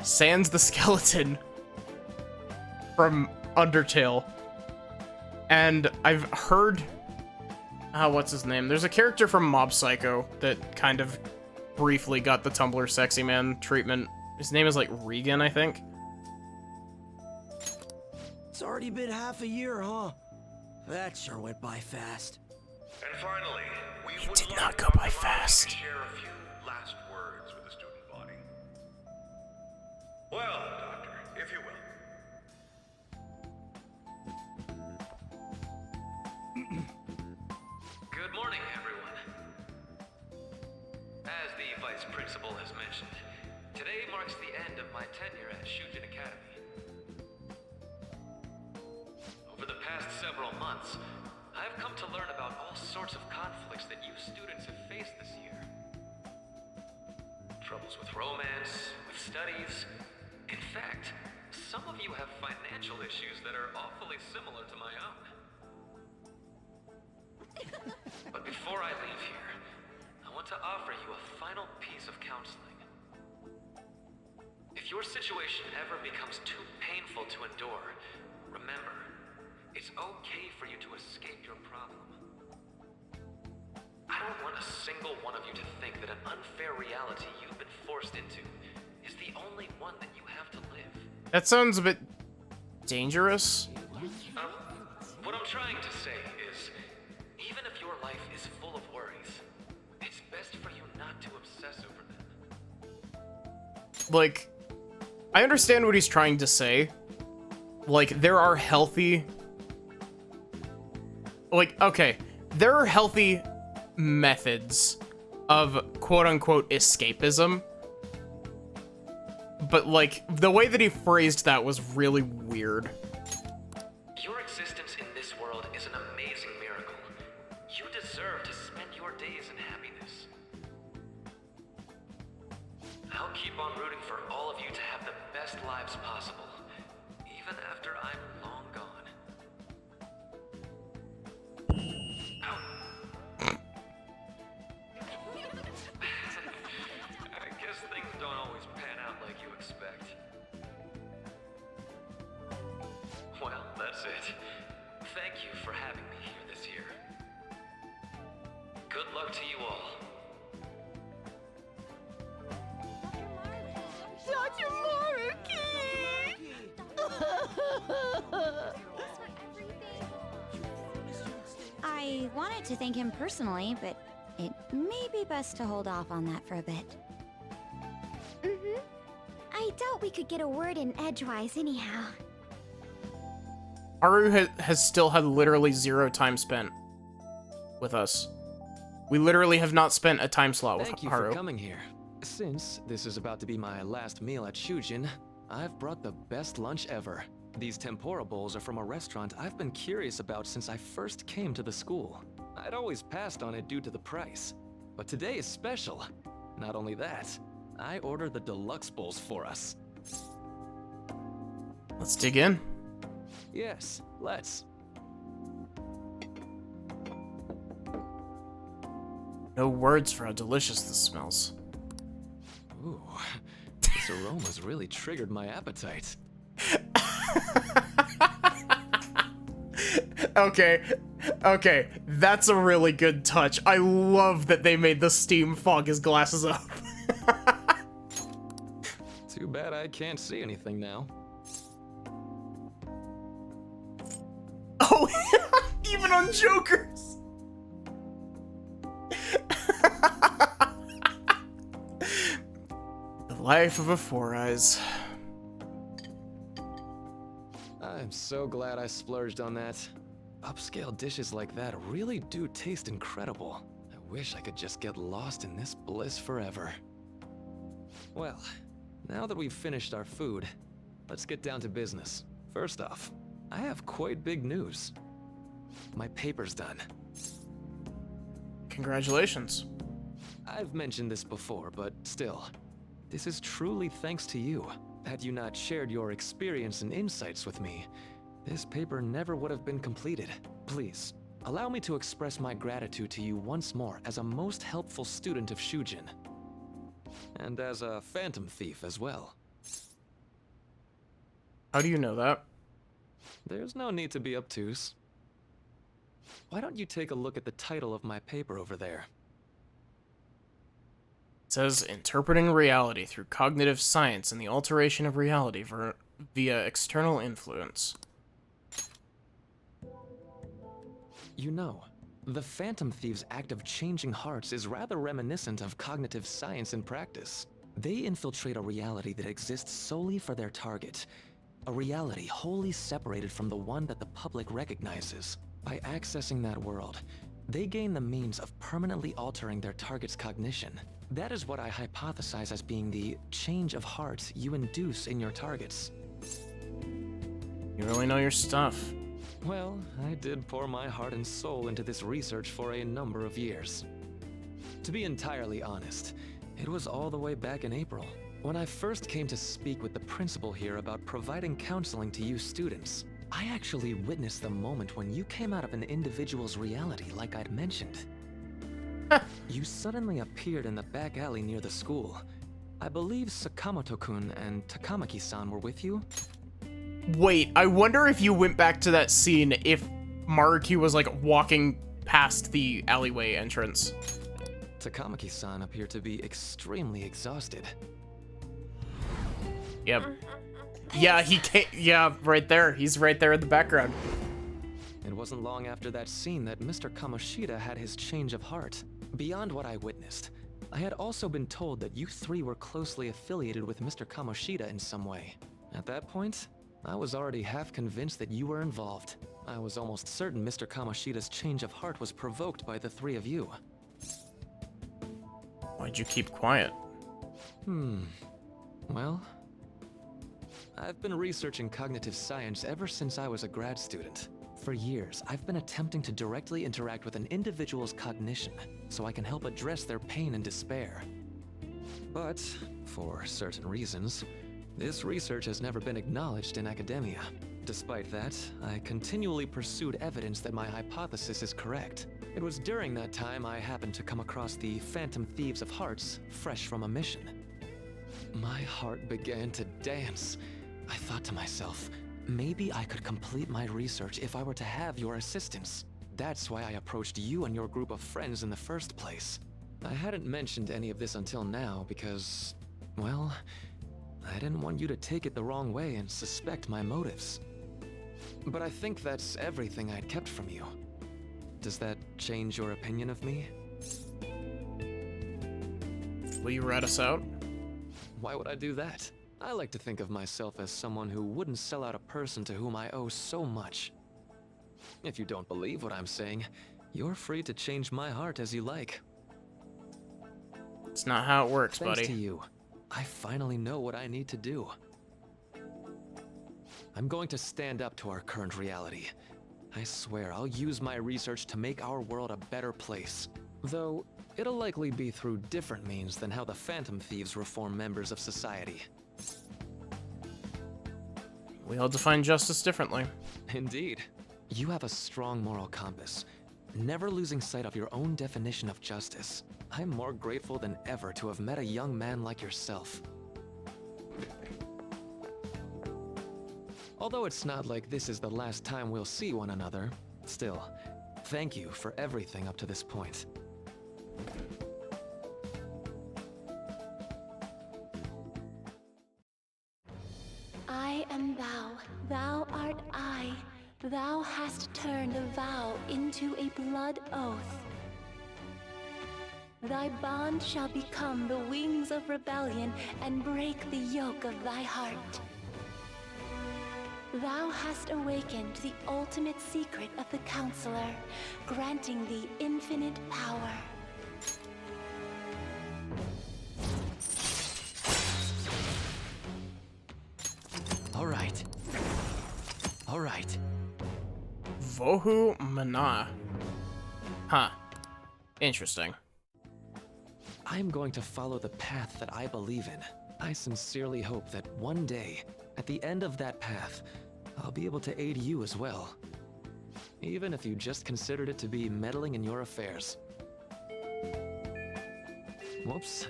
Sans the Skeleton from Undertale. And I've heard... what's his name? There's a character from Mob Psycho that kind of briefly got the Tumblr sexy man treatment. His name is like Regan, I think. It's already been half a year, huh? That sure went by fast. And finally, we It would did like not go Dr. by Maruki fast. to share a few last words with the student body. Well, Doctor, if you will. Good morning, everyone. As the Vice Principal has mentioned, today marks the end of my tenure at Shujin Academy. Over the past several months, I've come to learn about all sorts of conflicts that you students have faced this year. Troubles with romance, with studies. In fact, some of you have financial issues that are awfully similar to my own. But before I leave here, I want to offer you a final piece of counseling. If your situation ever becomes too painful to endure, remember, it's okay for you to escape your problem. I don't want a single one of you to think that an unfair reality you've been forced into is the only one that you have to live. That sounds a bit dangerous. What I'm trying to say is, even if your life is full of worries, it's best for you not to obsess over them. Like, I understand what he's trying to say. Like, there are healthy... Like, okay, there are healthy methods of quote-unquote escapism. But, like, the way that he phrased that was really weird. Your existence in this world is an amazing miracle. You deserve to spend your days in happiness. I'll keep on rooting for all of you to have the best lives possible, even after I'm long gone. Ow. I guess things don't always pan out like you expect. Well, that's it. Thank you for having me here this year. Good luck to you all. Dr. I wanted to thank him personally, but it may be best to hold off on that for a bit. I doubt we could get a word in edgewise anyhow. Haru has still had literally 0 time spent with us. We literally have not spent a time slot with Thank you Haru. for coming here. Since this is about to be my last meal at Shujin, I've brought the best lunch ever. These tempura bowls are from a restaurant I've been curious about since I first came to the school. I'd always passed on it due to the price, but today is special. Not only that, I ordered the deluxe bowls for us. Let's dig in. Yes, let's. No words for how delicious this smells. Ooh, this aroma's really triggered my appetite. Okay, that's a really good touch. I love that they made the steam fog his glasses up. Too bad I can't see anything now. Oh, even on Jokers. The life of a Four Eyes. I'm so glad I splurged on that. Upscale dishes like that really do taste incredible. I wish I could just get lost in this bliss forever. Well, now that we've finished our food, let's get down to business. First off, I have quite big news. My paper's done. Congratulations. I've mentioned this before, but still, this is truly thanks to you. Had you not shared your experience and insights with me, this paper never would have been completed. Please, allow me to express my gratitude to you once more as a most helpful student of Shujin. And as a phantom thief as well. How do you know that? There's no need to be obtuse. Why don't you take a look at the title of my paper over there? It says, Interpreting Reality Through Cognitive Science and the Alteration of Reality via External Influence. You know, the Phantom Thieves' act of changing hearts is rather reminiscent of cognitive science in practice. They infiltrate a reality that exists solely for their target. A reality wholly separated from the one that the public recognizes. By accessing that world, they gain the means of permanently altering their target's cognition. That is what I hypothesize as being the change of heart you induce in your targets. You really know your stuff. Well, I did pour my heart and soul into this research for a number of years. To be entirely honest, it was all the way back in April, when I first came to speak with the principal here about providing counseling to you students. I actually witnessed the moment when you came out of an individual's reality like I'd mentioned. You suddenly appeared in the back alley near the school. I believe Sakamoto-kun and Takamaki-san were with you? Wait, I wonder if you went back to that scene if Maruki was like walking past the alleyway entrance. Takamaki-san appeared to be extremely exhausted. Yep. Yeah, he can't. Yeah, right there. He's right there in the background. It wasn't long after that scene that Mr. Kamoshida had his change of heart. Beyond what I witnessed, I had also been told that you three were closely affiliated with Mr. Kamoshida in some way. At that point, I was already half convinced that you were involved. I was almost certain Mr. Kamoshida's change of heart was provoked by the three of you. Why'd you keep quiet? Well, I've been researching cognitive science ever since I was a grad student. For years, I've been attempting to directly interact with an individual's cognition so I can help address their pain and despair. But, for certain reasons, this research has never been acknowledged in academia. Despite that, I continually pursued evidence that my hypothesis is correct. It was during that time I happened to come across the Phantom Thieves of Hearts, fresh from a mission. My heart began to dance. I thought to myself, maybe I could complete my research if I were to have your assistance. That's why I approached you and your group of friends in the first place. I hadn't mentioned any of this until now because, well, I didn't want you to take it the wrong way and suspect my motives. But I think that's everything I'd kept from you. Does that change your opinion of me? Will you rat us out? Why would I do that? I like to think of myself as someone who wouldn't sell out a person to whom I owe so much. If you don't believe what I'm saying, you're free to change my heart as you like. It's not how it works, Thanks buddy. to you, I finally know what I need to do. I'm going to stand up to our current reality. I swear I'll use my research to make our world a better place. Though, it'll likely be through different means than how the Phantom Thieves reform members of society. We all define justice differently. Indeed. You have a strong moral compass. never losing sight of your own definition of justice. I'm more grateful than ever to have met a young man like yourself. Although it's not like this is the last time we'll see one another, still, thank you for everything up to this point. I am thou, thou art I. Thou hast turned a vow into a blood oath. Thy bond shall become the wings of rebellion and break the yoke of thy heart. Thou hast awakened the ultimate secret of the Counselor, granting thee infinite power. All right. All right. Vohu Mana. Huh. Interesting. I'm going to follow the path that I believe in. I sincerely hope that one day, at the end of that path, I'll be able to aid you as well. Even if you just considered it to be meddling in your affairs. Whoops.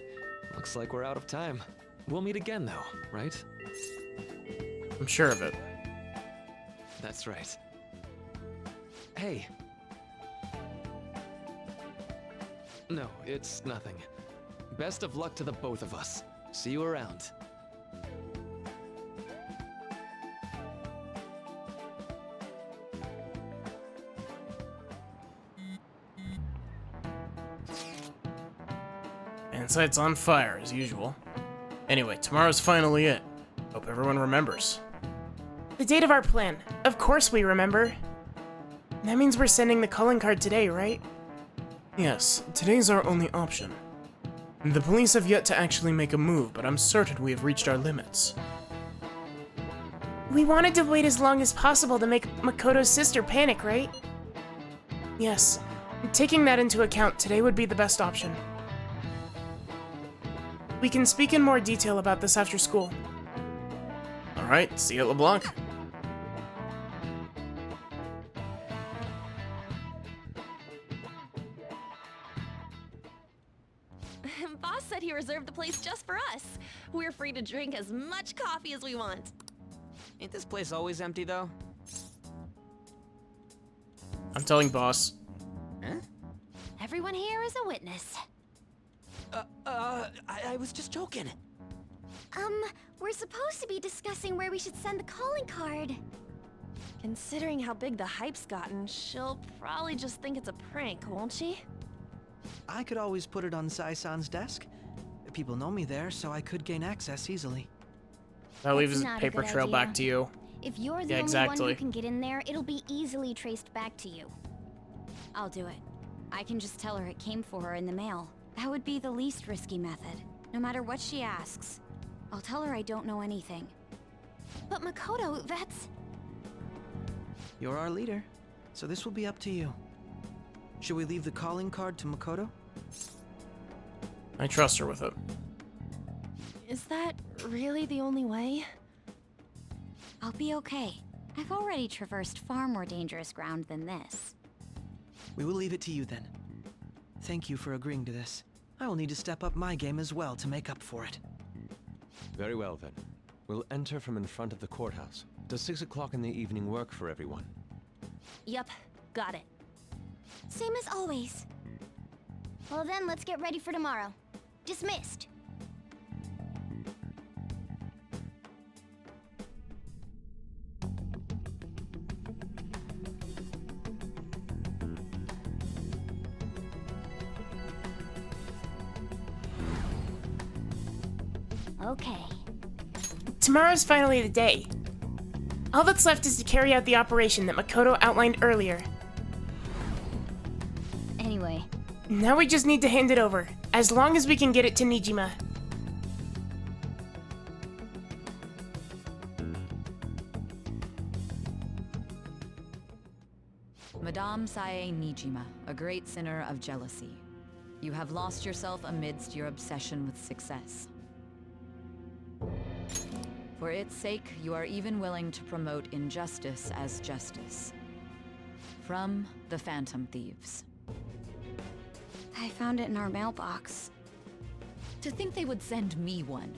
Looks like we're out of time. We'll meet again though, right? I'm sure of it. That's right. Hey. No, it's nothing. Best of luck to the both of us. See you around. And site's on fire, as usual. Anyway, tomorrow's finally it. Hope everyone remembers. The date of our plan. Of course we remember. That means we're sending the calling card today, right? Yes, today's our only option. The police have yet to actually make a move, but I'm certain we have reached our limits. We wanted to wait as long as possible to make Makoto's sister panic, right? Yes. Taking that into account, today would be the best option. We can speak in more detail about this after school. Alright, see you at LeBlanc. Boss said he reserved the place just for us. We're free to drink as much coffee as we want. Ain't this place always empty, though? I'm telling boss. Huh? Everyone here is a witness. I was just joking. We're supposed to be discussing where we should send the calling card. Considering how big the hype's gotten, she'll probably just think it's a prank, won't she? I could always put it on Sai-san's desk. People know me there, so I could gain access easily. That leaves a not a paper good trail idea. back to you. If you're the Yeah, only one exactly. who can get in there, it'll be easily traced back to you. I'll do it. I can just tell her it came for her in the mail. That would be the least risky method, no matter what she asks. I'll tell her I don't know anything. But Makoto, that's... You're our leader, so this will be up to you. Should we leave the calling card to Makoto? I trust her with it. Is that really the only way? I'll be okay. I've already traversed far more dangerous ground than this. We will leave it to you then. Thank you for agreeing to this. I will need to step up my game as well to make up for it. Very well then. We'll enter from in front of the courthouse. Does 6 o'clock in the evening work for everyone? Yup, got it. Same as always. Well then, let's get ready for tomorrow. Dismissed. Okay. Tomorrow's finally the day. All that's left is to carry out the operation that Makoto outlined earlier. Anyway. Now we just need to hand it over, as long as we can get it to Nijima. Madame Sae Nijima, a great sinner of jealousy. You have lost yourself amidst your obsession with success. For its sake, you are even willing to promote injustice as justice. From the Phantom Thieves. I found it in our mailbox. To think they would send me one.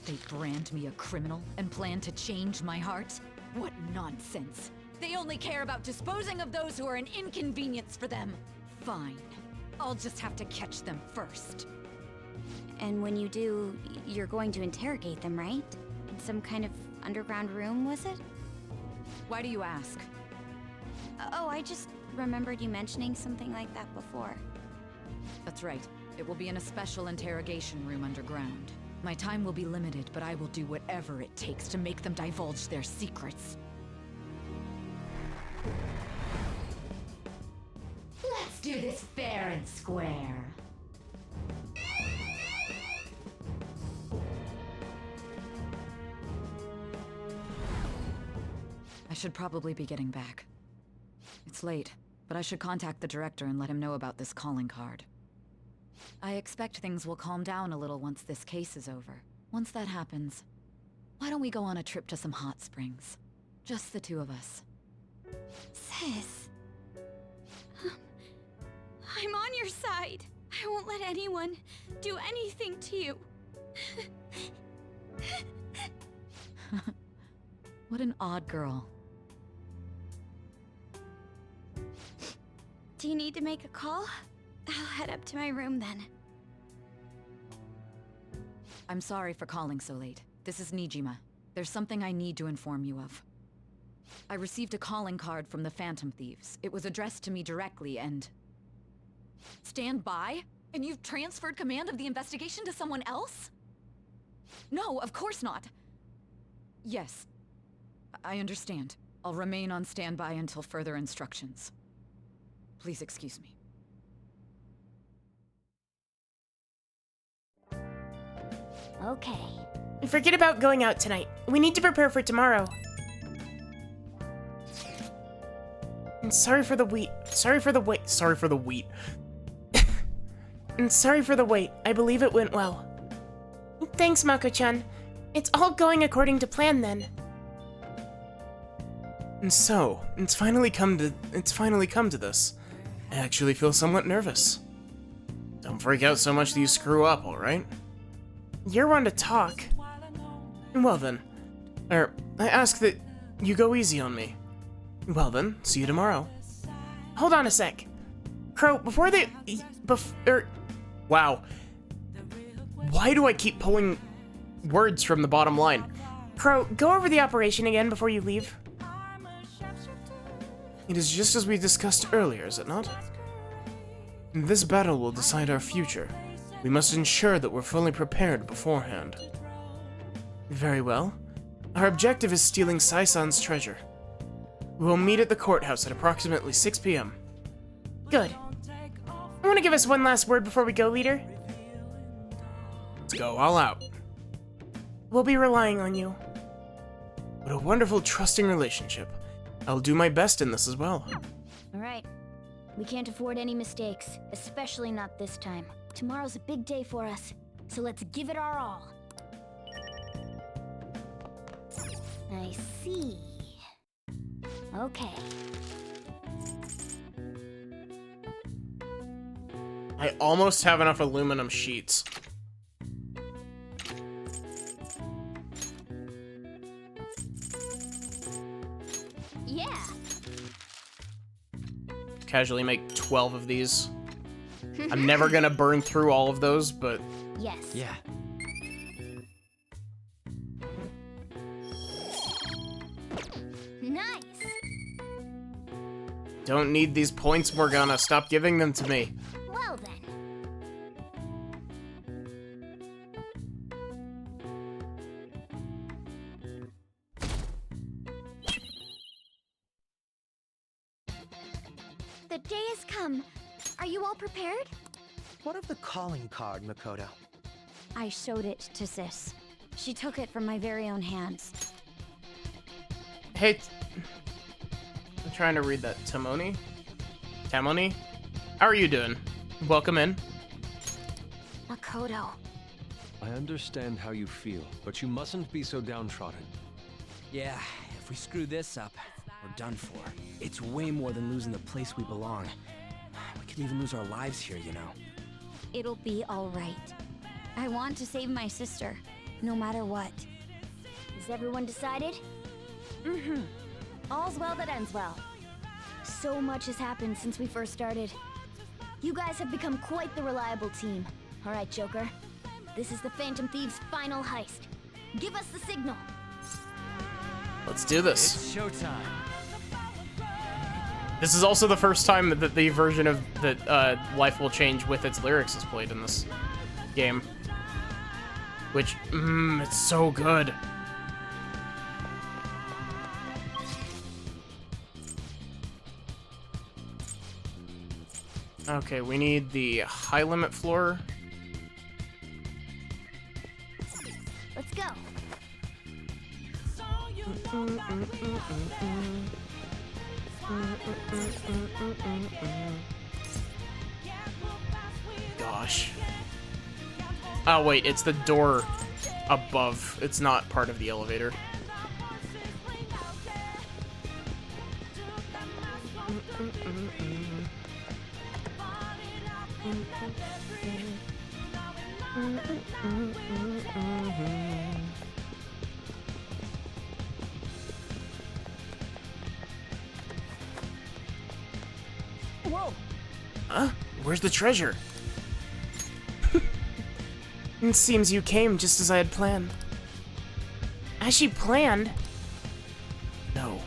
They brand me a criminal and plan to change my heart? What nonsense! They only care about disposing of those who are an inconvenience for them. Fine. I'll just have to catch them first. And when you do, you're going to interrogate them, right? In some kind of underground room, was it? Why do you ask? Oh, I just remembered you mentioning something like that before. That's right. It will be in a special interrogation room underground. My time will be limited, but I will do whatever it takes to make them divulge their secrets. Let's do this fair and square. I should probably be getting back. It's late, but I should contact the director and let him know about this calling card. I expect things will calm down a little once this case is over. Once that happens, why don't we go on a trip to some hot springs? Just the two of us. Sis. I'm on your side. I won't let anyone do anything to you. What an odd girl. Do you need to make a call? I'll head up to my room then. I'm sorry for calling so late. This is Nijima. There's something I need to inform you of. I received a calling card from the Phantom Thieves. It was addressed to me directly and... Stand by? And you've transferred command of the investigation to someone else? No, of course not. Yes. I understand. I'll remain on standby until further instructions. Please excuse me. Okay. Forget about going out tonight. We need to prepare for tomorrow. And sorry for the wait. Sorry for the wait. Sorry for the wait. And sorry for the wait. I believe it went well. Thanks, Mako-chan. It's all going according to plan then. And so, it's finally come to this. I actually feel somewhat nervous. Don't freak out so much that you screw up, alright? You're one to talk. Well then. I ask that you go easy on me. Well then, see you tomorrow. Hold on a sec. Crow, before they... Wow. Why do I keep pulling words from the bottom line? Crow, go over the operation again before you leave. It is just as we discussed earlier, is it not? This battle will decide our future. We must ensure that we're fully prepared beforehand. Very well. Our objective is stealing Sai-san's treasure. We will meet at the courthouse at approximately 6 p.m. Good. I want to give us one last word before we go, leader. Let's go all out. We'll be relying on you. What a wonderful, trusting relationship. I'll do my best in this as well. Alright. We can't afford any mistakes, especially not this time. Tomorrow's a big day for us, so let's give it our all. I see. Okay. I almost have enough aluminum sheets. Yeah. Casually make 12 of these. I'm never gonna burn through all of those, but... Yes. Yeah. Nice. Don't need these points, Morgana. Stop giving them to me. Well then. The day has come. Are you all prepared? What of the calling card, Makoto? I showed it to Sis. She took it from my very own hands. Hey, I'm trying to read that. Tamoni? Tamoni? How are you doing? Welcome in. Makoto. I understand how you feel, but you mustn't be so downtrodden. Yeah, if we screw this up, we're done for. It's way more than losing the place we belong. We could even lose our lives here, you know. It'll be all right. I want to save my sister, no matter what. Is everyone decided? Mm-hmm. All's well that ends well. So much has happened since we first started. You guys have become quite the reliable team. All right, Joker. This is the Phantom Thieves' final heist. Give us the signal. Let's do this. It's showtime. This is also the first time that the version of that Life Will Change with its lyrics is played in this game. Which, it's so good. Okay, we need the high limit floor. Let's go. Gosh. Oh wait, it's the door above. It's not part of the elevator. Whoa! Huh? Where's the treasure? It seems you came just as I had planned. As she planned? No.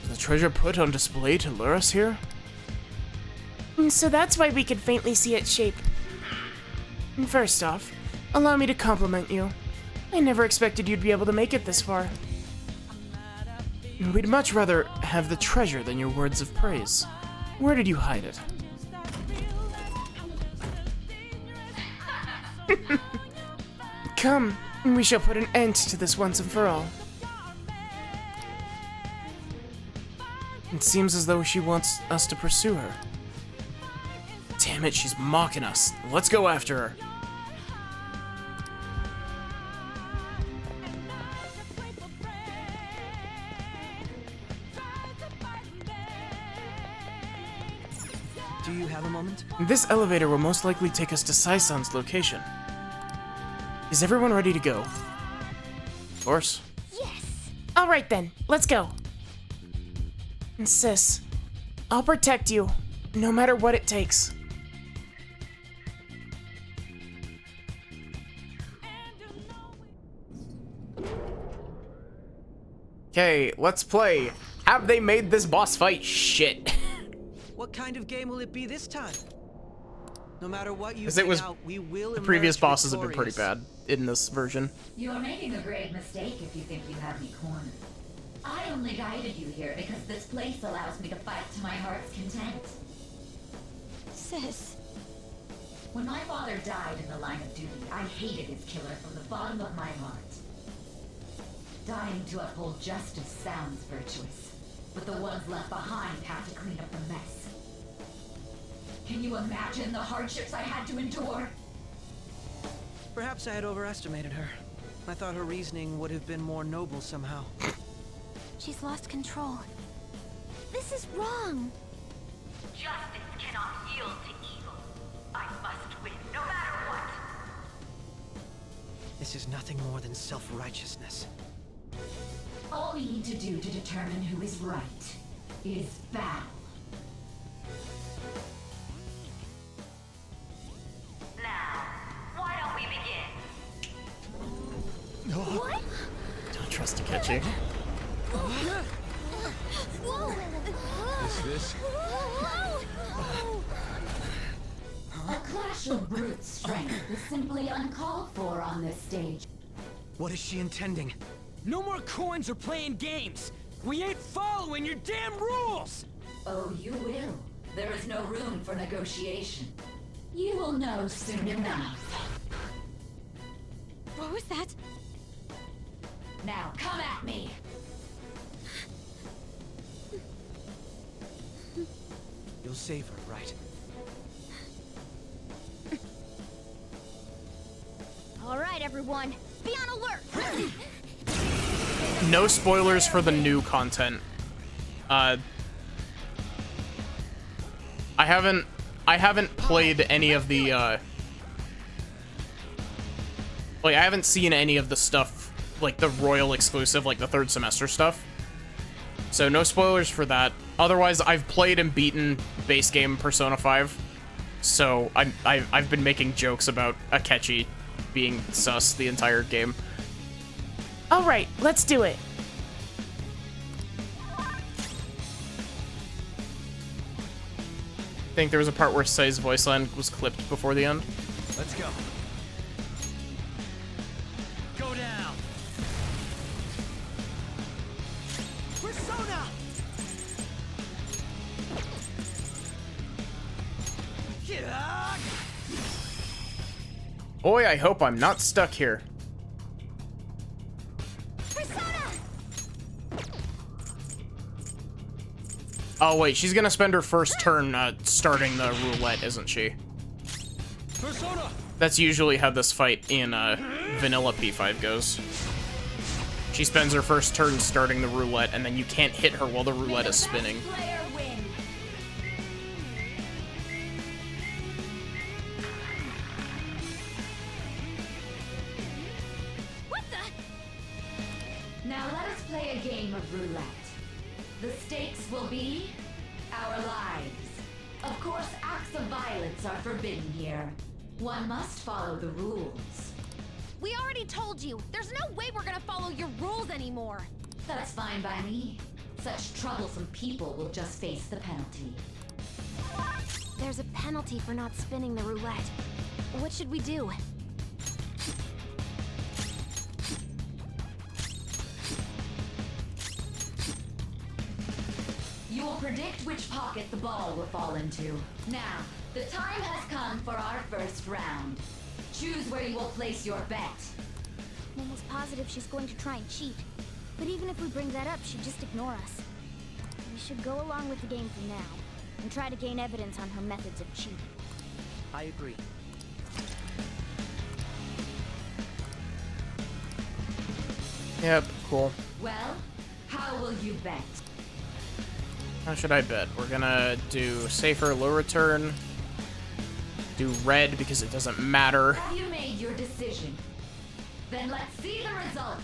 Was the treasure put on display to lure us here? So that's why we could faintly see its shape. First off, allow me to compliment you. I never expected you'd be able to make it this far. We'd much rather have the treasure than your words of praise. Where did you hide it? Come, we shall put an end to this once and for all. It seems as though she wants us to pursue her. Damn it, she's mocking us. Let's go after her. Do you have a moment? This elevator will most likely take us to Sai-san's location. Is everyone ready to go? Of course. Yes! All right then, let's go. And sis, I'll protect you, no matter what it takes. Okay, let's play. Have they made this boss fight shit? What kind of game will it be this time? No matter what you we will the previous emerge bosses have been pretty victorious. bad in this version. You're making a grave mistake if you think you have me cornered. I only guided you here because this place allows me to fight to my heart's content. Sis. When my father died in the line of duty, I hated his killer from the bottom of my heart. Dying to uphold justice sounds virtuous, but the ones left behind had to clean up the mess. Can you imagine the hardships I had to endure? Perhaps I had overestimated her. I thought her reasoning would have been more noble somehow. She's lost control. This is wrong. Justice cannot yield to evil. I must win, no matter what. This is nothing more than self-righteousness. All we need to do to determine who is right is battle. Now, why don't we begin? What? Don't trust Takechi. Is this? A clash of brute strength is simply uncalled for on this stage. What is she intending? No more coins or playing games! We ain't following your damn rules! Oh, you will. There is no room for negotiation. You will know soon enough. What was that? Now come at me! You'll save her, right? All right, everyone. Be on alert! No spoilers for the new content. I haven't played any of the, like, I haven't seen any of the stuff, like, the Royal exclusive, like, the third semester stuff. So, no spoilers for that. Otherwise, I've played and beaten base game Persona 5. So, I've been making jokes about Akechi being sus the entire game. Alright, let's do it. I think there was a part where Sei's voice line was clipped before the end. Let's go. Go down. Persona! Boy, I hope I'm not stuck here. Oh wait, she's gonna spend her first turn starting the roulette, isn't she? Persona! That's usually how this fight in vanilla P5 goes. She spends her first turn starting the roulette, and then you can't hit her while the roulette is spinning. What the? Now let us play a game of roulette. The stakes will be our lives. Of course, acts of violence are forbidden here. One must follow the rules. We already told you. There's no way we're gonna follow your rules anymore. That's fine by me. Such troublesome people will just face the penalty. There's a penalty for not spinning the roulette. What should we do? You will predict which pocket the ball will fall into. Now, the time has come for our first round. Choose where you will place your bet. I'm almost positive she's going to try and cheat. But even if we bring that up, she'd just ignore us. We should go along with the game for now, and try to gain evidence on her methods of cheating. I agree. Yep, cool. Well, how will you bet? How should I bet? We're gonna do safer, low return. Do red because it doesn't matter. Have you made your decision? Then let's see the results.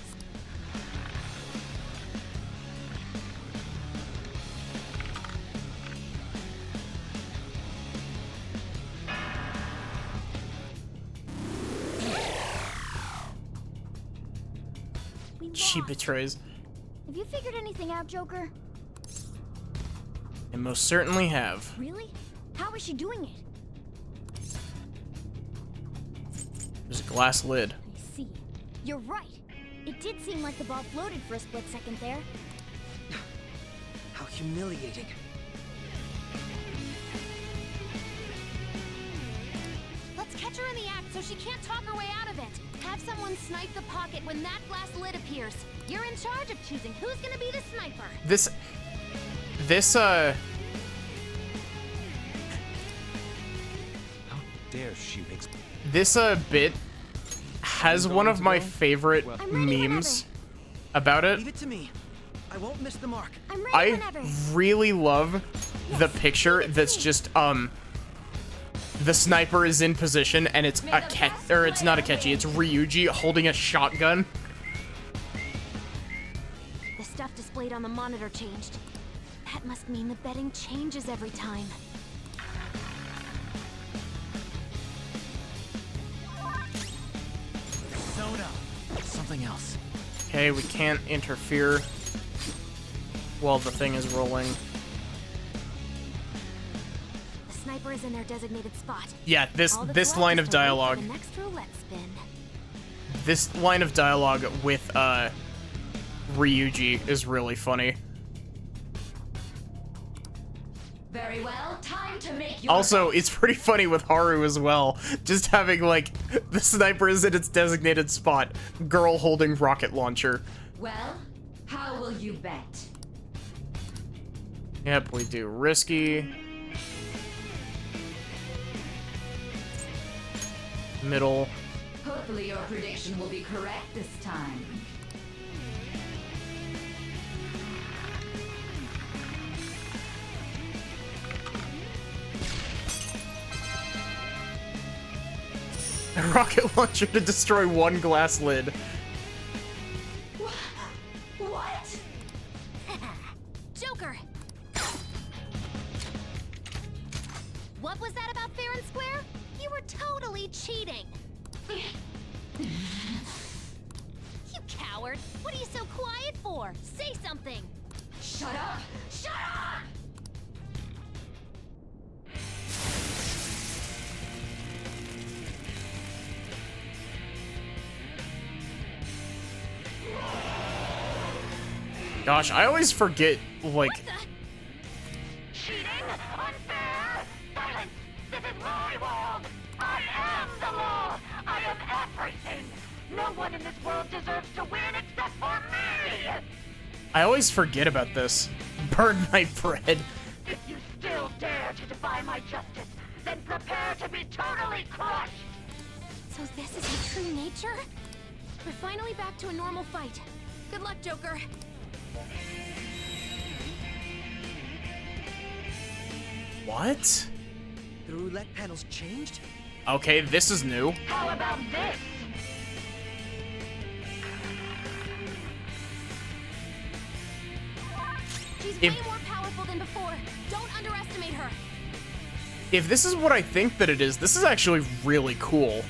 She betrays. Have you figured anything out, Joker? I most certainly have. Really? How is she doing it? There's a glass lid. I see. You're right. It did seem like the ball floated for a split second there. How humiliating. Let's catch her in the act so she can't talk her way out of it. Have someone snipe the pocket when that glass lid appears. You're in charge of choosing who's gonna be the sniper. This How dare she make... This bit has one of my favorite memes about it. Leave it to me. I won't miss the mark. I'm ready I whenever. really love the picture that's just the sniper is in position and it's it's not Akechi, it's Ryuji holding a shotgun. The stuff displayed on the monitor changed. That must mean the betting changes every time. Soda. Something else. Okay, we can't interfere while the thing is rolling. The sniper is in their designated spot. Yeah, this All that's this left line is of to wait for dialogue. the next roulette spin. This line of dialogue with Ryuji is really funny. Very well, time to make your Also, it's pretty funny with Haru as well. Just having, like, the sniper is in its designated spot. Girl holding rocket launcher. Well, how will you bet? Yep, we do risky. Middle. Hopefully your prediction will be correct this time. rocket launcher to destroy one glass lid. What? Joker! What was that about fair and square? You were totally cheating. You coward! What are you so quiet for? Say something! Shut up! Shut up! Gosh, I always forget, like... Cheating? Unfair? Silence! This is my world! I am the law! I am everything! No one in this world deserves to win except for me! I always forget about this. Burn my bread. If you still dare to defy my justice, then prepare to be totally crushed! So this is your true nature? We're finally back to a normal fight. Good luck, Joker. What? The roulette panel's changed? Okay, this is new. How about this? She's If- way more powerful than before. Don't underestimate her. If this is what I think that it is, this is actually really cool.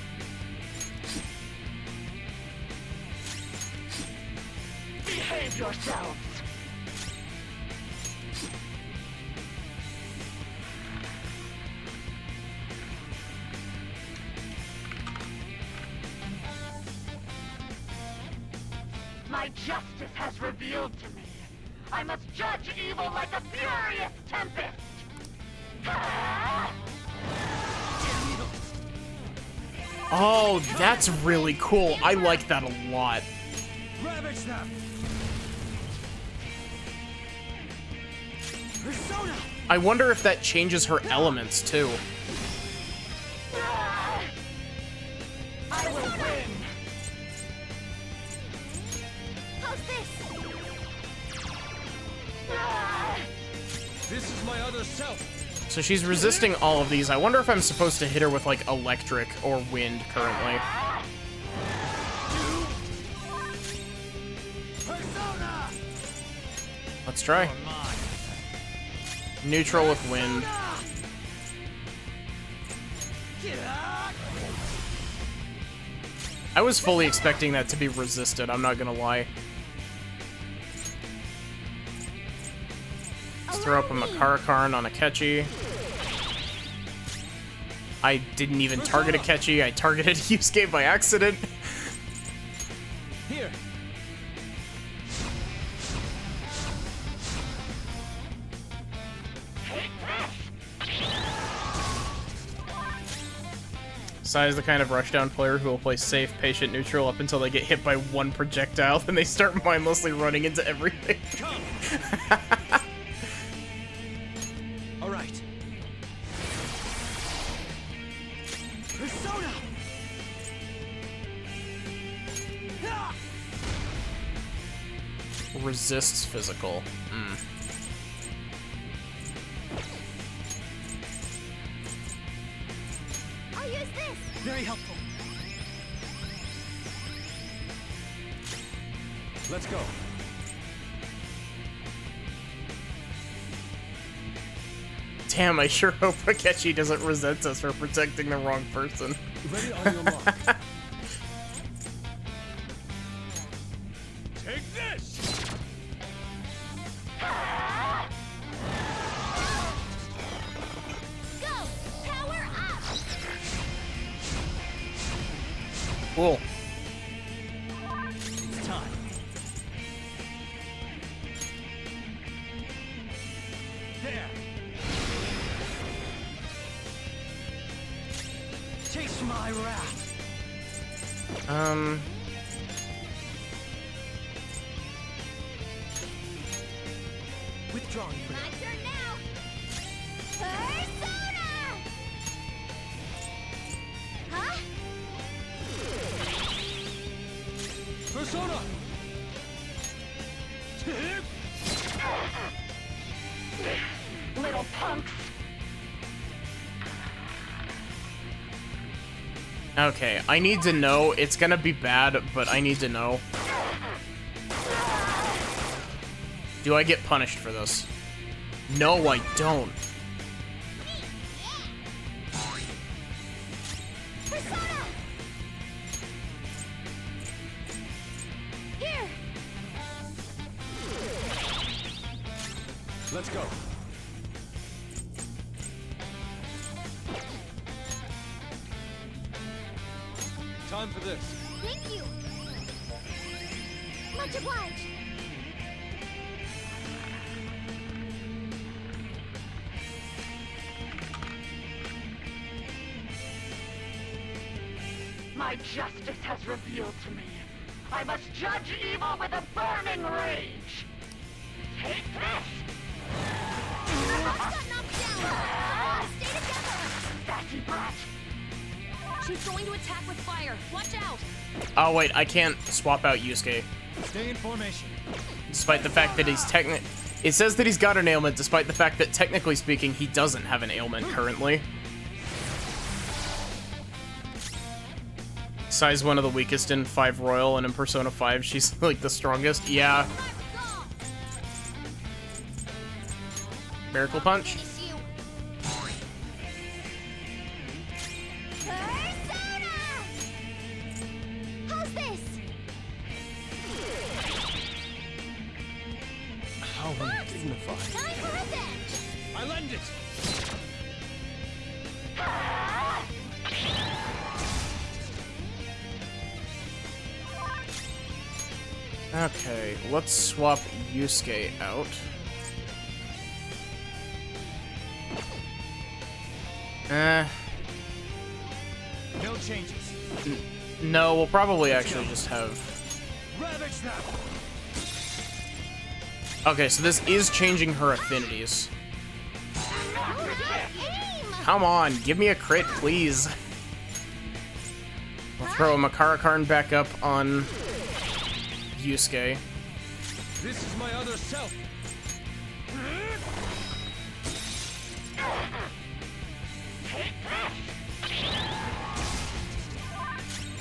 Behave yourselves! My justice has revealed to me. I must judge evil like a furious tempest! Oh, that's really cool. I like that a lot. Ravage them! Persona! I wonder if that changes her elements too. I will win! How's this? This is my other self! So she's resisting all of these. I wonder if I'm supposed to hit her with like electric or wind currently. Persona! Let's try. Neutral with wind. I was fully expecting that to be resisted, I'm not gonna lie. Let's throw up a Makarakarn on Akechi. I didn't even target Akechi, I targeted Yusuke by accident. Here! Sai is the kind of rushdown player who will play safe, patient, neutral up until they get hit by one projectile, then they start mindlessly running into everything. All right. Persona! Resists physical. I'll use this. Very helpful. Let's go. Damn, I sure hope Akechi doesn't resent us for protecting the wrong person. Ready on your mark. Take this! Go! Power up! Cool. It's time. There! Chase my wrath. Withdrawing. My turn now. Persona! Huh? Persona! Little punks! Okay, I need to know. It's gonna be bad, but I need to know. Do I get punished for this? No, I don't. Here. Let's go. Time for this. Thank you. Much obliged. My justice has revealed to me. I must judge evil with a burning rage. Take this! Got knocked down. Stay together. Sassy brat! She's going to attack with fire. Watch out. Oh wait, I can't swap out Yusuke. Stay in formation. Despite the fact that he's it says that he's got an ailment, despite the fact that technically speaking, he doesn't have an ailment currently. Sai's one of the weakest in 5 Royal, and in Persona 5, she's like the strongest. Yeah. Miracle Punch. How's this? How undignified. Time for revenge. I lend it. Okay, let's swap Yusuke out. No changes. No, we'll probably actually just have... Ravage them. Okay, so this is changing her affinities. Come on, give me a crit, please. We'll throw a Makara Karn back up on Yusuke. This is my other self.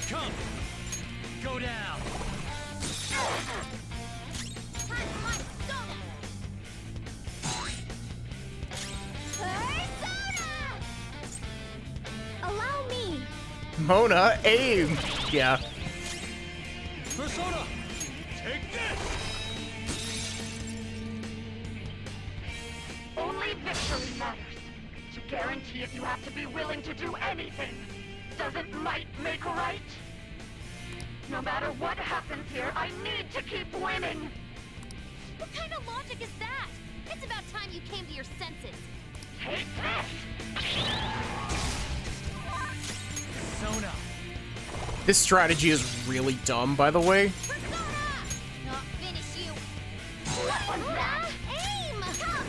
Come. Go down. Allow me. Mona, aim! Yeah. Persona, take this. Only victory matters. To guarantee it, you have to be willing to do anything. Doesn't might make right? No matter what happens here, I need to keep winning. What kind of logic is that? It's about time you came to your senses. Take this! Persona. This strategy is really dumb, by the way. Not finish you. What was that? Aim! Come.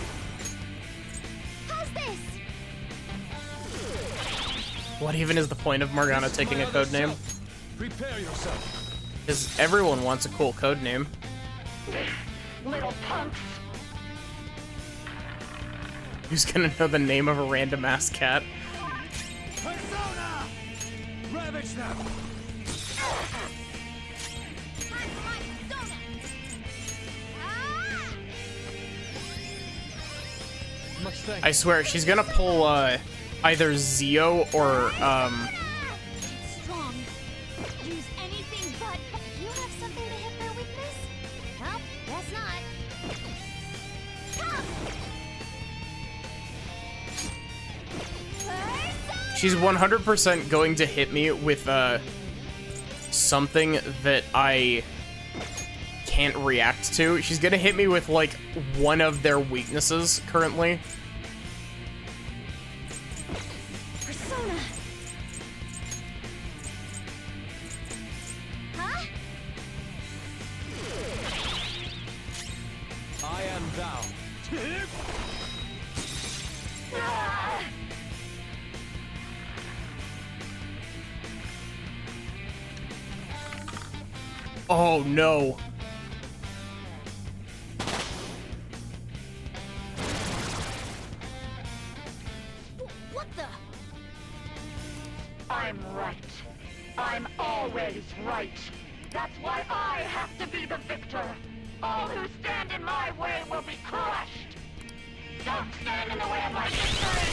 How's this? What even is the point of Morgana taking a code name? Prepare yourself. Because everyone wants a cool code name. Little punks. Who's gonna know the name of a random ass cat? Persona! Ravage them. Much thanks. I swear, she's gonna pull, either Zio or, Strong. Use anything but. You have something to hit their weakness? Well, guess not. Come. she's 100% going to hit me with, something that I can't react to. She's gonna hit me with, like, one of their weaknesses currently. Persona. Huh? I am thou. Oh no. What the? I'm right. right. That's why I have to be the victor. All who stand in my way will be crushed. Don't stand in the way of my victory!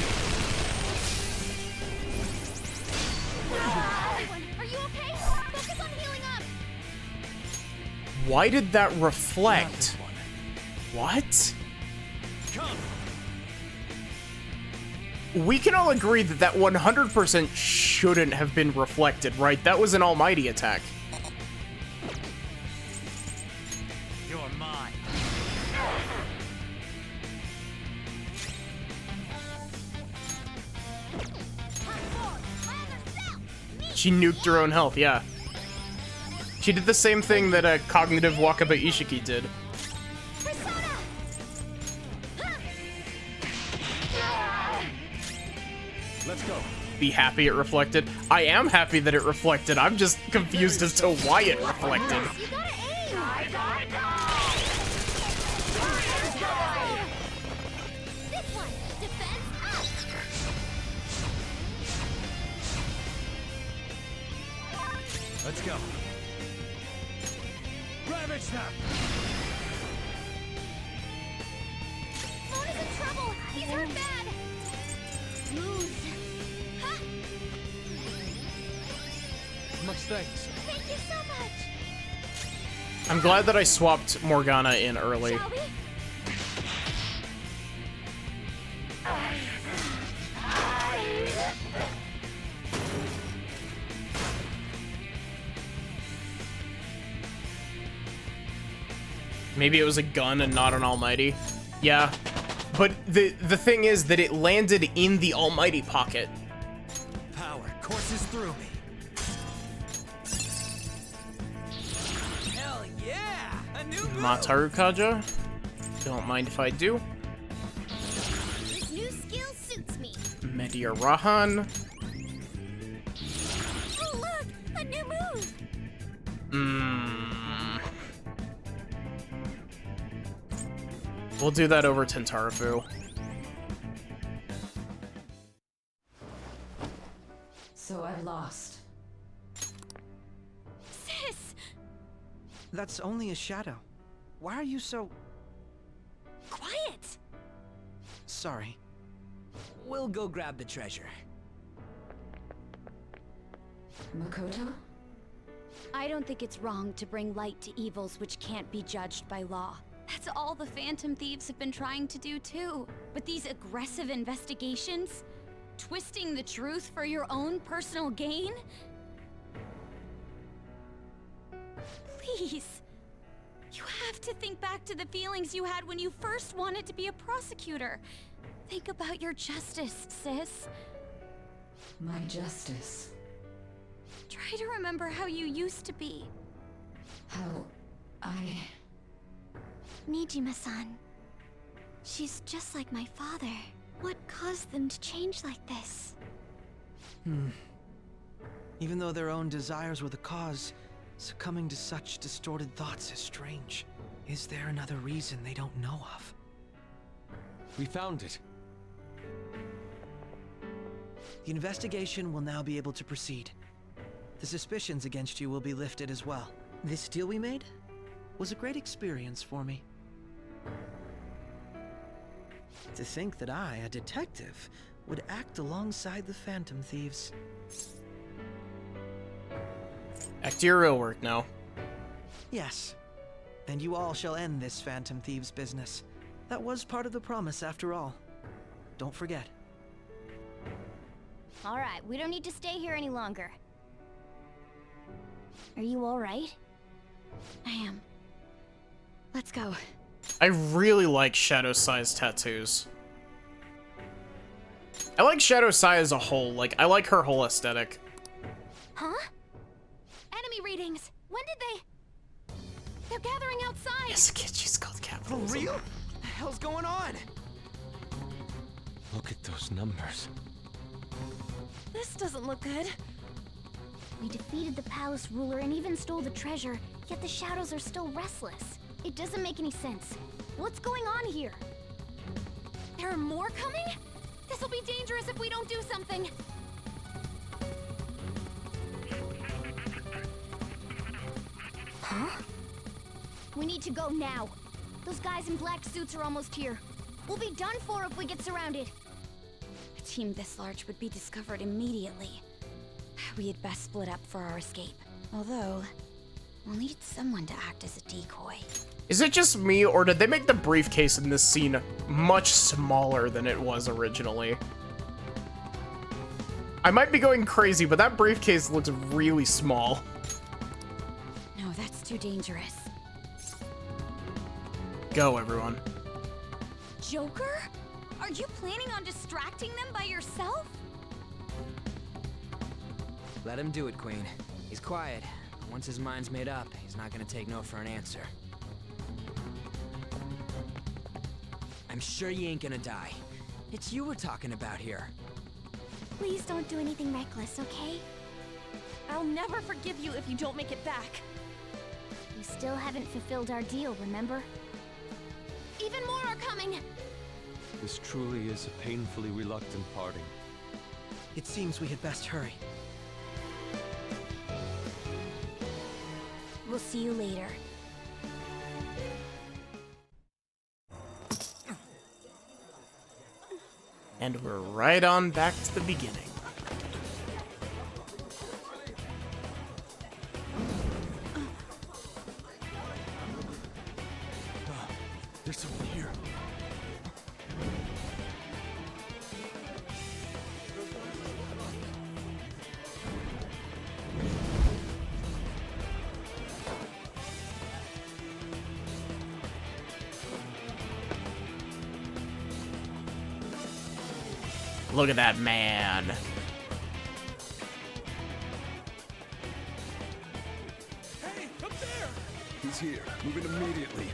Are you okay? Focus on healing up! Why did that reflect? What? Come. We can all agree that that 100% shouldn't have been reflected, right? That was an almighty attack. You're mine. She nuked her own health, yeah. She did the same thing that a cognitive Wakaba Ishiki did. Let's go. Be happy it reflected. I am happy that it reflected. I'm just confused as to why it reflected. You gotta aim! This one! Defense up! Let's go. Ravage them! Mona's in trouble! He's hurt bad! Moves! Huh? Much thanks. Thank you so much! I'm glad that I swapped Morgana in early. Shall we? Maybe it was a gun and not an almighty. Yeah. But the thing is that it landed in the almighty pocket. Power courses through me. Hell yeah! A new move! Mataru Kaja. Don't mind if I do. This new skill suits me. Meteor Rahan. Oh look! A new move! We'll do that over Tentarafu. So I've lost. Sis! That's only a shadow. Why are you so... Quiet! sorry? We'll go grab the treasure. Makoto? I don't think it's wrong to bring light to evils which can't be judged by law. That's all the Phantom Thieves have been trying to do too. But these aggressive investigations? Twisting the truth for your own personal gain? Please. You have to think back to the feelings you had when you first wanted to be a prosecutor. Think about your justice, sis. My justice. Try to remember how you used to be. How I... Nijima-san. She's just like my father. What caused them to change like this? Even though their own desires were the cause, succumbing to such distorted thoughts is strange. Is there another reason they don't know of? We found it. The investigation will now be able to proceed. The suspicions against you will be lifted as well. This deal we made was a great experience for me. To think that I, a detective, would act alongside the Phantom Thieves. Back to your real work now. Yes. And you all shall end this Phantom Thieves business. That was part of the promise after all. Don't forget. All right, we don't need to stay here any longer. Are you all right? I am. Let's go. I really like Shadow Sai's tattoos. I like Shadow Sai as a whole. Like, I like her whole aesthetic. Huh? Enemy readings. When did they... They're gathering outside. Yes, kid, she's called capitalism. For real? What the hell's going on? Look at those numbers. This doesn't look good. We defeated the palace ruler and even stole the treasure, yet the shadows are still restless. It doesn't make any sense. What's going on here? There are more coming? This'll be dangerous if we don't do something. Huh? We need to go now. Those guys in black suits are almost here. We'll be done for if we get surrounded. A team this large would be discovered immediately. We had best split up for our escape. Although, we'll need someone to act as a decoy. Is it just me, or did they make the briefcase in this scene much smaller than it was originally? I might be going crazy, but that briefcase looks really small. No, that's too dangerous. Go, everyone. Joker? Are you planning on distracting them by yourself? Let him do it, Queen. He's quiet. Once his mind's made up, he's not gonna take no for an answer. I'm sure you ain't gonna die. It's you we're talking about here. Please don't do anything reckless, okay? I'll never forgive you if you don't make it back. We still haven't fulfilled our deal, remember? Even more are coming! This truly is a painfully reluctant parting. It seems we had best hurry. We'll see you later. And we're right on back to the beginning. There's someone here. Look at that man. Hey, up there! He's here. Move in immediately.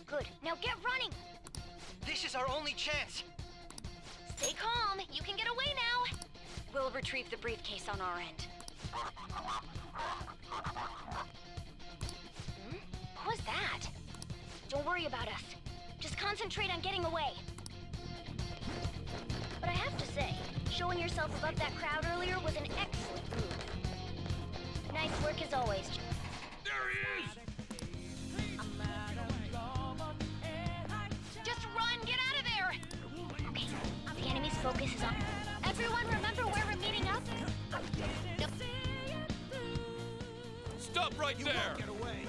Good. Now get running! This is our only chance. Stay calm. You can get away now. We'll retrieve the briefcase on our end. What was that? Don't worry about us. Just concentrate on getting away. But I have to say, showing yourself above that crowd earlier was an excellent move. Nice work as always. There he is! Just run! Get out of there! Okay, the enemy's focus is on... Everyone remember where we're meeting up? Yep. Stop right there! Get away!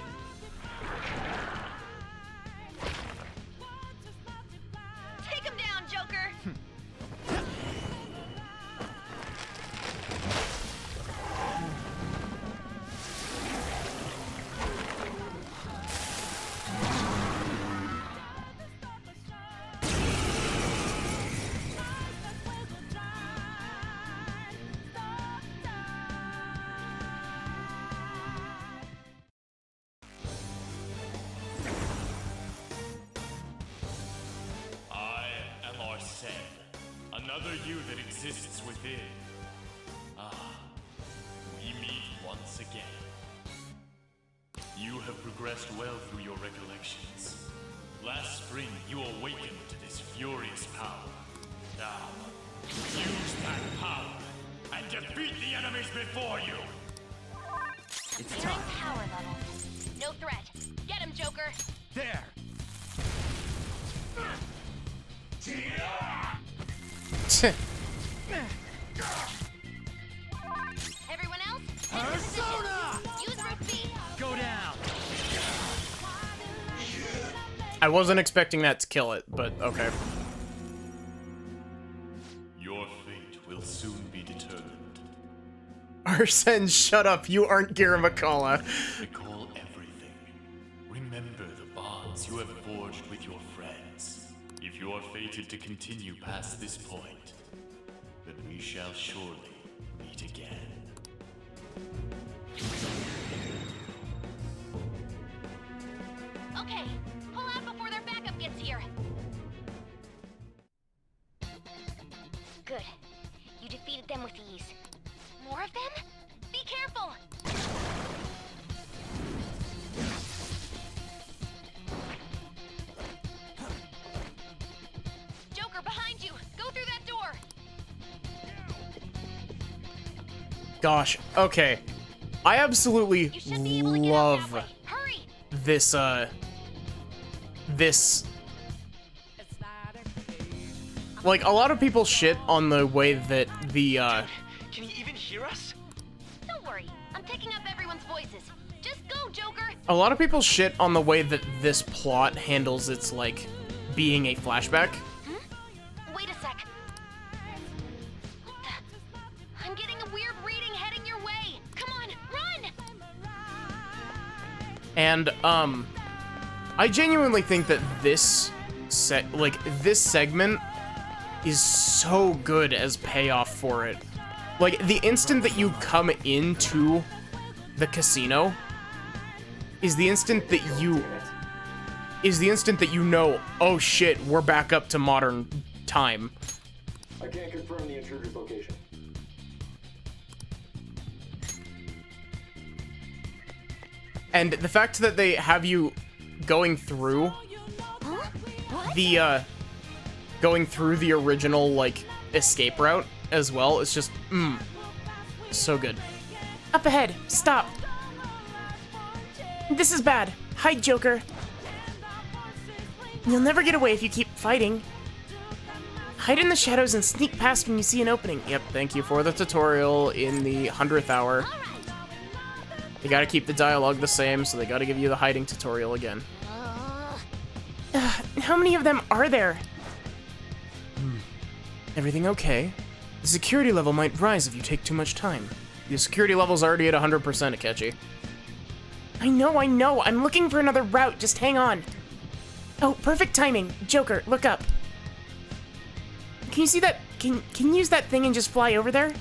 Take him down, Joker! Another you that exists within. Ah, we meet once again. You have progressed well through your recollections. Last spring, you awakened to this furious power. Now, use that power and defeat the enemies before you! It's Nearing time. power level. No threat. Get him, Joker! There! Everyone else? Persona! Use Route B! Go down! I wasn't expecting that to kill it, but okay. Your fate will soon be determined. Arsene, shut up. You aren't Giramakala. Recall everything. Remember the bonds you have forged with your friends. If you are fated to continue past this point, then we shall surely meet again. Okay, pull out before their backup gets here. Good. You defeated them with ease. More of them? Be careful! gosh. Okay. I absolutely love this, like, a lot of people shit on the way that the, Can you even hear us? Don't worry, I'm picking up everyone's voices. Just go, Joker! a lot of people shit on the way that this plot handles its, like, being a flashback. Wait a sec. What the? I'm getting a weird reading heading your way. Come on, run! And, I genuinely think that this segment is so good as payoff for it. Like, the instant that you come into the casino is the instant that you know, oh shit, we're back up to modern time. I can't confirm the intruder's location. And the fact that they have you going through the original, like, escape route as well, it's just, so good. Up ahead. Stop. This is bad. Hide, Joker. You'll never get away if you keep fighting. Hide in the shadows and sneak past when you see an opening. Yep, thank you for the tutorial in the 100th hour. They gotta keep the dialogue the same, so they gotta give you the hiding tutorial again. How many of them are there? Everything okay? The security level might rise if you take too much time. The security level's already at 100%, Akechi. I know. I'm looking for another route. Just hang on. Oh, perfect timing. Joker, look up. Can you see that? Can you use that thing and just fly over there?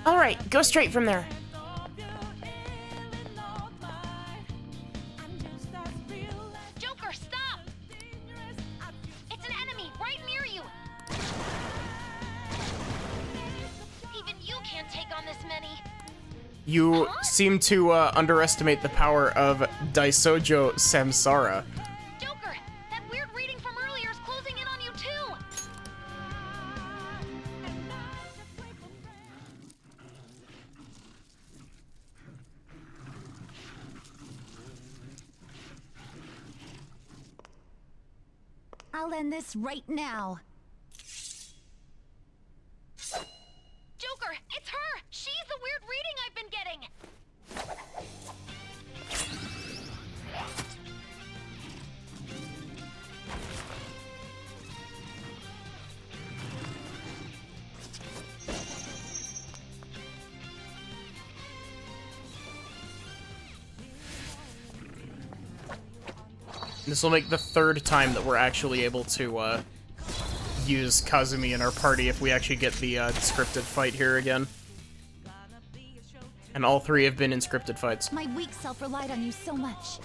All right, go straight from there. Joker, stop! It's an enemy right near you. Even you can't take on this many. You seem to underestimate the power of Daisojo Samsara. Joker, that weird reading from earlier is closing in on you too. I'll end this right now. Joker, it's her! She's the weird reading I've been getting! This will make the third time that we're actually able to use Kazumi in our party if we actually get the scripted fight here again. And all three have been in scripted fights. My weak self relied on you so much.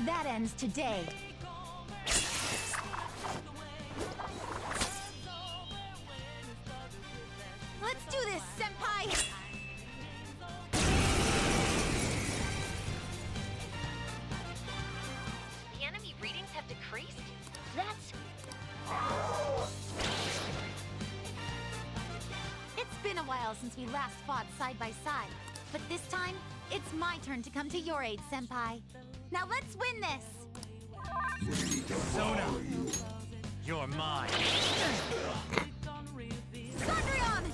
That ends today. Let's do this, Senpai! The enemy readings have decreased? That's... It's been a while since we last fought side by side, but this time, it's my turn to come to your aid, Senpai. Now let's win this! Sona, you're mine. Cendrillon!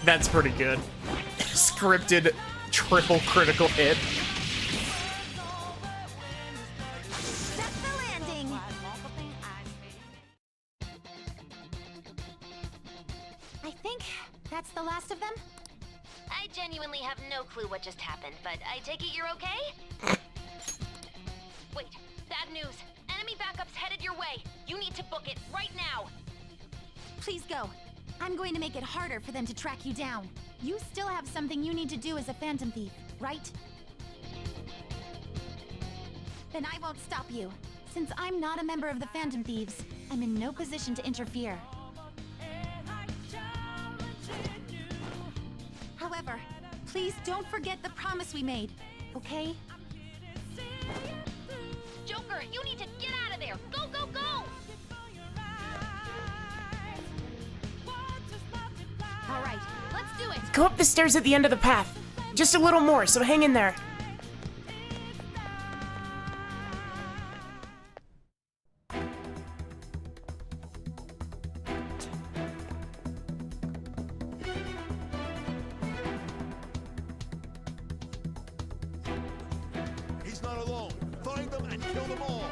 That's pretty good. Scripted triple critical hit. That's the landing! I think that's the last of them. I genuinely have no clue what just happened, but I take it you're okay? Wait, bad news. Enemy backup's headed your way. You need to book it right now. Please go. I'm going to make it harder for them to track you down. You still have something you need to do as a Phantom Thief, right? Then I won't stop you. Since I'm not a member of the Phantom Thieves, I'm in no position to interfere. However, please don't forget the promise we made, okay? Joker, you need to get out of there! Go, go, go! Alright, let's do it! Go up the stairs at the end of the path. Just a little more, so hang in there. He's not alone. Find them and kill them all.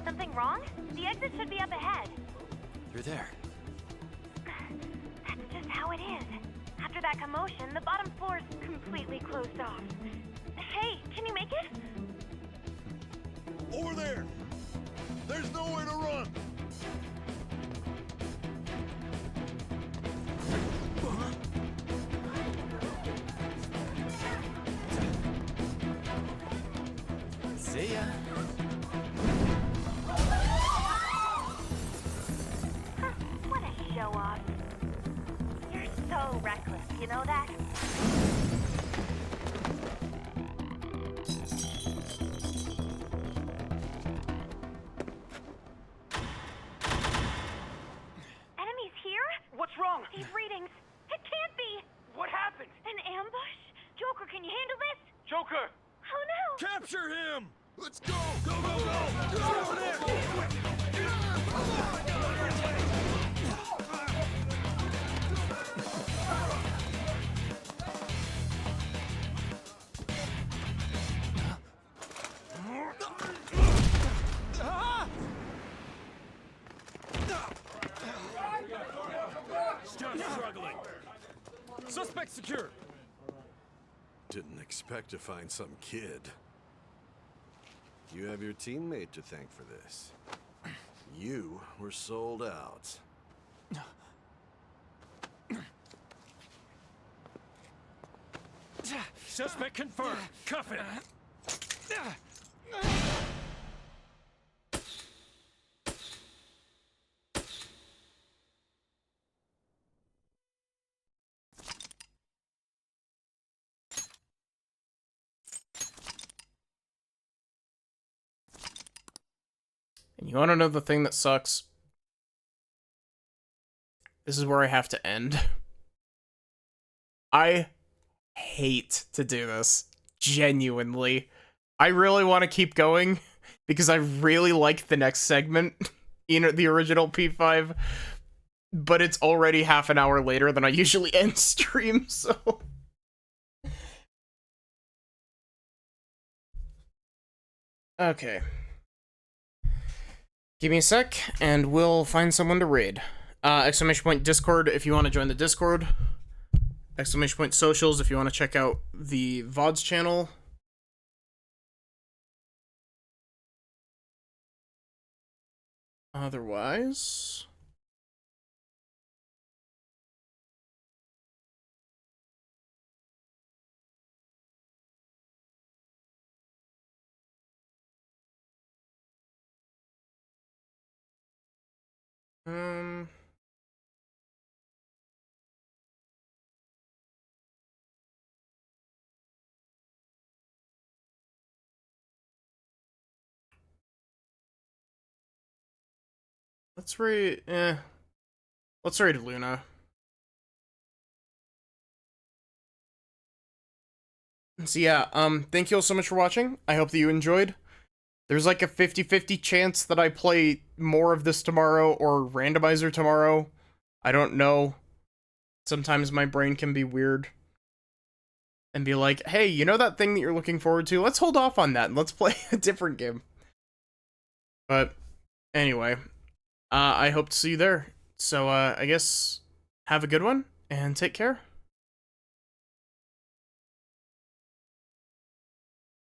Something wrong? The exit should be up ahead. You're there. That's just how it is. After that commotion, the bottom floor's completely closed off. Hey, can you make it? Over there. There's nowhere to run. See ya. What a show off. You're so reckless, you know that? Enemies here? What's wrong? These readings. It can't be. What happened? An ambush? Joker, can you handle this? Joker! Oh no! Capture him! Let's go! Go, go, go! Get over there! Still struggling. Suspect secure. Didn't expect to find some kid. You have your teammate to thank for this. You were sold out. Suspect confirmed. Cuff it. And you want to know the thing that sucks? This is where I have to end. I hate to do this. Genuinely. I really want to keep going because I really like the next segment in the original P5. But it's already half an hour later than I usually end stream, so... Okay. Give me a sec, and we'll find someone to raid. Exclamation point Discord if you want to join the Discord. Exclamation point socials if you want to check out the VODs channel. Otherwise... Let's raid, let's raid Luna. So yeah, thank you all so much for watching. I hope that you enjoyed. There's like a 50-50 chance that I play more of this tomorrow or randomizer tomorrow. I don't know. Sometimes my brain can be weird. And be like, hey, you know that thing that you're looking forward to? Let's hold off on that and let's play a different game. But anyway, I hope to see you there. So I guess have a good one and take care.